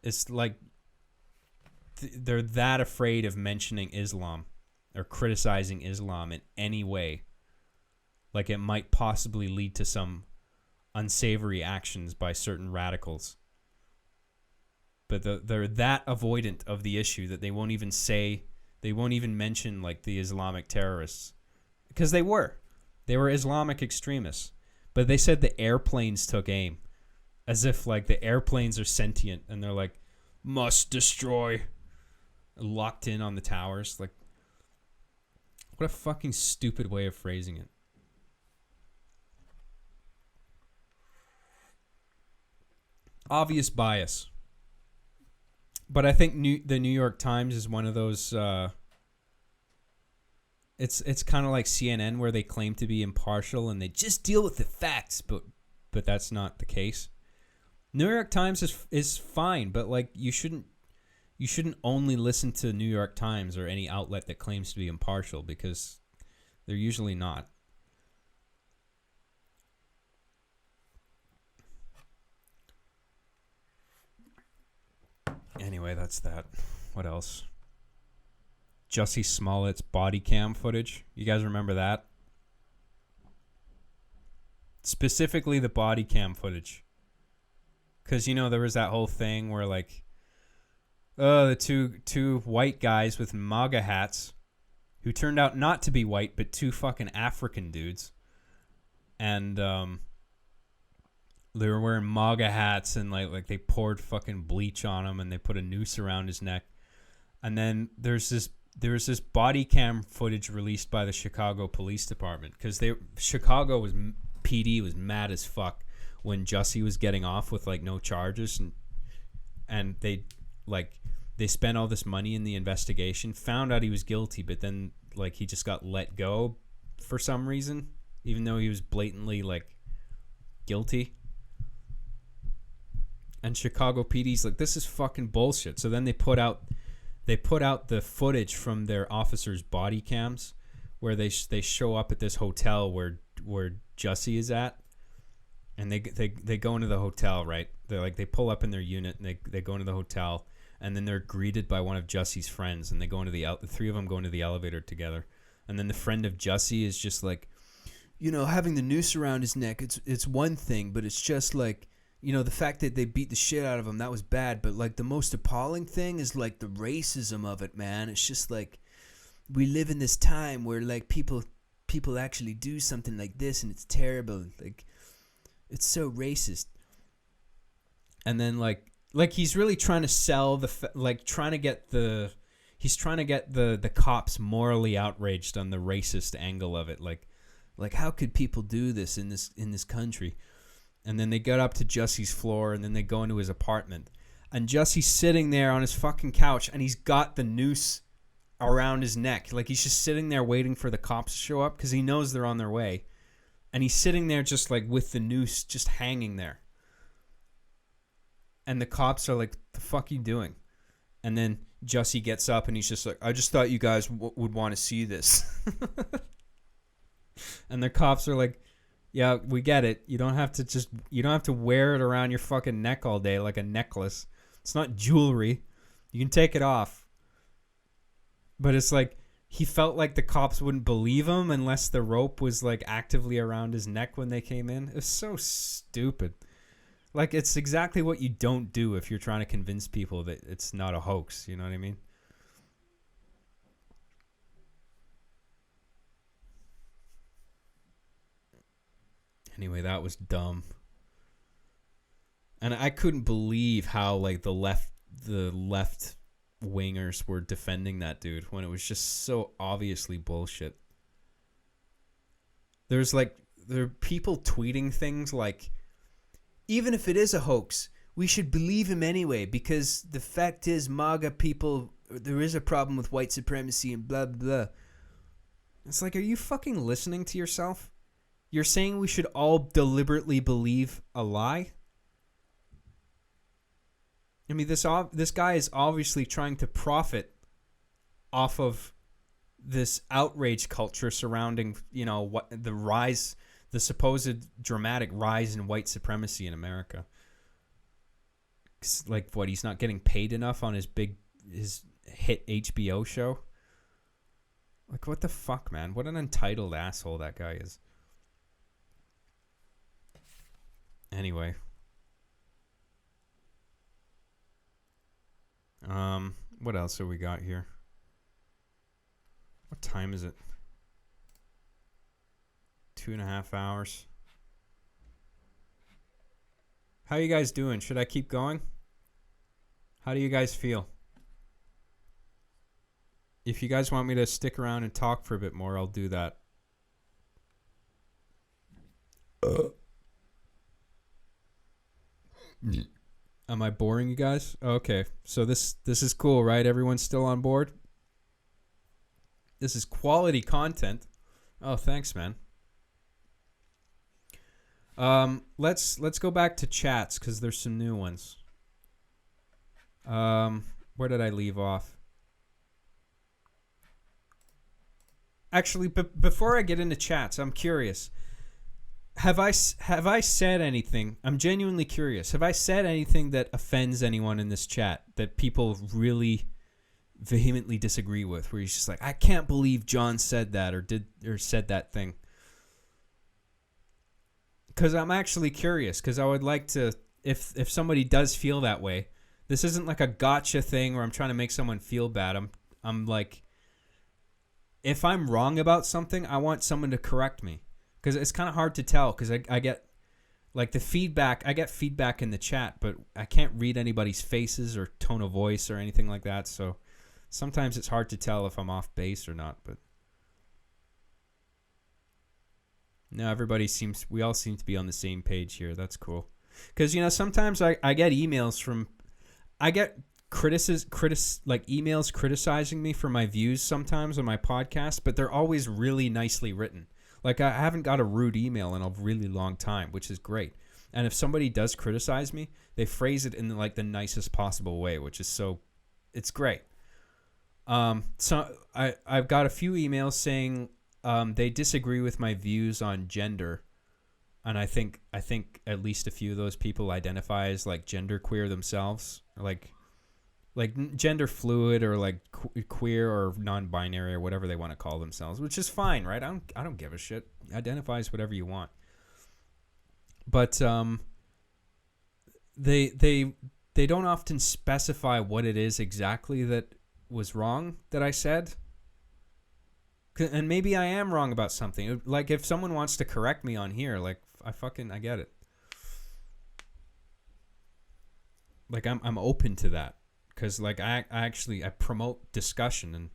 It's like they're that afraid of mentioning Islam or criticizing Islam in any way. Like it might possibly lead to some unsavory actions by certain radicals. But they're that avoidant of the issue that they won't even mention like the Islamic terrorists. Because they were Islamic extremists. But they said the airplanes took aim. As if like the airplanes are sentient and they're like, must destroy. Locked in on the towers. Like, what a fucking stupid way of phrasing it. Obvious bias. But I think the New York Times is one of those... It's kind of like CNN where they claim to be impartial and they just deal with the facts, but that's not the case. New York Times is fine, but like you shouldn't only listen to New York Times or any outlet that claims to be impartial, because they're usually not. Anyway, that's that. What else? Jussie Smollett's body cam footage. You guys remember that? Specifically the body cam footage. Because, you know, there was that whole thing where, like, the two white guys with MAGA hats who turned out not to be white, but two fucking African dudes. And they were wearing MAGA hats and, like they poured fucking bleach on him and they put a noose around his neck. And then there was this body cam footage released by the Chicago Police Department, because PD was mad as fuck when Jussie was getting off with like no charges, and they spent all this money in the investigation, found out he was guilty, but then like he just got let go for some reason, even though he was blatantly like guilty. And Chicago PD's like, this is fucking bullshit. So then they put out the footage from their officers' body cams, where they show up at this hotel where Jussie is at, and they go into the hotel, right? They pull up in their unit and they go into the hotel, and then they're greeted by one of Jussie's friends, and they go into the three of them go into the elevator together, and then the friend of Jussie is just like, you know, having the noose around his neck, it's one thing, but it's just like you know, the fact that they beat the shit out of him, that was bad. But like the most appalling thing is like the racism of it, man. It's just like we live in this time where like people actually do something like this, and it's terrible. Like it's so racist. And then like he's really trying to sell he's trying to get the cops morally outraged on the racist angle of it. Like how could people do this in this country? And then they get up to Jussie's floor, and then they go into his apartment, and Jussie's sitting there on his fucking couch, and he's got the noose around his neck. Like he's just sitting there waiting for the cops to show up because he knows they're on their way, and he's sitting there just like with the noose just hanging there. And the cops are like, "The fuck are you doing?" And then Jussie gets up and he's just like, "I just thought you guys would want to see this." And the cops are like, "Yeah, we get it. You don't have to wear it around your fucking neck all day like a necklace. It's not jewelry. You can take it off." But it's like he felt like the cops wouldn't believe him unless the rope was like actively around his neck when they came in. It was so stupid. Like, it's exactly what you don't do if you're trying to convince people that it's not a hoax. You know what I mean? Anyway, that was dumb. And I couldn't believe how, like, the left wingers were defending that dude when it was just so obviously bullshit. There are people tweeting things like, even if it is a hoax, we should believe him anyway, because the fact is, MAGA people, there is a problem with white supremacy and blah, blah, blah. It's like, are you fucking listening to yourself? You're saying we should all deliberately believe a lie? I mean, this guy is obviously trying to profit off of this outrage culture surrounding, you know, what the supposed dramatic rise in white supremacy in America. Like, what, he's not getting paid enough on his hit HBO show? Like, what the fuck, man? What an entitled asshole that guy is. Anyway. What else have we got here? What time is it? 2.5 hours. How you guys doing? Should I keep going? How do you guys feel? If you guys want me to stick around and talk for a bit more, I'll do that. Am I boring you guys? Okay. So this is cool, right? Everyone's still on board? This is quality content. Oh, thanks, man. Let's go back to chats because there's some new ones. Where did I leave off? Actually, before I get into chats, I'm curious. Have I said anything? I'm genuinely curious. Have I said anything that offends anyone in this chat that people really vehemently disagree with? Where he's just like, I can't believe Jon said that or said that thing. Because I'm actually curious. Because I would like to, if somebody does feel that way, this isn't like a gotcha thing where I'm trying to make someone feel bad. I'm like, if I'm wrong about something, I want someone to correct me. Because it's kind of hard to tell. Because I get like the feedback. I get feedback in the chat, but I can't read anybody's faces or tone of voice or anything like that. So sometimes it's hard to tell if I'm off base or not. But no, we all seem to be on the same page here. That's cool. Because, you know, sometimes I get emails from, I get emails criticizing me for my views sometimes on my podcast, but they're always really nicely written. Like, I haven't got a rude email in a really long time, which is great. And if somebody does criticize me, they phrase it in like the nicest possible way, which is it's great. So I've got a few emails saying they disagree with my views on gender, and I think at least a few of those people identify as like genderqueer themselves, like gender fluid or like queer or non-binary or whatever they want to call themselves, which is fine, right? I don't give a shit. Identify as whatever you want. But they don't often specify what it is exactly that was wrong that I said. And maybe I am wrong about something. Like, if someone wants to correct me on here, like, I get it. Like, I'm open to that. Because, like, I promote discussion, and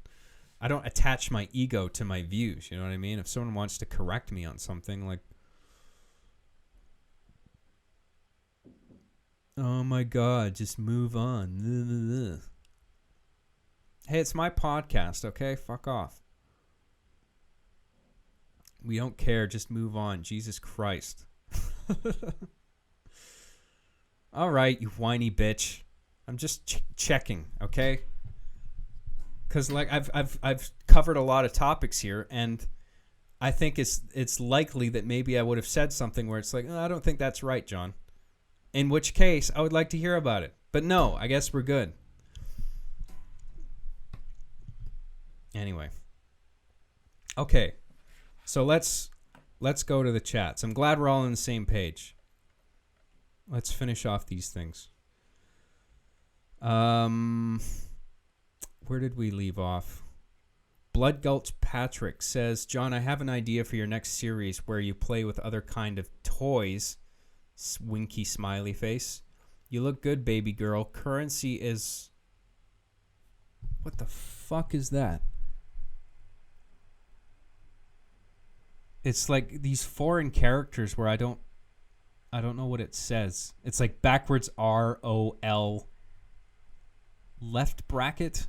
I don't attach my ego to my views. You know what I mean? If someone wants to correct me on something, like, oh my God, just move on. Hey, it's my podcast, okay? Fuck off. We don't care. Just move on. Jesus Christ. All right, you whiny bitch. I'm just checking, okay? Because, like, I've covered a lot of topics here, and I think it's likely that maybe I would have said something where it's like, oh, I don't think that's right, John. In which case, I would like to hear about it. But no, I guess we're good. Anyway. Okay. So let's go to the chats. I'm glad we're all on the same page. Let's finish off these things. Where did we leave off? Blood Gulch Patrick says, John, I have an idea for your next series where you play with other kind of toys. Winky smiley face. You look good, baby girl. Currency is... What the fuck is that? It's like these foreign characters where I don't know what it says. It's like backwards ROL left bracket.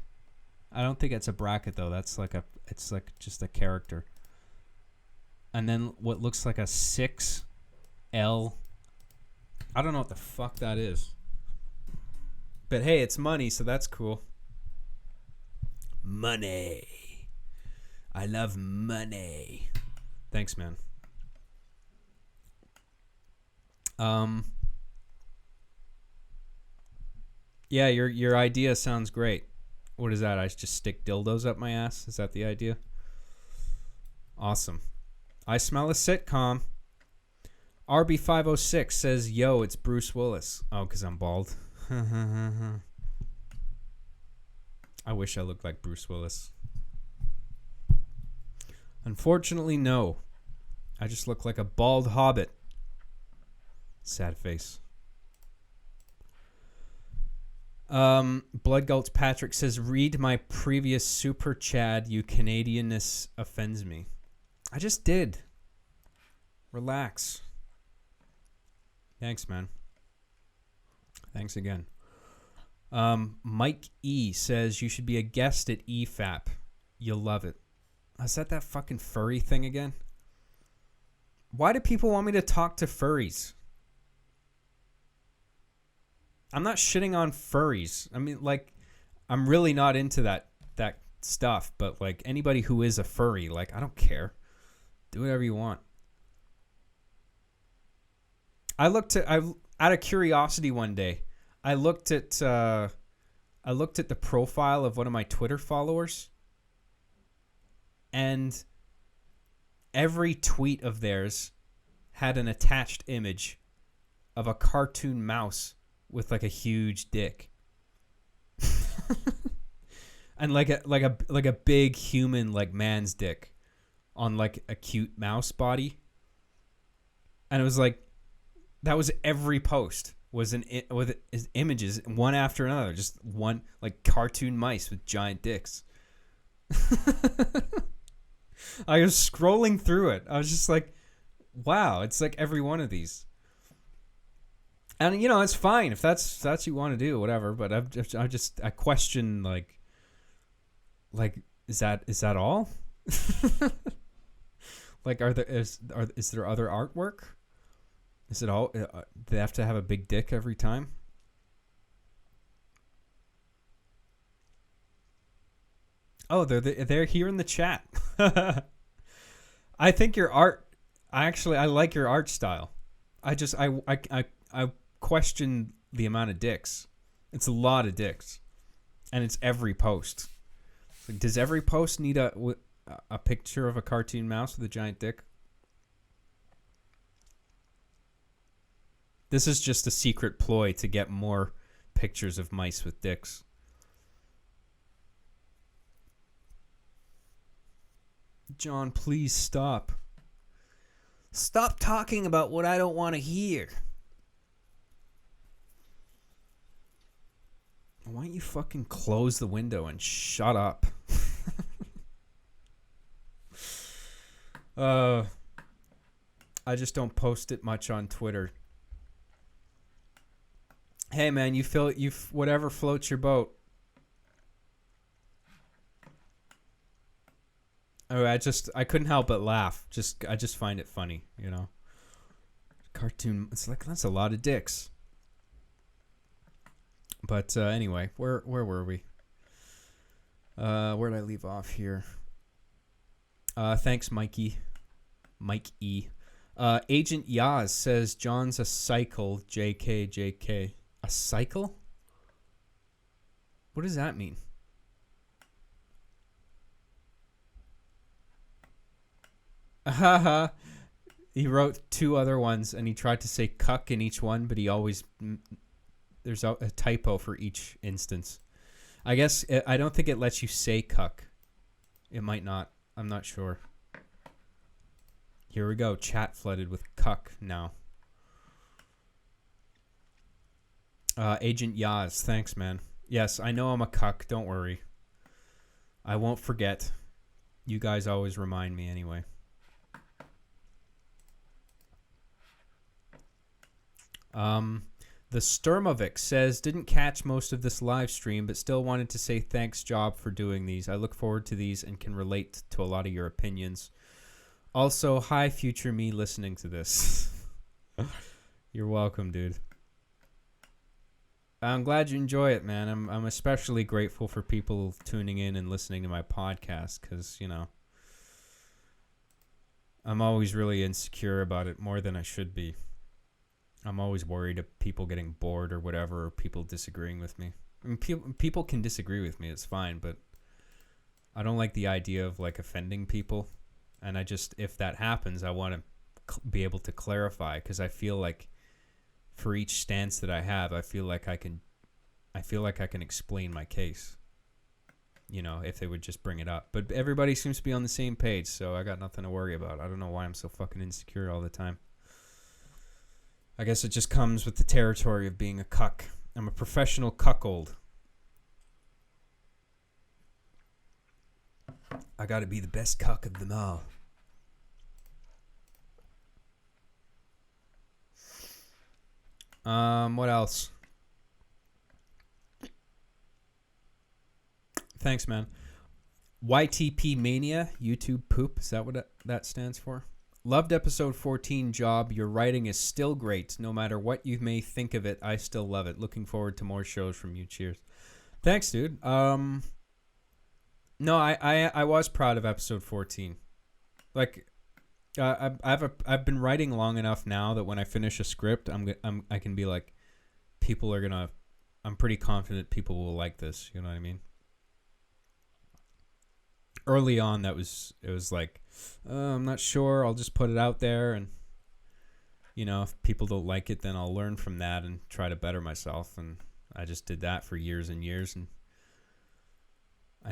I don't think it's a bracket though. It's like just a character. And then what looks like a 6L. I don't know what the fuck that is. But hey, it's money, so that's cool. Money. I love money. Thanks, man. Yeah, your idea sounds great. What is that? I just stick dildos up my ass? Is that the idea? Awesome. I smell a sitcom. RB506 says, yo, it's Bruce Willis. Oh, because I'm bald. I wish I looked like Bruce Willis. Unfortunately, no. I just look like a bald hobbit. Sad face. Blood Gulch Patrick says, read my previous super Chad. You Canadianness offends me. I just did. Relax. Thanks, man. Thanks again. Mike E says, you should be a guest at EFAP. You'll love it. Is that fucking furry thing again? Why do people want me to talk to furries? I'm not shitting on furries. I mean, like, I'm really not into that stuff. But, like, anybody who is a furry, like, I don't care. Do whatever you want. Out of curiosity one day, I looked at the profile of one of my Twitter followers, and every tweet of theirs had an attached image of a cartoon mouse with like a huge dick. And like a big human, like, man's dick on like a cute mouse body. And it was like, that was every post was with images one after another, just one, like, cartoon mice with giant dicks. I was scrolling through it. I was just like, wow, it's like every one of these. And, you know, it's fine if that's what you want to do, whatever. But I question, like, is that all? Like, is there other artwork? Is it all? Do they have to have a big dick every time? Oh, they're here in the chat. I think your art. I like your art style. I question the amount of dicks. It's a lot of dicks, and it's every post. Like, does every post need a picture of a cartoon mouse with a giant dick? This is just a secret ploy to get more pictures of mice with dicks. John, please stop. Stop talking about what I don't want to hear. Why don't you fucking close the window and shut up? I just don't post it much on Twitter. Hey man, whatever floats your boat. Oh, I couldn't help but laugh. I just find it funny, you know. Cartoon, it's like that's a lot of dicks. But anyway, where were we? Where did I leave off here? Thanks, Mikey. Mike E. Agent Yaz says John's a cycle. JK. A cycle? What does that mean? Haha. He wrote 2 other ones and he tried to say cuck in each one, but he always there's a typo for each instance. I guess I don't think it lets you say cuck. It might not. I'm not sure. Here we go. Chat flooded with cuck now. Agent Yaz, thanks, man. Yes, I know I'm a cuck. Don't worry. I won't forget. You guys always remind me anyway. The Sturmovic says, didn't catch most of this live stream, but still wanted to say thanks, Job, for doing these. I look forward to these and can relate to a lot of your opinions. Also, hi, future me listening to this. You're welcome, dude. I'm glad you enjoy it, man. I'm especially grateful for people tuning in and listening to my podcast because, you know, I'm always really insecure about it more than I should be. I'm always worried of people getting bored or whatever, or people disagreeing with me. I mean, people can disagree with me, it's fine, but I don't like the idea of like offending people. And if that happens, I want to be able to clarify, because I feel like for each stance that I have, I feel like I can explain my case. You know, if they would just bring it up. But everybody seems to be on the same page, so I got nothing to worry about. I don't know why I'm so fucking insecure all the time. I guess it just comes with the territory of being a cuck. I'm a professional cuckold. I gotta be the best cuck of them all. What else? Thanks, man. YTP Mania, YouTube poop. Is that what that stands for? Loved episode 14, Job. Your writing is still great. No matter what you may think of it, I still love it. Looking forward to more shows from you. Cheers. Thanks, dude. No, I was proud of episode 14. Like, I've been writing long enough now that when I finish a script, I can be like, people are gonna. I'm pretty confident people will like this. You know what I mean? Early on, it was like, I'm not sure. I'll just put it out there, and you know, if people don't like it, then I'll learn from that and try to better myself. And I just did that for years and years, and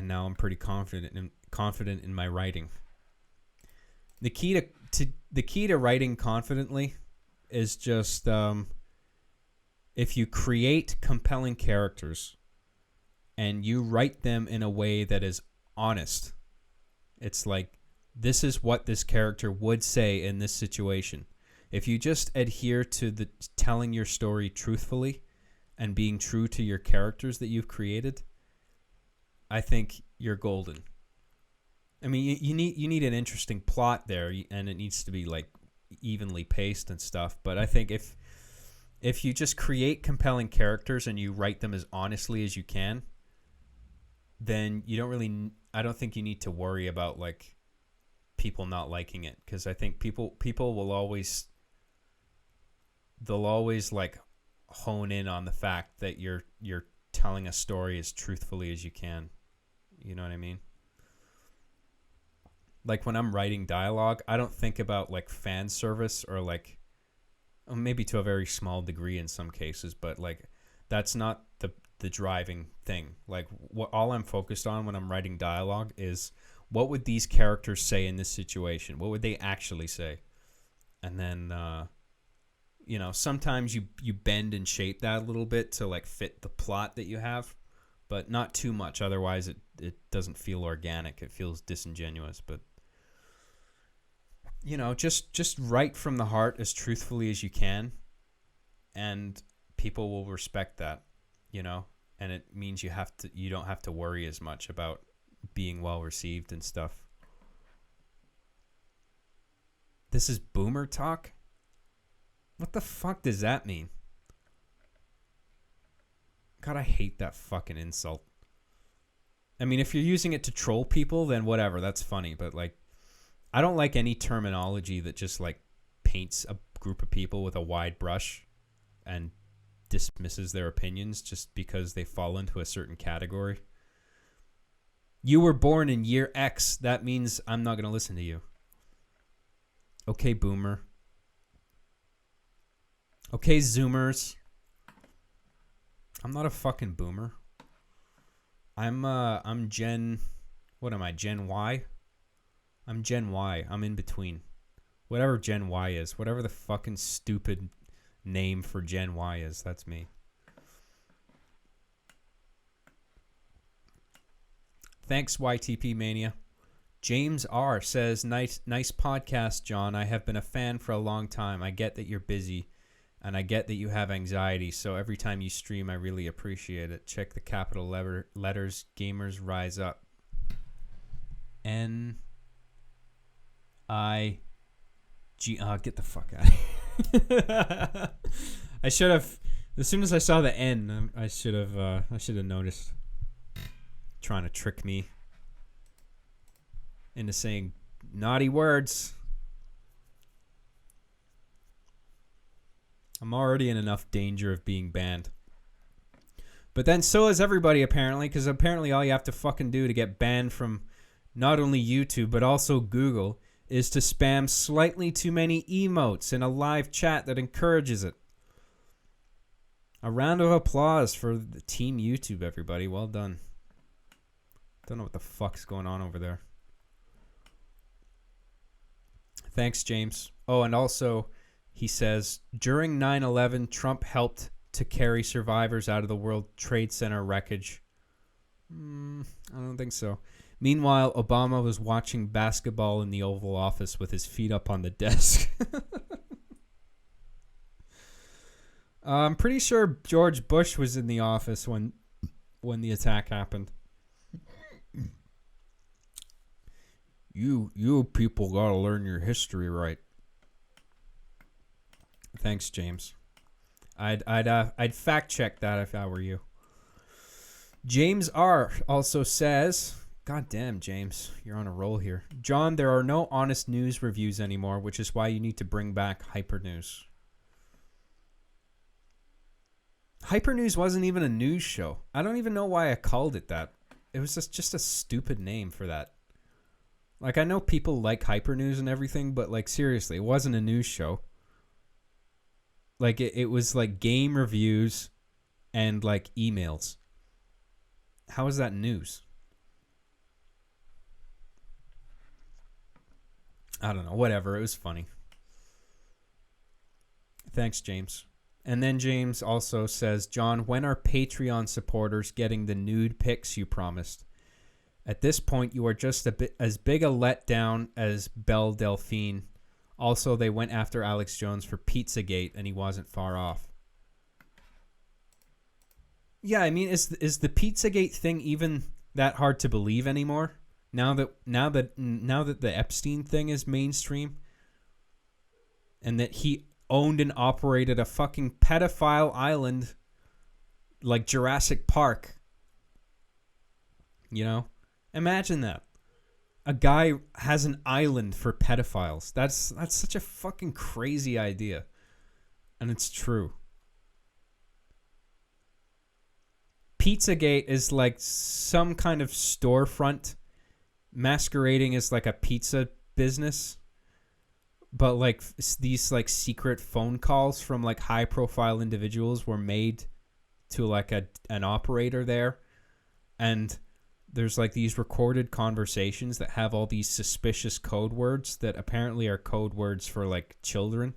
now I'm pretty confident in my writing. The key to writing confidently is just if you create compelling characters and you write them in a way that is honest. It's like, this is what this character would say in this situation. If you just adhere to the telling your story truthfully and being true to your characters that you've created, I think you're golden. I mean, you need an interesting plot there, and it needs to be like evenly paced and stuff. But I think if you just create compelling characters and you write them as honestly as you can, then I don't think you need to worry about like people not liking it, because I think people will always like hone in on the fact that you're telling a story as truthfully as you can. You know what I mean? Like when I'm writing dialogue, I don't think about like fan service or like maybe to a very small degree in some cases, but like that's not the driving thing. Like what all I'm focused on when I'm writing dialogue is what would these characters say in this situation? What would they actually say? And then sometimes you bend and shape that a little bit to like fit the plot that you have, but not too much. Otherwise it doesn't feel organic. It feels disingenuous. But just write from the heart as truthfully as you can, and people will respect that, and it means you don't have to worry as much about being well received and stuff. This is boomer talk? What the fuck does that mean? God, I hate that fucking insult. I mean, if you're using it to troll people, then whatever, that's funny. But like, I don't like any terminology that just like paints a group of people with a wide brush and dismisses their opinions just because they fall into a certain category. You were born in year X. That means I'm not going to listen to you. Okay, boomer. Okay, zoomers. I'm not a fucking boomer. I'm Gen... What am I, Gen Y? I'm Gen Y. I'm in between. Whatever Gen Y is. Whatever the fucking stupid name for Gen Y is. That's me. Thanks, YTP Mania. James R. says, nice podcast, John. I have been a fan for a long time. I get that you're busy, and I get that you have anxiety, so every time you stream, I really appreciate it. Check the capital letters. Gamers rise up. N-I-G... get the fuck out of here. I should have... As soon as I saw the N, I should have noticed. Trying to trick me into saying naughty words. I'm already in enough danger of being banned. But then so is everybody apparently, because apparently all you have to fucking do to get banned from not only YouTube but also Google is to spam slightly too many emotes in a live chat that encourages it. A round of applause for the Team YouTube, everybody. Well done. Don't know what the fuck's going on over there. Thanks, James. Oh, and also, he says, during 9/11, Trump helped to carry survivors out of the World Trade Center wreckage. I don't think so. Meanwhile, Obama was watching basketball in the Oval Office with his feet up on the desk. I'm pretty sure George Bush was in the office when the attack happened. You people gotta learn your history right. Thanks, James. I'd fact check that if I were you. James R. also says, God damn, James, you're on a roll here. John, there are no honest news reviews anymore, which is why you need to bring back Hyper News. Hyper News wasn't even a news show. I don't even know why I called it that. It was just a stupid name for that. Like, I know people like Hyper News and everything, but, like, seriously, it wasn't a news show. Like, it was, like, game reviews and, like, emails. How is that news? I don't know. Whatever. It was funny. Thanks, James. And then James also says, John, when are Patreon supporters getting the nude pics you promised? At this point, you are just a bit as big a letdown as Belle Delphine. Also, they went after Alex Jones for Pizzagate, and he wasn't far off. Yeah, I mean, is the Pizzagate thing even that hard to believe anymore? Now that the Epstein thing is mainstream, and that he owned and operated a fucking pedophile island like Jurassic Park. You know? Imagine that. A guy has an island for pedophiles. That's such a fucking crazy idea. And it's true. Pizzagate is like some kind of storefront masquerading as like a pizza business. but like these like secret phone calls from like high profile individuals were made to like an operator there, and there's like these recorded conversations that have all these suspicious code words that apparently are code words for like children,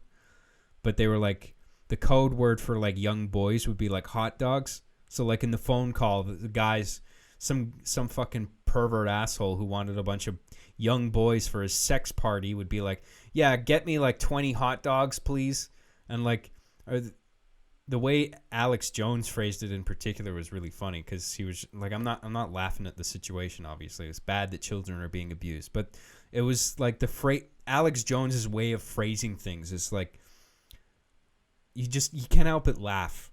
but they were like the code word for like young boys would be like hot dogs. So like in the phone call, the guys, some fucking pervert asshole who wanted a bunch of young boys for his sex party would be like, yeah, get me like 20 hot dogs, please. And like, the way Alex Jones phrased it in particular was really funny, because he was like, I'm not laughing at the situation. Obviously, it's bad that children are being abused, but it was like Alex Jones's way of phrasing things is like, you can't help but laugh,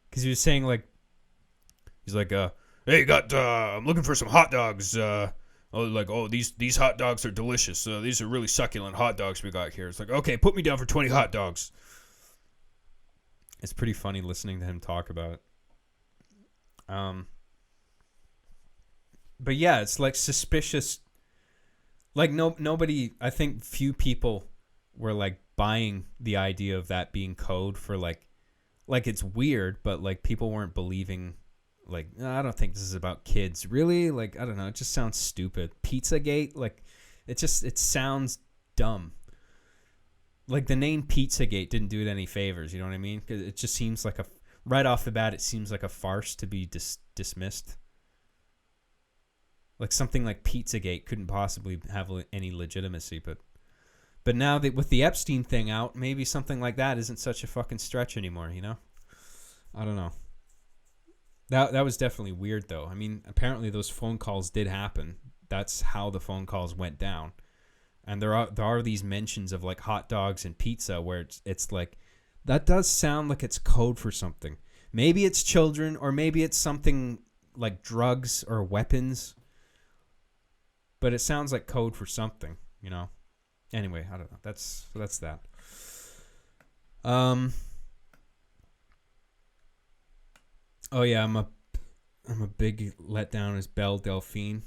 because he was saying like, he's like, hey, I'm looking for some hot dogs. These hot dogs are delicious. These are really succulent hot dogs we got here. It's like, okay, put me down for 20 hot dogs. It's pretty funny listening to him talk about it. But yeah, it's like suspicious. Like nobody, I think few people were like buying the idea of that being code for like it's weird, but like people weren't believing. Like, no, I don't think this is about kids. Really? Like, I don't know. It just sounds stupid. Pizzagate? Like, it sounds dumb. Like, the name Pizzagate didn't do it any favors. You know what I mean? 'Cause it just seems like right off the bat, it seems like a farce to be dismissed. Like, something like Pizzagate couldn't possibly have any legitimacy. But now that with the Epstein thing out, maybe something like that isn't such a fucking stretch anymore, you know? I don't know. That was definitely weird, though. I mean, apparently those phone calls did happen. That's how the phone calls went down. And there are these mentions of like hot dogs and pizza where it's like, that does sound like it's code for something. Maybe it's children, or maybe it's something like drugs or weapons. But it sounds like code for something, you know? Anyway, I don't know. That's that. Oh yeah, I'm a big letdown as Belle Delphine.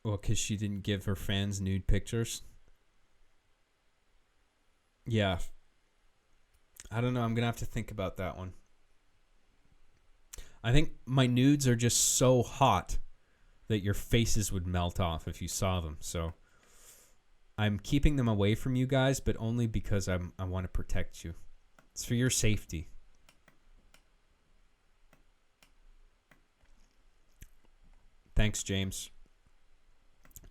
Well, because she didn't give her fans nude pictures. Yeah. I don't know. I'm going to have to think about that one. I think my nudes are just so hot that your faces would melt off if you saw them. So I'm keeping them away from you guys, but only because I want to protect you. It's for your safety. Thanks, James.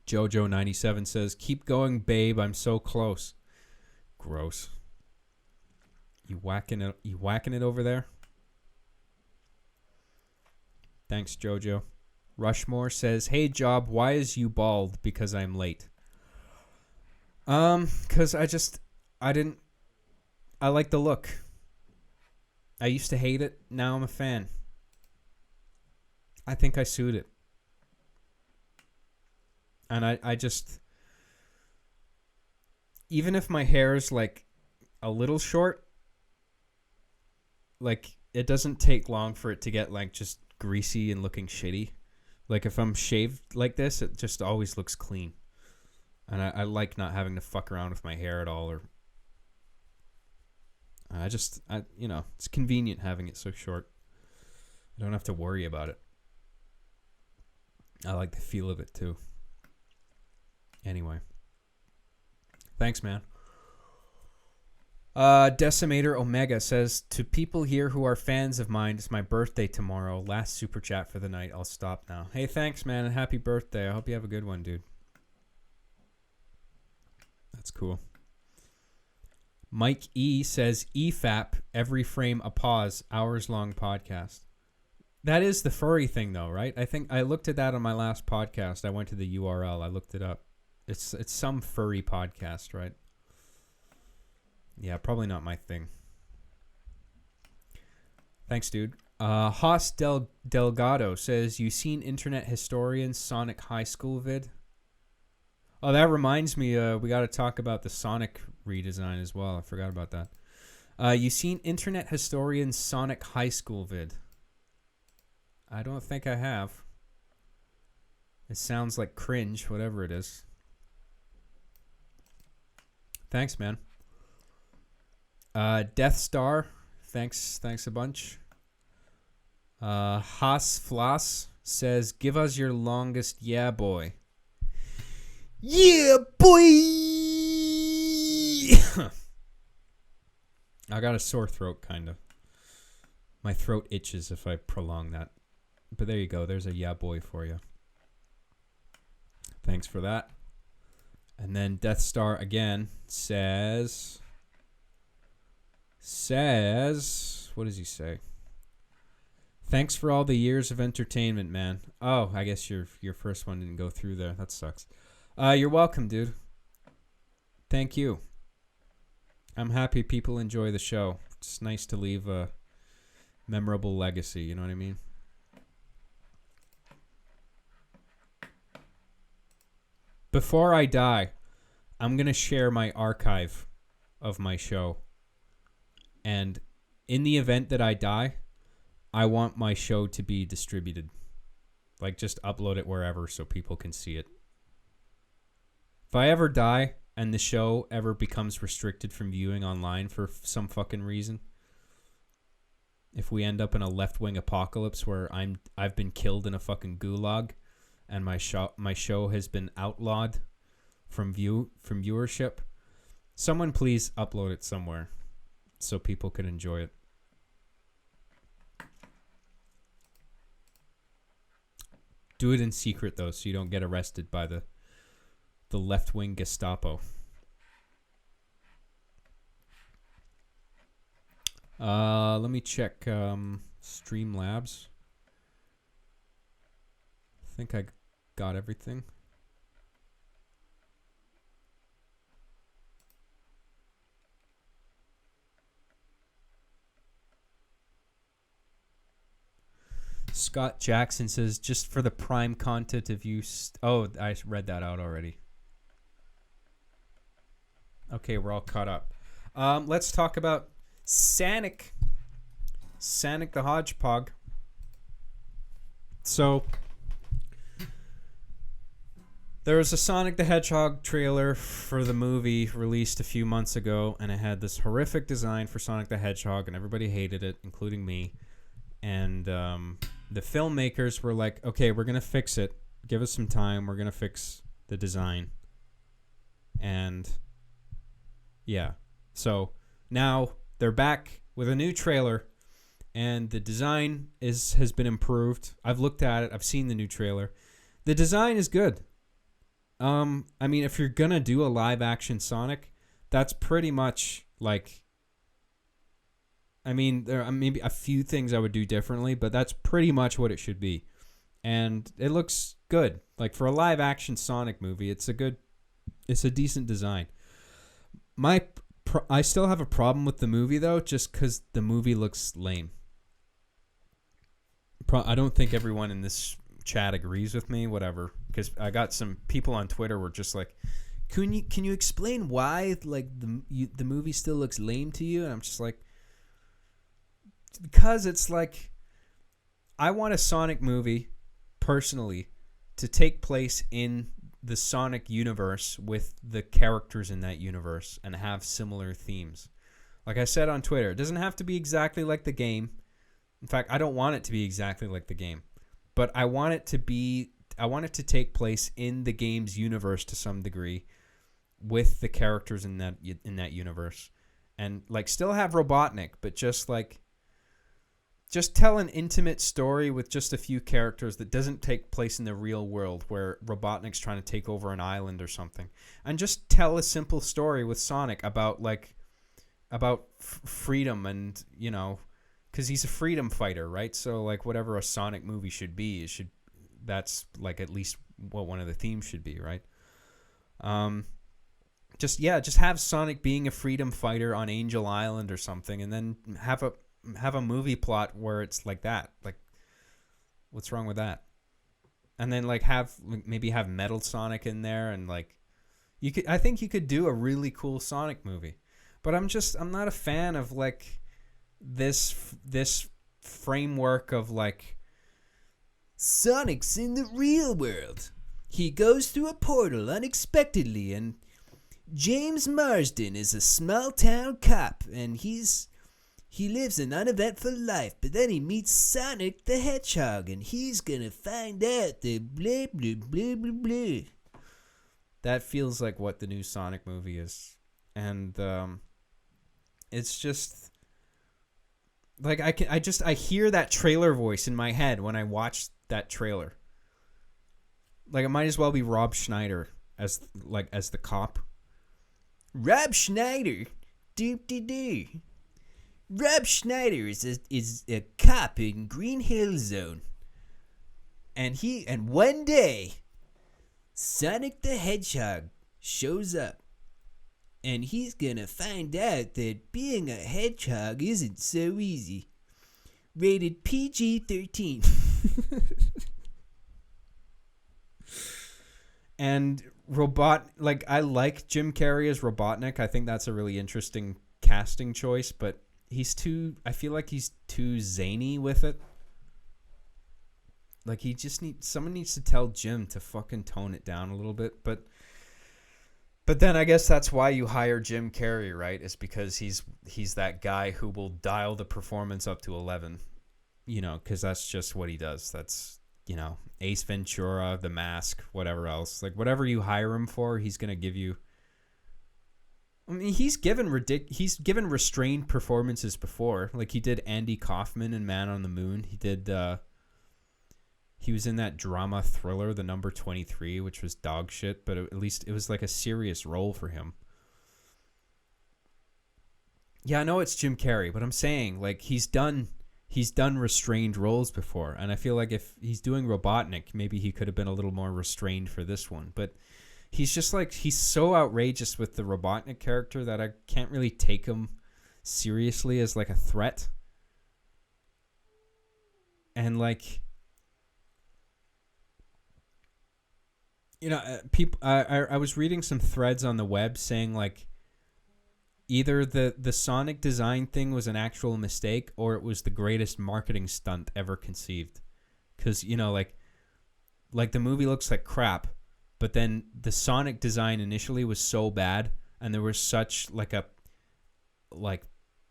Jojo97 says, keep going, babe. I'm so close. Gross. You whacking it over there? Thanks, Jojo. Rushmore says, hey, Job, why is you bald? Because I'm late. Because I like the look. I used to hate it. Now I'm a fan. I think I suit it. And I just, even if my hair is like a little short, like it doesn't take long for it to get like just greasy and looking shitty. Like if I'm shaved like this, it just always looks clean. And I like not having to fuck around with my hair at all, or it's convenient having it so short. I don't have to worry about it. I like the feel of it too. Anyway. Thanks, man. Decimator Omega says, to people here who are fans of mine, it's my birthday tomorrow. Last super chat for the night. I'll stop now. Hey, thanks, man, and happy birthday. I hope you have a good one, dude. That's cool. Mike E says, EFAP, every frame a pause, hours-long podcast. That is the furry thing, though, right? I think I looked at that on my last podcast. I went to the URL. I looked it up. It's some furry podcast, right? Yeah, probably not my thing. Thanks, dude. Haas Delgado says, you seen internet historian Sonic High School vid? Oh, that reminds me, we got to talk about the Sonic redesign as well. I forgot about that. You seen internet historian Sonic High School vid? I don't think I have. It sounds like cringe, whatever it is. Thanks, man. Death Star. Thanks a bunch. Haas Floss says, give us your longest yeah, boy. Yeah, boy! I got a sore throat, kind of. My throat itches if I prolong that. But there you go. There's a yeah, boy for you. Thanks for that. And then Death Star again says, what does he say? Thanks for all the years of entertainment, man. Oh, I guess your first one didn't go through there. That sucks. You're welcome, dude. Thank you. I'm happy people enjoy the show. It's nice to leave a memorable legacy, you know what I mean? Before I die, I'm going to share my archive of my show. And in the event that I die, I want my show to be distributed. Like, just upload it wherever so people can see it. If I ever die and the show ever becomes restricted from viewing online for some fucking reason, if we end up in a left-wing apocalypse where I've been killed in a fucking gulag and my show has been outlawed from viewership, someone please upload it somewhere so people can enjoy it. Do it in secret though, so you don't get arrested by the left-wing Gestapo. Let me check Streamlabs. I think I got everything. Scott Jackson says, just for the prime content of you... Oh, I read that out already. Okay, we're all caught up. Let's talk about Sonic. Sonic the Hodgepodge. So, there was a Sonic the Hedgehog trailer for the movie released a few months ago, and it had this horrific design for Sonic the Hedgehog, and everybody hated it, including me. And the filmmakers were like, okay, we're going to fix it. Give us some time. We're going to fix the design. And yeah. So now they're back with a new trailer, and the design has been improved. I've looked at it. I've seen the new trailer. The design is good. I mean, if you're going to do a live action Sonic, that's pretty much like... I mean, there are maybe a few things I would do differently, but that's pretty much what it should be. And it looks good. Like, for a live action Sonic movie, it's a decent design. I still have a problem with the movie, though, just because the movie looks lame. I don't think everyone in this chat agrees with me, whatever. Because I got some people on Twitter were just like, can you explain why like the movie still looks lame to you? And I'm just like, because it's like, I want a Sonic movie, personally, to take place in the Sonic universe with the characters in that universe and have similar themes. Like I said on Twitter, it doesn't have to be exactly like the game. In fact, I don't want it to be exactly like the game. But I want it to take place in the game's universe to some degree with the characters in that universe. And like still have Robotnik, but just tell an intimate story with just a few characters that doesn't take place in the real world where Robotnik's trying to take over an island or something. And just tell a simple story with Sonic about freedom and, you know, because he's a freedom fighter, right? So like whatever a Sonic movie should be, that's like at least what one of the themes should be, right? Just have Sonic being a freedom fighter on Angel Island or something, and then have a movie plot where it's like that. Like, what's wrong with that? And then like maybe have Metal Sonic in there, and like I think you could do a really cool Sonic movie. But I'm not a fan of like this framework of like Sonic's in the real world. He goes through a portal unexpectedly and James Marsden is a small town cop, and he lives an uneventful life, but then he meets Sonic the Hedgehog, and he's gonna find out that blah, blah, blah, blah, blah. That feels like what the new Sonic movie is. And it's just like I hear that trailer voice in my head when I watch that trailer. Like, it might as well be Rob Schneider as the cop. Rob Schneider, doop-de-doo. Rob Schneider is a cop in Green Hill Zone, and one day, Sonic the Hedgehog shows up, and he's gonna find out that being a hedgehog isn't so easy. Rated PG-13. And I like Jim Carrey as Robotnik. I think that's a really interesting casting choice, but I feel like he's too zany with it. Like, someone needs to tell Jim to fucking tone it down a little bit. But then I guess that's why you hire Jim Carrey, right? Is because he's that guy who will dial the performance up to 11, because that's just what he does. That's, Ace Ventura, The Mask, whatever else. Like, whatever you hire him for, he's going to give you. I mean, he's given restrained performances before. Like, he did Andy Kaufman in Man on the Moon. He was in that drama thriller, The Number 23, which was dog shit, but at least it was like a serious role for him. Yeah, I know it's Jim Carrey, but I'm saying, like, he's done restrained roles before, and I feel like if he's doing Robotnik, maybe he could have been a little more restrained for this one. But he's just like, he's so outrageous with the Robotnik character that I can't really take him seriously as like a threat. And like, people. I was reading some threads on the web saying like, either the Sonic design thing was an actual mistake, or it was the greatest marketing stunt ever conceived. Because like the movie looks like crap, but then the Sonic design initially was so bad, and there was such like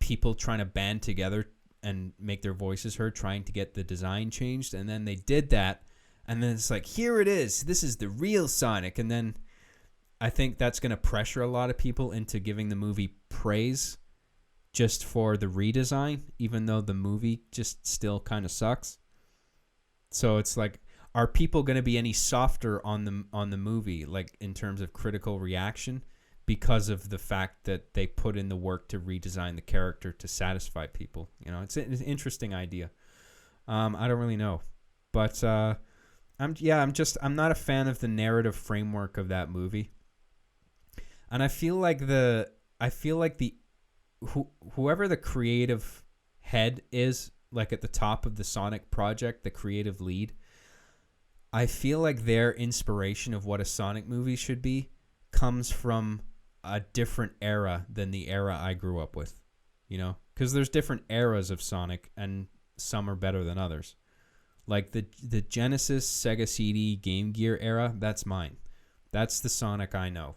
people trying to band together and make their voices heard, trying to get the design changed, and then they did that. And then it's like, here it is. This is the real Sonic. And then I think that's going to pressure a lot of people into giving the movie praise just for the redesign, even though the movie just still kind of sucks. So it's like, are people going to be any softer on the movie, like in terms of critical reaction, because of the fact that they put in the work to redesign the character to satisfy people? It's an interesting idea. I don't really know, but I'm not a fan of the narrative framework of that movie. And I feel like whoever the creative head is, like at the top of the Sonic project, the creative lead, I feel like their inspiration of what a Sonic movie should be comes from a different era than the era I grew up with, because there's different eras of Sonic, and some are better than others. Like the Genesis, Sega CD, Game Gear era, that's mine. That's the Sonic I know.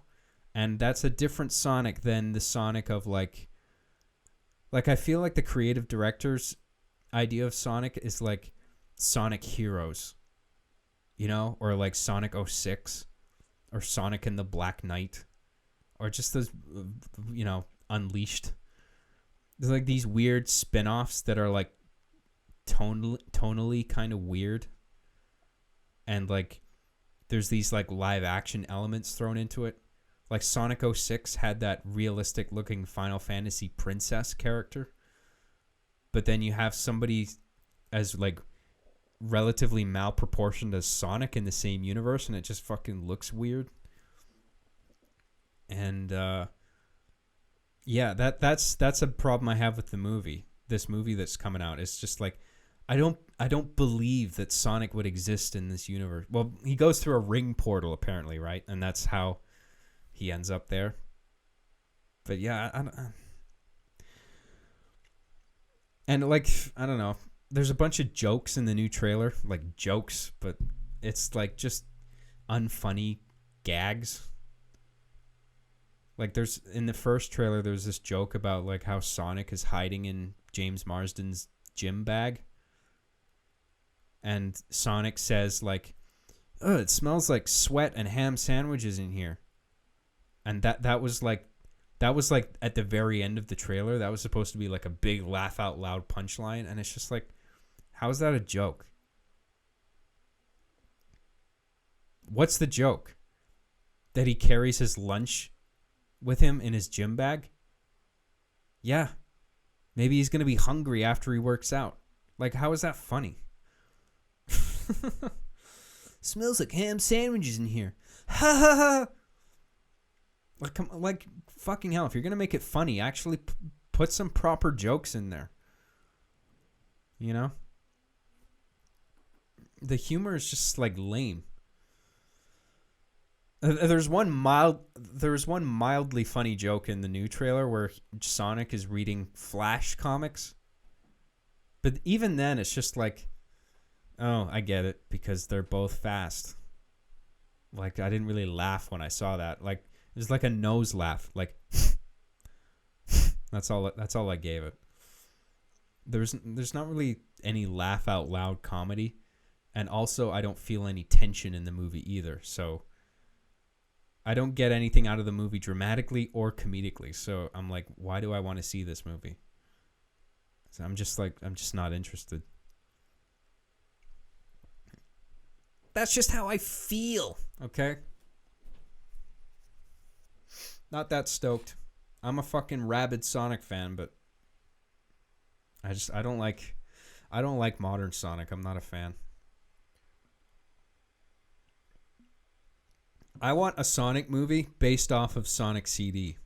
And that's a different Sonic than the Sonic of like I feel like the creative director's idea of Sonic is like Sonic Heroes, or like Sonic 06, or Sonic and the Black Knight, or just those, Unleashed. There's like these weird spin-offs that are like tonally kind of weird, and like there's these like live action elements thrown into it. Like Sonic 06 had that realistic looking Final Fantasy princess character, but then you have somebody as like relatively malproportioned as Sonic in the same universe, and it just fucking looks weird. And that's a problem I have with the movie. This movie that's coming out, it's just like, I don't believe that Sonic would exist in this universe. Well, he goes through a ring portal apparently, right? And that's how he ends up there. But yeah, and like, I don't know. There's a bunch of jokes in the new trailer, like jokes, but it's like just unfunny gags. Like there's in the first trailer there's this joke about like how Sonic is hiding in James Marsden's gym bag. And Sonic says like, "Oh, it smells like sweat and ham sandwiches in here." And that was like at the very end of the trailer. That was supposed to be like a big laugh out loud punchline, and it's just like, how is that a joke? What's the joke? That he carries his lunch with him in his gym bag? Yeah. Maybe he's going to be hungry after he works out. Like, how is that funny? Smells like ham sandwiches in here. Ha ha ha. Like fucking hell, if you're going to make it funny, actually put some proper jokes in there. You know? The humor is just like lame. There's one mildly funny joke in the new trailer where Sonic is reading Flash comics. But even then, it's just like, oh, I get it, because they're both fast. Like, I didn't really laugh when I saw that. Like, it was like a nose laugh. Like, that's all I gave it. There's not really any laugh out loud comedy. And also, I don't feel any tension in the movie either. So I don't get anything out of the movie dramatically or comedically. So I'm like, why do I want to see this movie? So I'm just not interested. That's just how I feel. Okay? Not that stoked. I'm a fucking rabid Sonic fan, but I don't like modern Sonic. I'm not a fan. I want a Sonic movie based off of Sonic CD.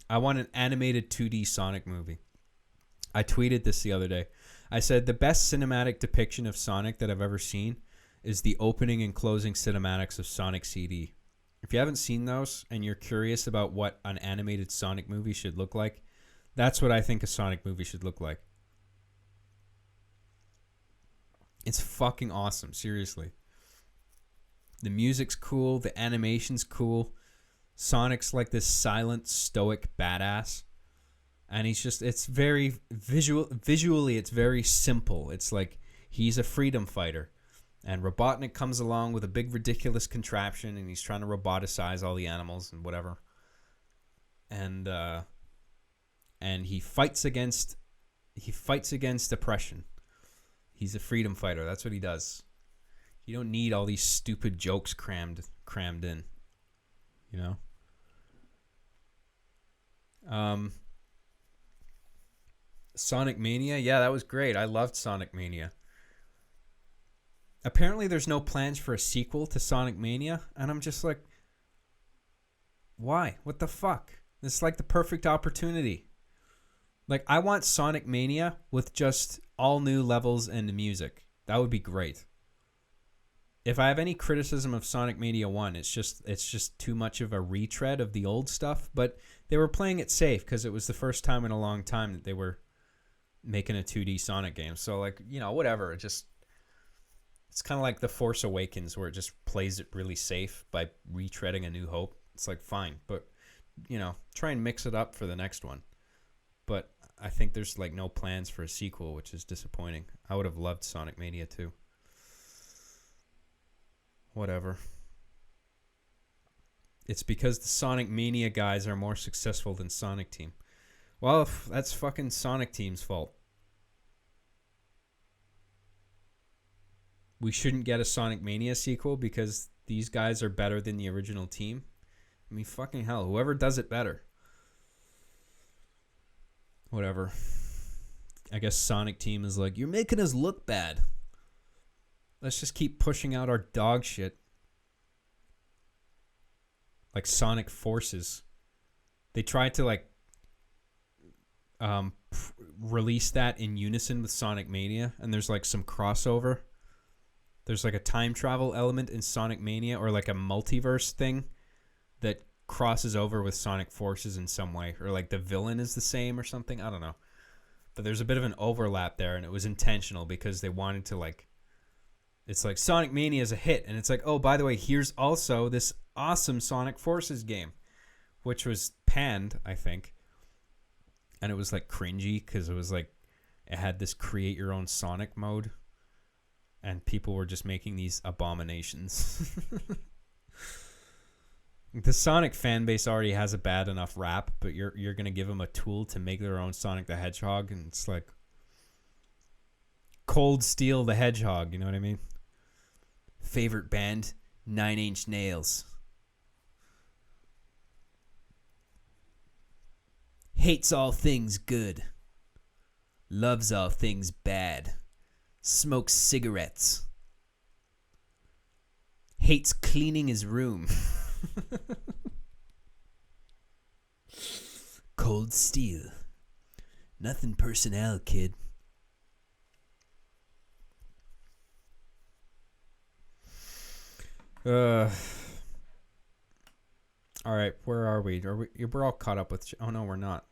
I want an animated 2D Sonic movie. I tweeted this the other day. I said the best cinematic depiction of Sonic that I've ever seen is the opening and closing cinematics of Sonic CD. If you haven't seen those and you're curious about what an animated Sonic movie should look like, that's what I think a Sonic movie should look like. It's fucking awesome, seriously. The music's cool, the animation's cool. Sonic's like this silent, stoic badass. And it's very visually it's very simple. It's like he's a freedom fighter. And Robotnik comes along with a big ridiculous contraption and he's trying to roboticize all the animals and whatever. And he fights against oppression. He's a freedom fighter. That's what he does. You don't need all these stupid jokes crammed in, you know? Sonic Mania, yeah, that was great. I loved Sonic Mania. Apparently there's no plans for a sequel to Sonic Mania, and I'm just like, why? What the fuck? This is like the perfect opportunity. Like, I want Sonic Mania with just all new levels and music. That would be great. If I have any criticism of Sonic Mania 1, it's just too much of a retread of the old stuff, but they were playing it safe because it was the first time in a long time that they were making a 2D Sonic game. So, like, you know, whatever. It's kind of like The Force Awakens, where it just plays it really safe by retreading A New Hope. It's like, fine, but, you know, try and mix it up for the next one. But I think there's, like, no plans for a sequel, which is disappointing. I would have loved Sonic Mania 2. Whatever. It's because the Sonic Mania guys are more successful than Sonic Team. Well, that's fucking Sonic Team's fault. We shouldn't get a Sonic Mania sequel because these guys are better than the original team. I mean, fucking hell, whoever does it better. Whatever. I guess Sonic Team is like, you're making us look bad. Let's just keep pushing out our dog shit. Like Sonic Forces. They tried to like release that in unison with Sonic Mania, and there's like some crossover. There's like a time travel element in Sonic Mania, or like a multiverse thing that crosses over with Sonic Forces in some way, or like the villain is the same or something. I don't know. But there's a bit of an overlap there, and it was intentional because they wanted to like, it's like Sonic Mania is a hit, and it's like, oh, by the way, here's also this awesome Sonic Forces game, which was panned, I think. And it was like cringy because it was like it had this create your own Sonic mode, and people were just making these abominations. The Sonic fan base already has a bad enough rap, but you're gonna give them a tool to make their own Sonic the Hedgehog, and it's like Cold Steel the Hedgehog. You know what I mean? Favorite band, 9 Inch Nails. Hates all things good. Loves all things bad. Smokes cigarettes. Hates cleaning his room. Cold Steel. Nothing personnel, kid. All right, where are we? We're all caught up with... Oh, no, we're not.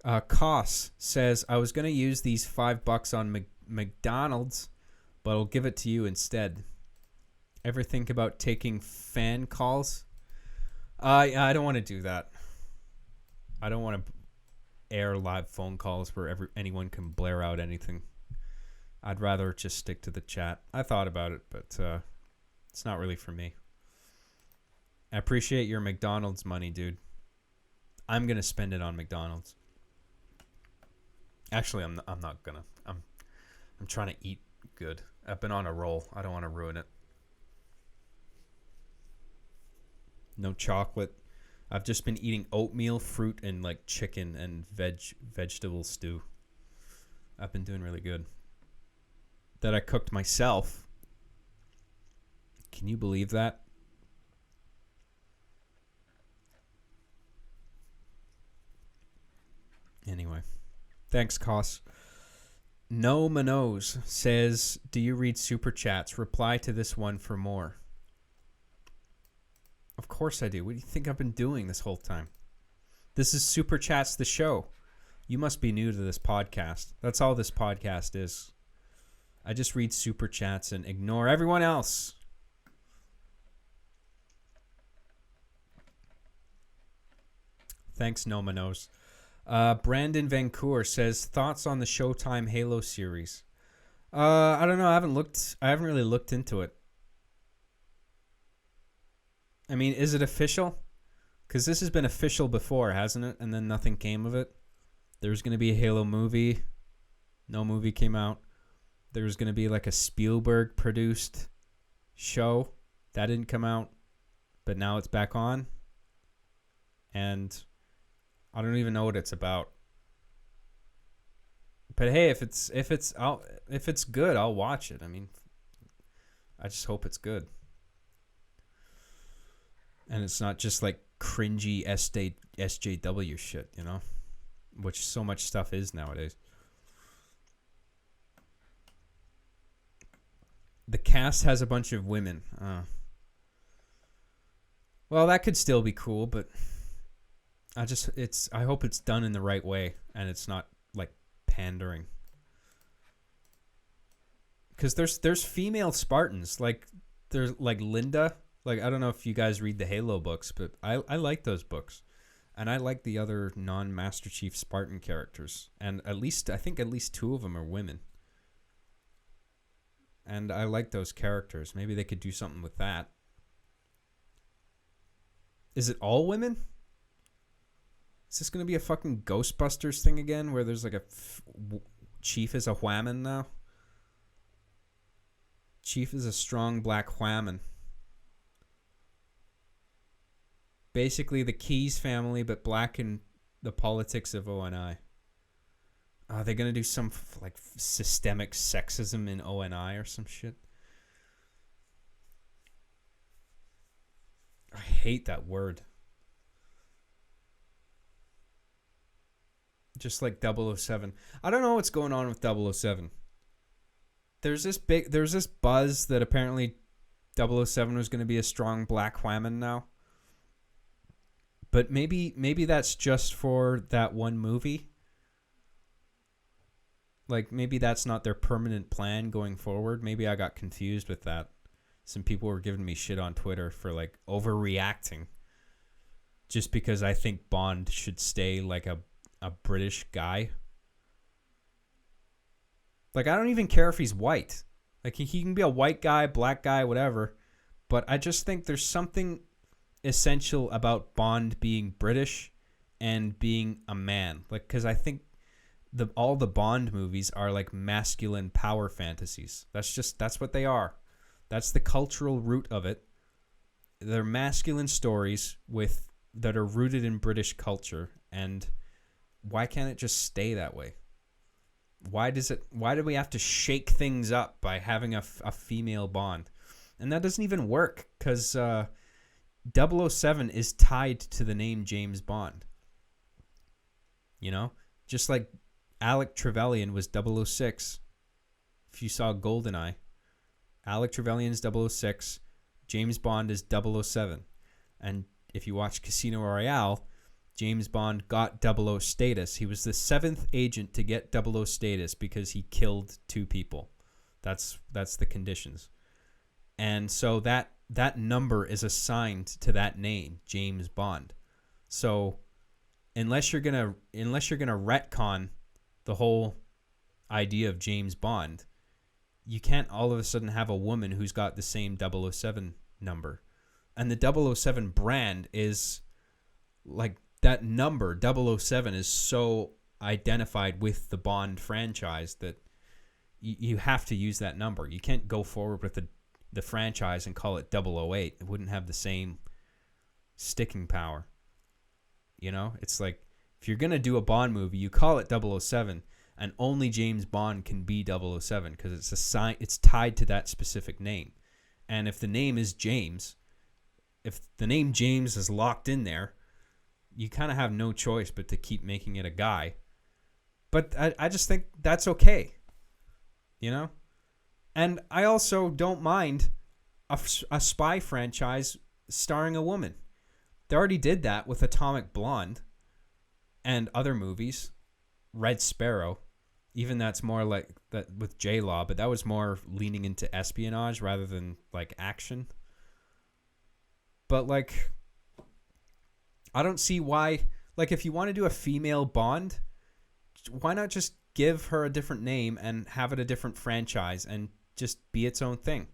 Koss says, I was going to use these $5 on McDonald's, but I'll give it to you instead. Ever think about taking fan calls? I don't want to do that. I don't want to air live phone calls where anyone can blare out anything. I'd rather just stick to the chat. I thought about it, but it's not really for me. I appreciate your McDonald's money, dude. I'm going to spend it on McDonald's. Actually, I'm not gonna. I'm trying to eat good. I've been on a roll. I don't want to ruin it. No chocolate. I've just been eating oatmeal, fruit, and like chicken and vegetable stew. I've been doing really good. That I cooked myself. Can you believe that? Anyway. Thanks, Koss. No Manos says, do you read super chats? Reply to this one for more. Of course I do. What do you think I've been doing this whole time? This is Super Chats the show. You must be new to this podcast. That's all this podcast is. I just read super chats and ignore everyone else. Thanks, No Manos. Brandon Vancour says, thoughts on the Showtime Halo series? I don't know. I haven't really looked into it. I mean, is it official? Because this has been official before, hasn't it? And then nothing came of it. There was going to be a Halo movie. No movie came out. There was going to be like a Spielberg produced show. That didn't come out. But now it's back on. And I don't even know what it's about. But hey, if it's good, I'll watch it. I mean, I just hope it's good. And it's not just like cringy SJW shit, you know? Which so much stuff is nowadays. The cast has a bunch of women. Well, that could still be cool, but I hope it's done in the right way and it's not like pandering. Because there's female Spartans, like there's like Linda. Like, I don't know if you guys read the Halo books, but I like those books. And I like the other non-Master Chief Spartan characters. And I think at least 2 of them are women. And I like those characters. Maybe they could do something with that. Is it all women? Is this going to be a fucking Ghostbusters thing again, where there's like a Chief is a whammon now? Chief is a strong black whammon. Basically the Keys family, but black in the politics of ONI. Are they going to do some like systemic sexism in ONI or some shit? I hate that word. Just like 007. I don't know what's going on with 007. There's this buzz that apparently 007 was going to be a strong black whammon now. But maybe that's just for that one movie. Like, maybe that's not their permanent plan going forward. Maybe I got confused with that. Some people were giving me shit on Twitter for, like, overreacting just because I think Bond should stay like a British guy. Like, I don't even care if he's white. Like, he can be a white guy, black guy, whatever. But I just think there's something essential about Bond being British and being a man. Like, because I think all the Bond movies are like masculine power fantasies. That's what they are. That's the cultural root of it. They're masculine stories that are rooted in British culture. And why can't it just stay that way? Why do we have to shake things up by having a female Bond? And that doesn't even work, because 007 is tied to the name James Bond. You know? Just like Alec Trevelyan was 006. If you saw GoldenEye, Alec Trevelyan's 006, James Bond is 007. And if you watch Casino Royale, James Bond got 00 status. He was the 7th agent to get 00 status because he killed 2 people. That's the conditions. And so that number is assigned to that name, James Bond. So unless you're gonna retcon the whole idea of James Bond, you can't all of a sudden have a woman who's got the same 007 number. And the 007 brand is like, that number 007 is so identified with the Bond franchise that you have to use that number. You can't go forward with the franchise and call it 008. It wouldn't have the same sticking power. You know, it's like, if you're going to do a Bond movie, you call it 007, and only James Bond can be 007 because it's tied to that specific name. And if the name is James, if the name James is locked in there, you kind of have no choice but to keep making it a guy. But I just think that's okay. You know? And I also don't mind a spy franchise starring a woman. They already did that with Atomic Blonde and other movies. Red Sparrow. Even that's more like that with J-Law, but that was more leaning into espionage rather than like action. But like, I don't see why, like, if you want to do a female Bond, why not just give her a different name and have it a different franchise and just be its own thing?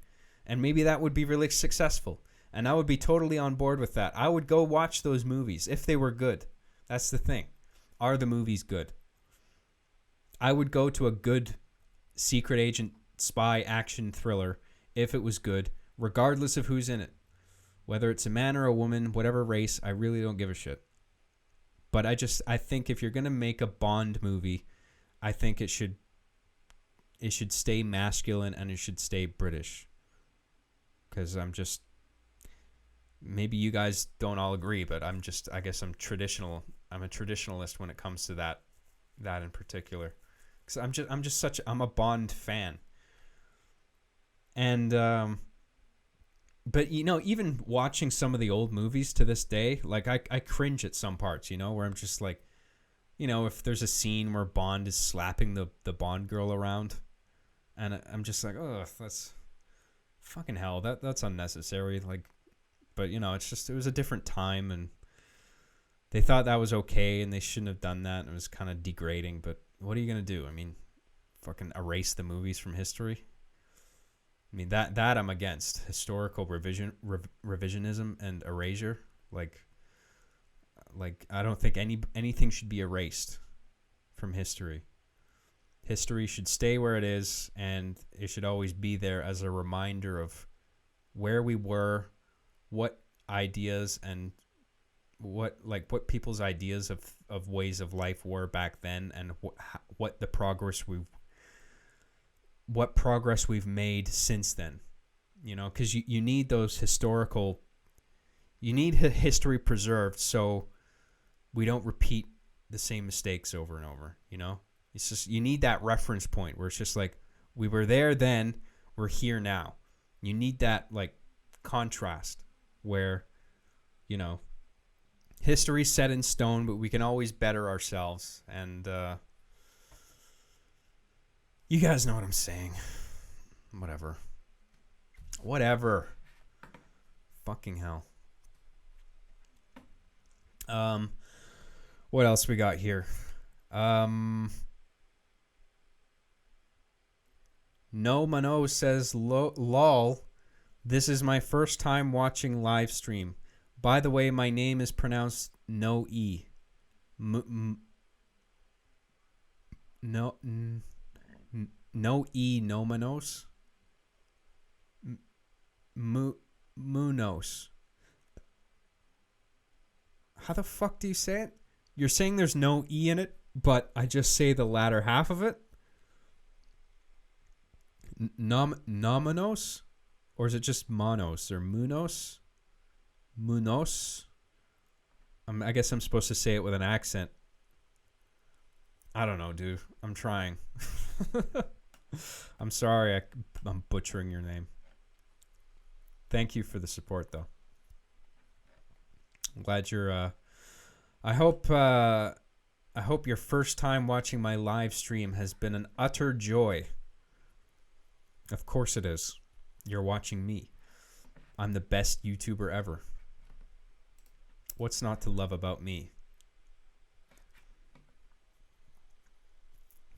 And maybe that would be really successful. And I would be totally on board with that. I would go watch those movies if they were good. That's the thing. Are the movies good? I would go to a good secret agent spy action thriller if it was good, regardless of who's in it. Whether it's a man or a woman, whatever race, I really don't give a shit. But I think if you're going to make a Bond movie, I think it should stay masculine and it should stay British. Because maybe you guys don't all agree, but I guess I'm traditional. I'm a traditionalist when it comes to that in particular. Because I'm a Bond fan. And, but, you know, even watching some of the old movies to this day, like, I cringe at some parts, you know, where I'm just like, you know, if there's a scene where Bond is slapping the Bond girl around, and I'm just like, oh, that's fucking hell. That's unnecessary. Like, but, you know, it was a different time, and they thought that was okay, and they shouldn't have done that, and it was kind of degrading, but what are you going to do? I mean, fucking erase the movies from history? I mean, that I'm against. Historical revisionism and erasure. Like I don't think anything should be erased from history. History should stay where it is, and it should always be there as a reminder of where we were, what ideas and what people's ideas of ways of life were back then, and what progress we've made since then. You know, because you need those you need history preserved so we don't repeat the same mistakes over and over. You know, it's just, you need that reference point where it's just like, we were there then, we're here now. You need that like contrast where, you know, history's set in stone, but we can always better ourselves. And you guys know what I'm saying. Whatever. Fucking hell. What else we got here? No Mano says, lol, this is my first time watching live stream. By the way, my name is pronounced no E. No E, no Manos. Munos. How the fuck do you say it? You're saying there's no E in it, but I just say the latter half of it? Nomenos? Or is it just monos or munos? Munos? I guess I'm supposed to say it with an accent. I don't know, dude. I'm trying. I'm sorry I'm butchering your name. Thank you for the support, though. I'm glad you're... I hope your first time watching my live stream has been an utter joy. Of course it is. You're watching me. I'm the best YouTuber ever. What's not to love about me?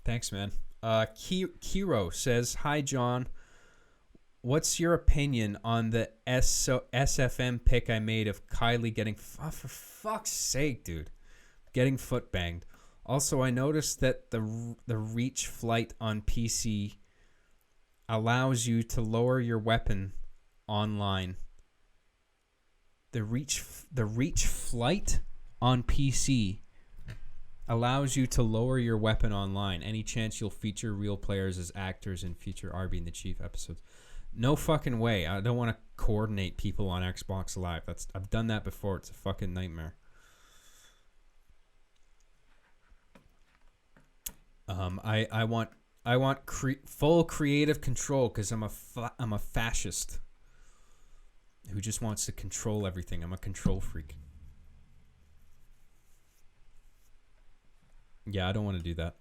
Thanks, man. Kiro says, hi, John. What's your opinion on the SFM pic I made of Kylie getting... for fuck's sake, dude. Getting foot banged. Also, I noticed that the reach flight on PC allows you to lower your weapon online. The reach flight on PC allows you to lower your weapon online. Any chance you'll feature real players as actors in future RB and the Chief episodes? No fucking way. I don't want to coordinate people on Xbox Live. I've done that before. It's a fucking nightmare. I want full creative control because I'm a fascist who just wants to control everything. I'm a control freak. Yeah, I don't want to do that.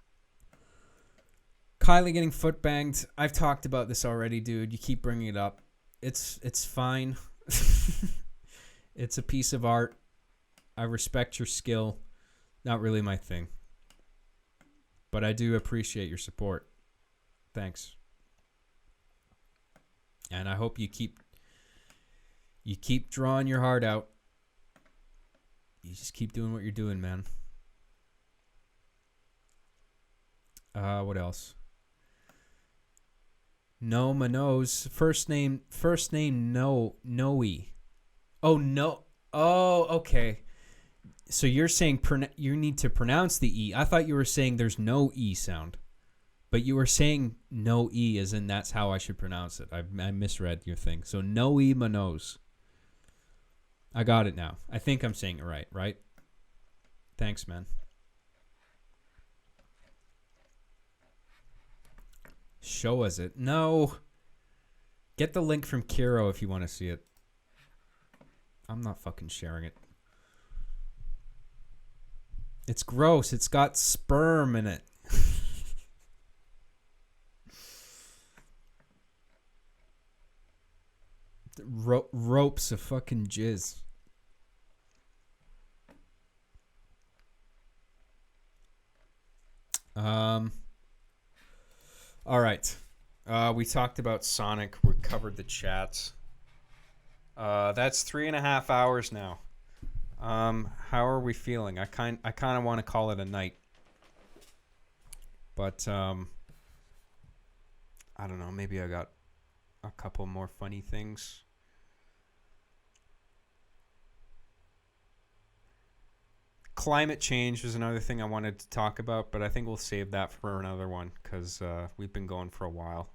Kylie getting foot banged. I've talked about this already, dude. You keep bringing it up. It's fine. It's a piece of art. I respect your skill. Not really my thing. But I do appreciate your support. Thanks. And I hope you keep drawing your heart out. You just keep doing what you're doing, man. What else? No Manos. First name Noe. Oh no. Oh, okay. So you're saying you need to pronounce the E. I thought you were saying there's no E sound. But you were saying no E as in that's how I should pronounce it. I misread your thing. So Noe Manos. I got it now. I think I'm saying it right? Thanks, man. Show us it. No. Get the link from Kiro if you want to see it. I'm not fucking sharing it. It's gross. It's got sperm in it. Ropes of fucking jizz. All right. We talked about Sonic. We covered the chats. That's 3.5 hours now. How are we feeling? I kind of want to call it a night. But I don't know. Maybe I got a couple more funny things. Climate change was another thing I wanted to talk about, but I think we'll save that for another one because we've been going for a while.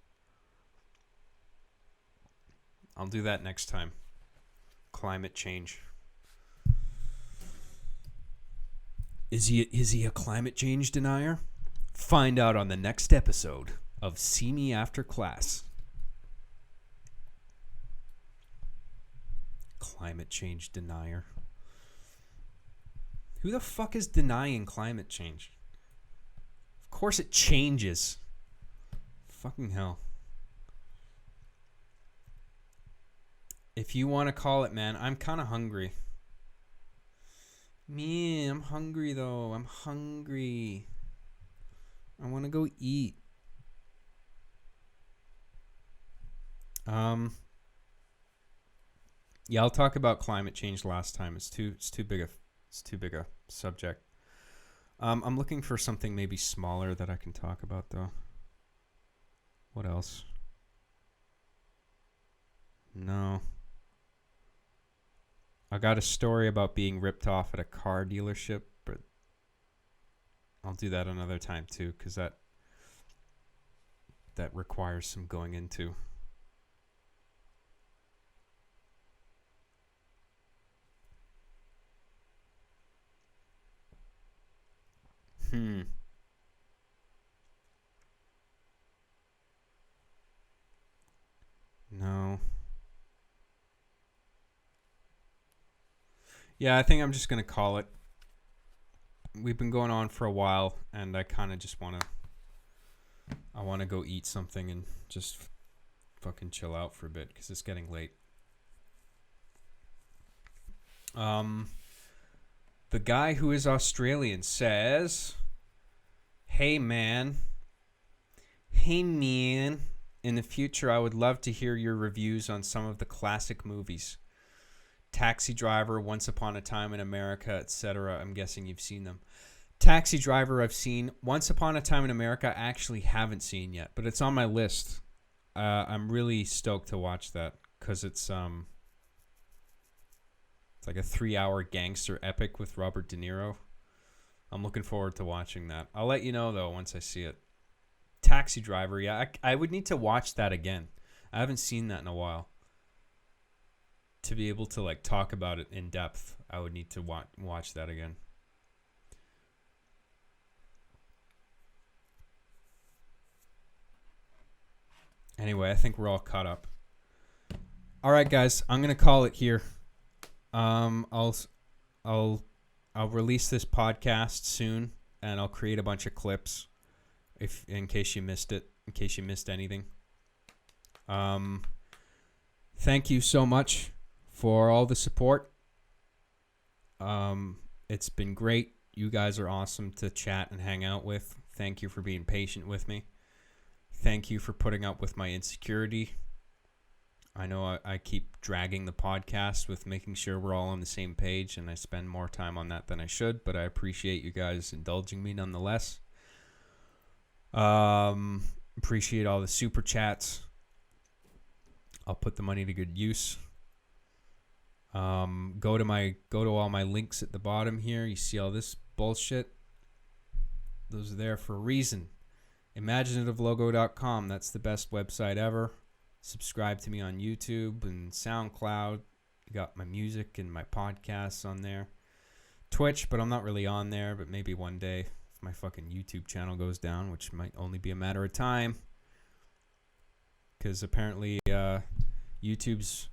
I'll do that next time. Climate change. Is he a climate change denier? Find out on the next episode of See Me After Class. Climate change denier. Who the fuck is denying climate change? Of course it changes. Fucking hell. If you want to call it, man, I'm kind of hungry. Me, I'm hungry though. I'm hungry. I want to go eat. Yeah, I'll talk about climate change last time. It's too big a subject. I'm looking for something maybe smaller that I can talk about though. What else? No. I got a story about being ripped off at a car dealership, but I'll do that another time too, because that requires some going into. No. Yeah, I think I'm just gonna call it. We've been going on for a while, and I kind of just wanna go eat something and just fucking chill out for a bit because it's getting late. The guy who is Australian says, Hey man, in the future I would love to hear your reviews on some of the classic movies. Taxi Driver, Once Upon a Time in America, etc. I'm guessing you've seen them. Taxi Driver I've seen. Once Upon a Time in America I actually haven't seen yet, but it's on my list. I'm really stoked to watch that because it's like a 3-hour gangster epic with Robert De Niro. I'm looking forward to watching that. I'll let you know though once I see it. Taxi Driver, yeah, I would need to watch that again. I haven't seen that in a while. To be able to like talk about it in depth, I would need to watch that again. Anyway, I think we're all caught up. All right, guys, I'm gonna call it here. I'll release this podcast soon, and I'll create a bunch of clips, in case you missed it, in case you missed anything. Thank you so much for all the support. It's been great. You guys are awesome to chat and hang out with. Thank you for being patient with me. Thank you for putting up with my insecurity. I know I keep dragging the podcast with making sure we're all on the same page, and I spend more time on that than I should, but I appreciate you guys indulging me nonetheless. Appreciate all the super chats. I'll put the money to good use. Go to all my links at the bottom here. You see all this bullshit? Those are there for a reason. ImaginativeLogo.com. That's the best website ever. Subscribe to me on YouTube and SoundCloud. You got my music and my podcasts on there. Twitch, but I'm not really on there. But maybe one day if my fucking YouTube channel goes down, which might only be a matter of time. Because apparently YouTube's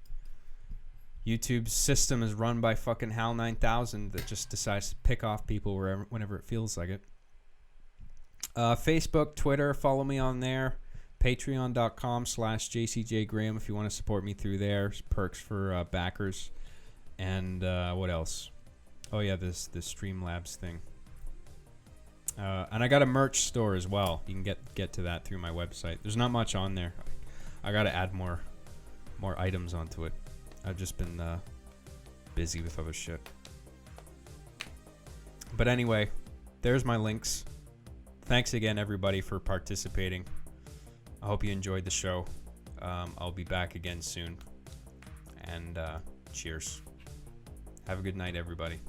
system is run by fucking HAL 9000 that just decides to pick off people whenever it feels like it. Facebook, Twitter, follow me on there. Patreon.com/JCJGraham if you want to support me through there. There's perks for backers. And what else? Oh yeah, this Streamlabs thing. And I got a merch store as well. You can get to that through my website. There's not much on there. I got to add more items onto it. I've just been busy with other shit. But anyway, there's my links. Thanks again, everybody, for participating. I hope you enjoyed the show. I'll be back again soon. And cheers. Have a good night, everybody.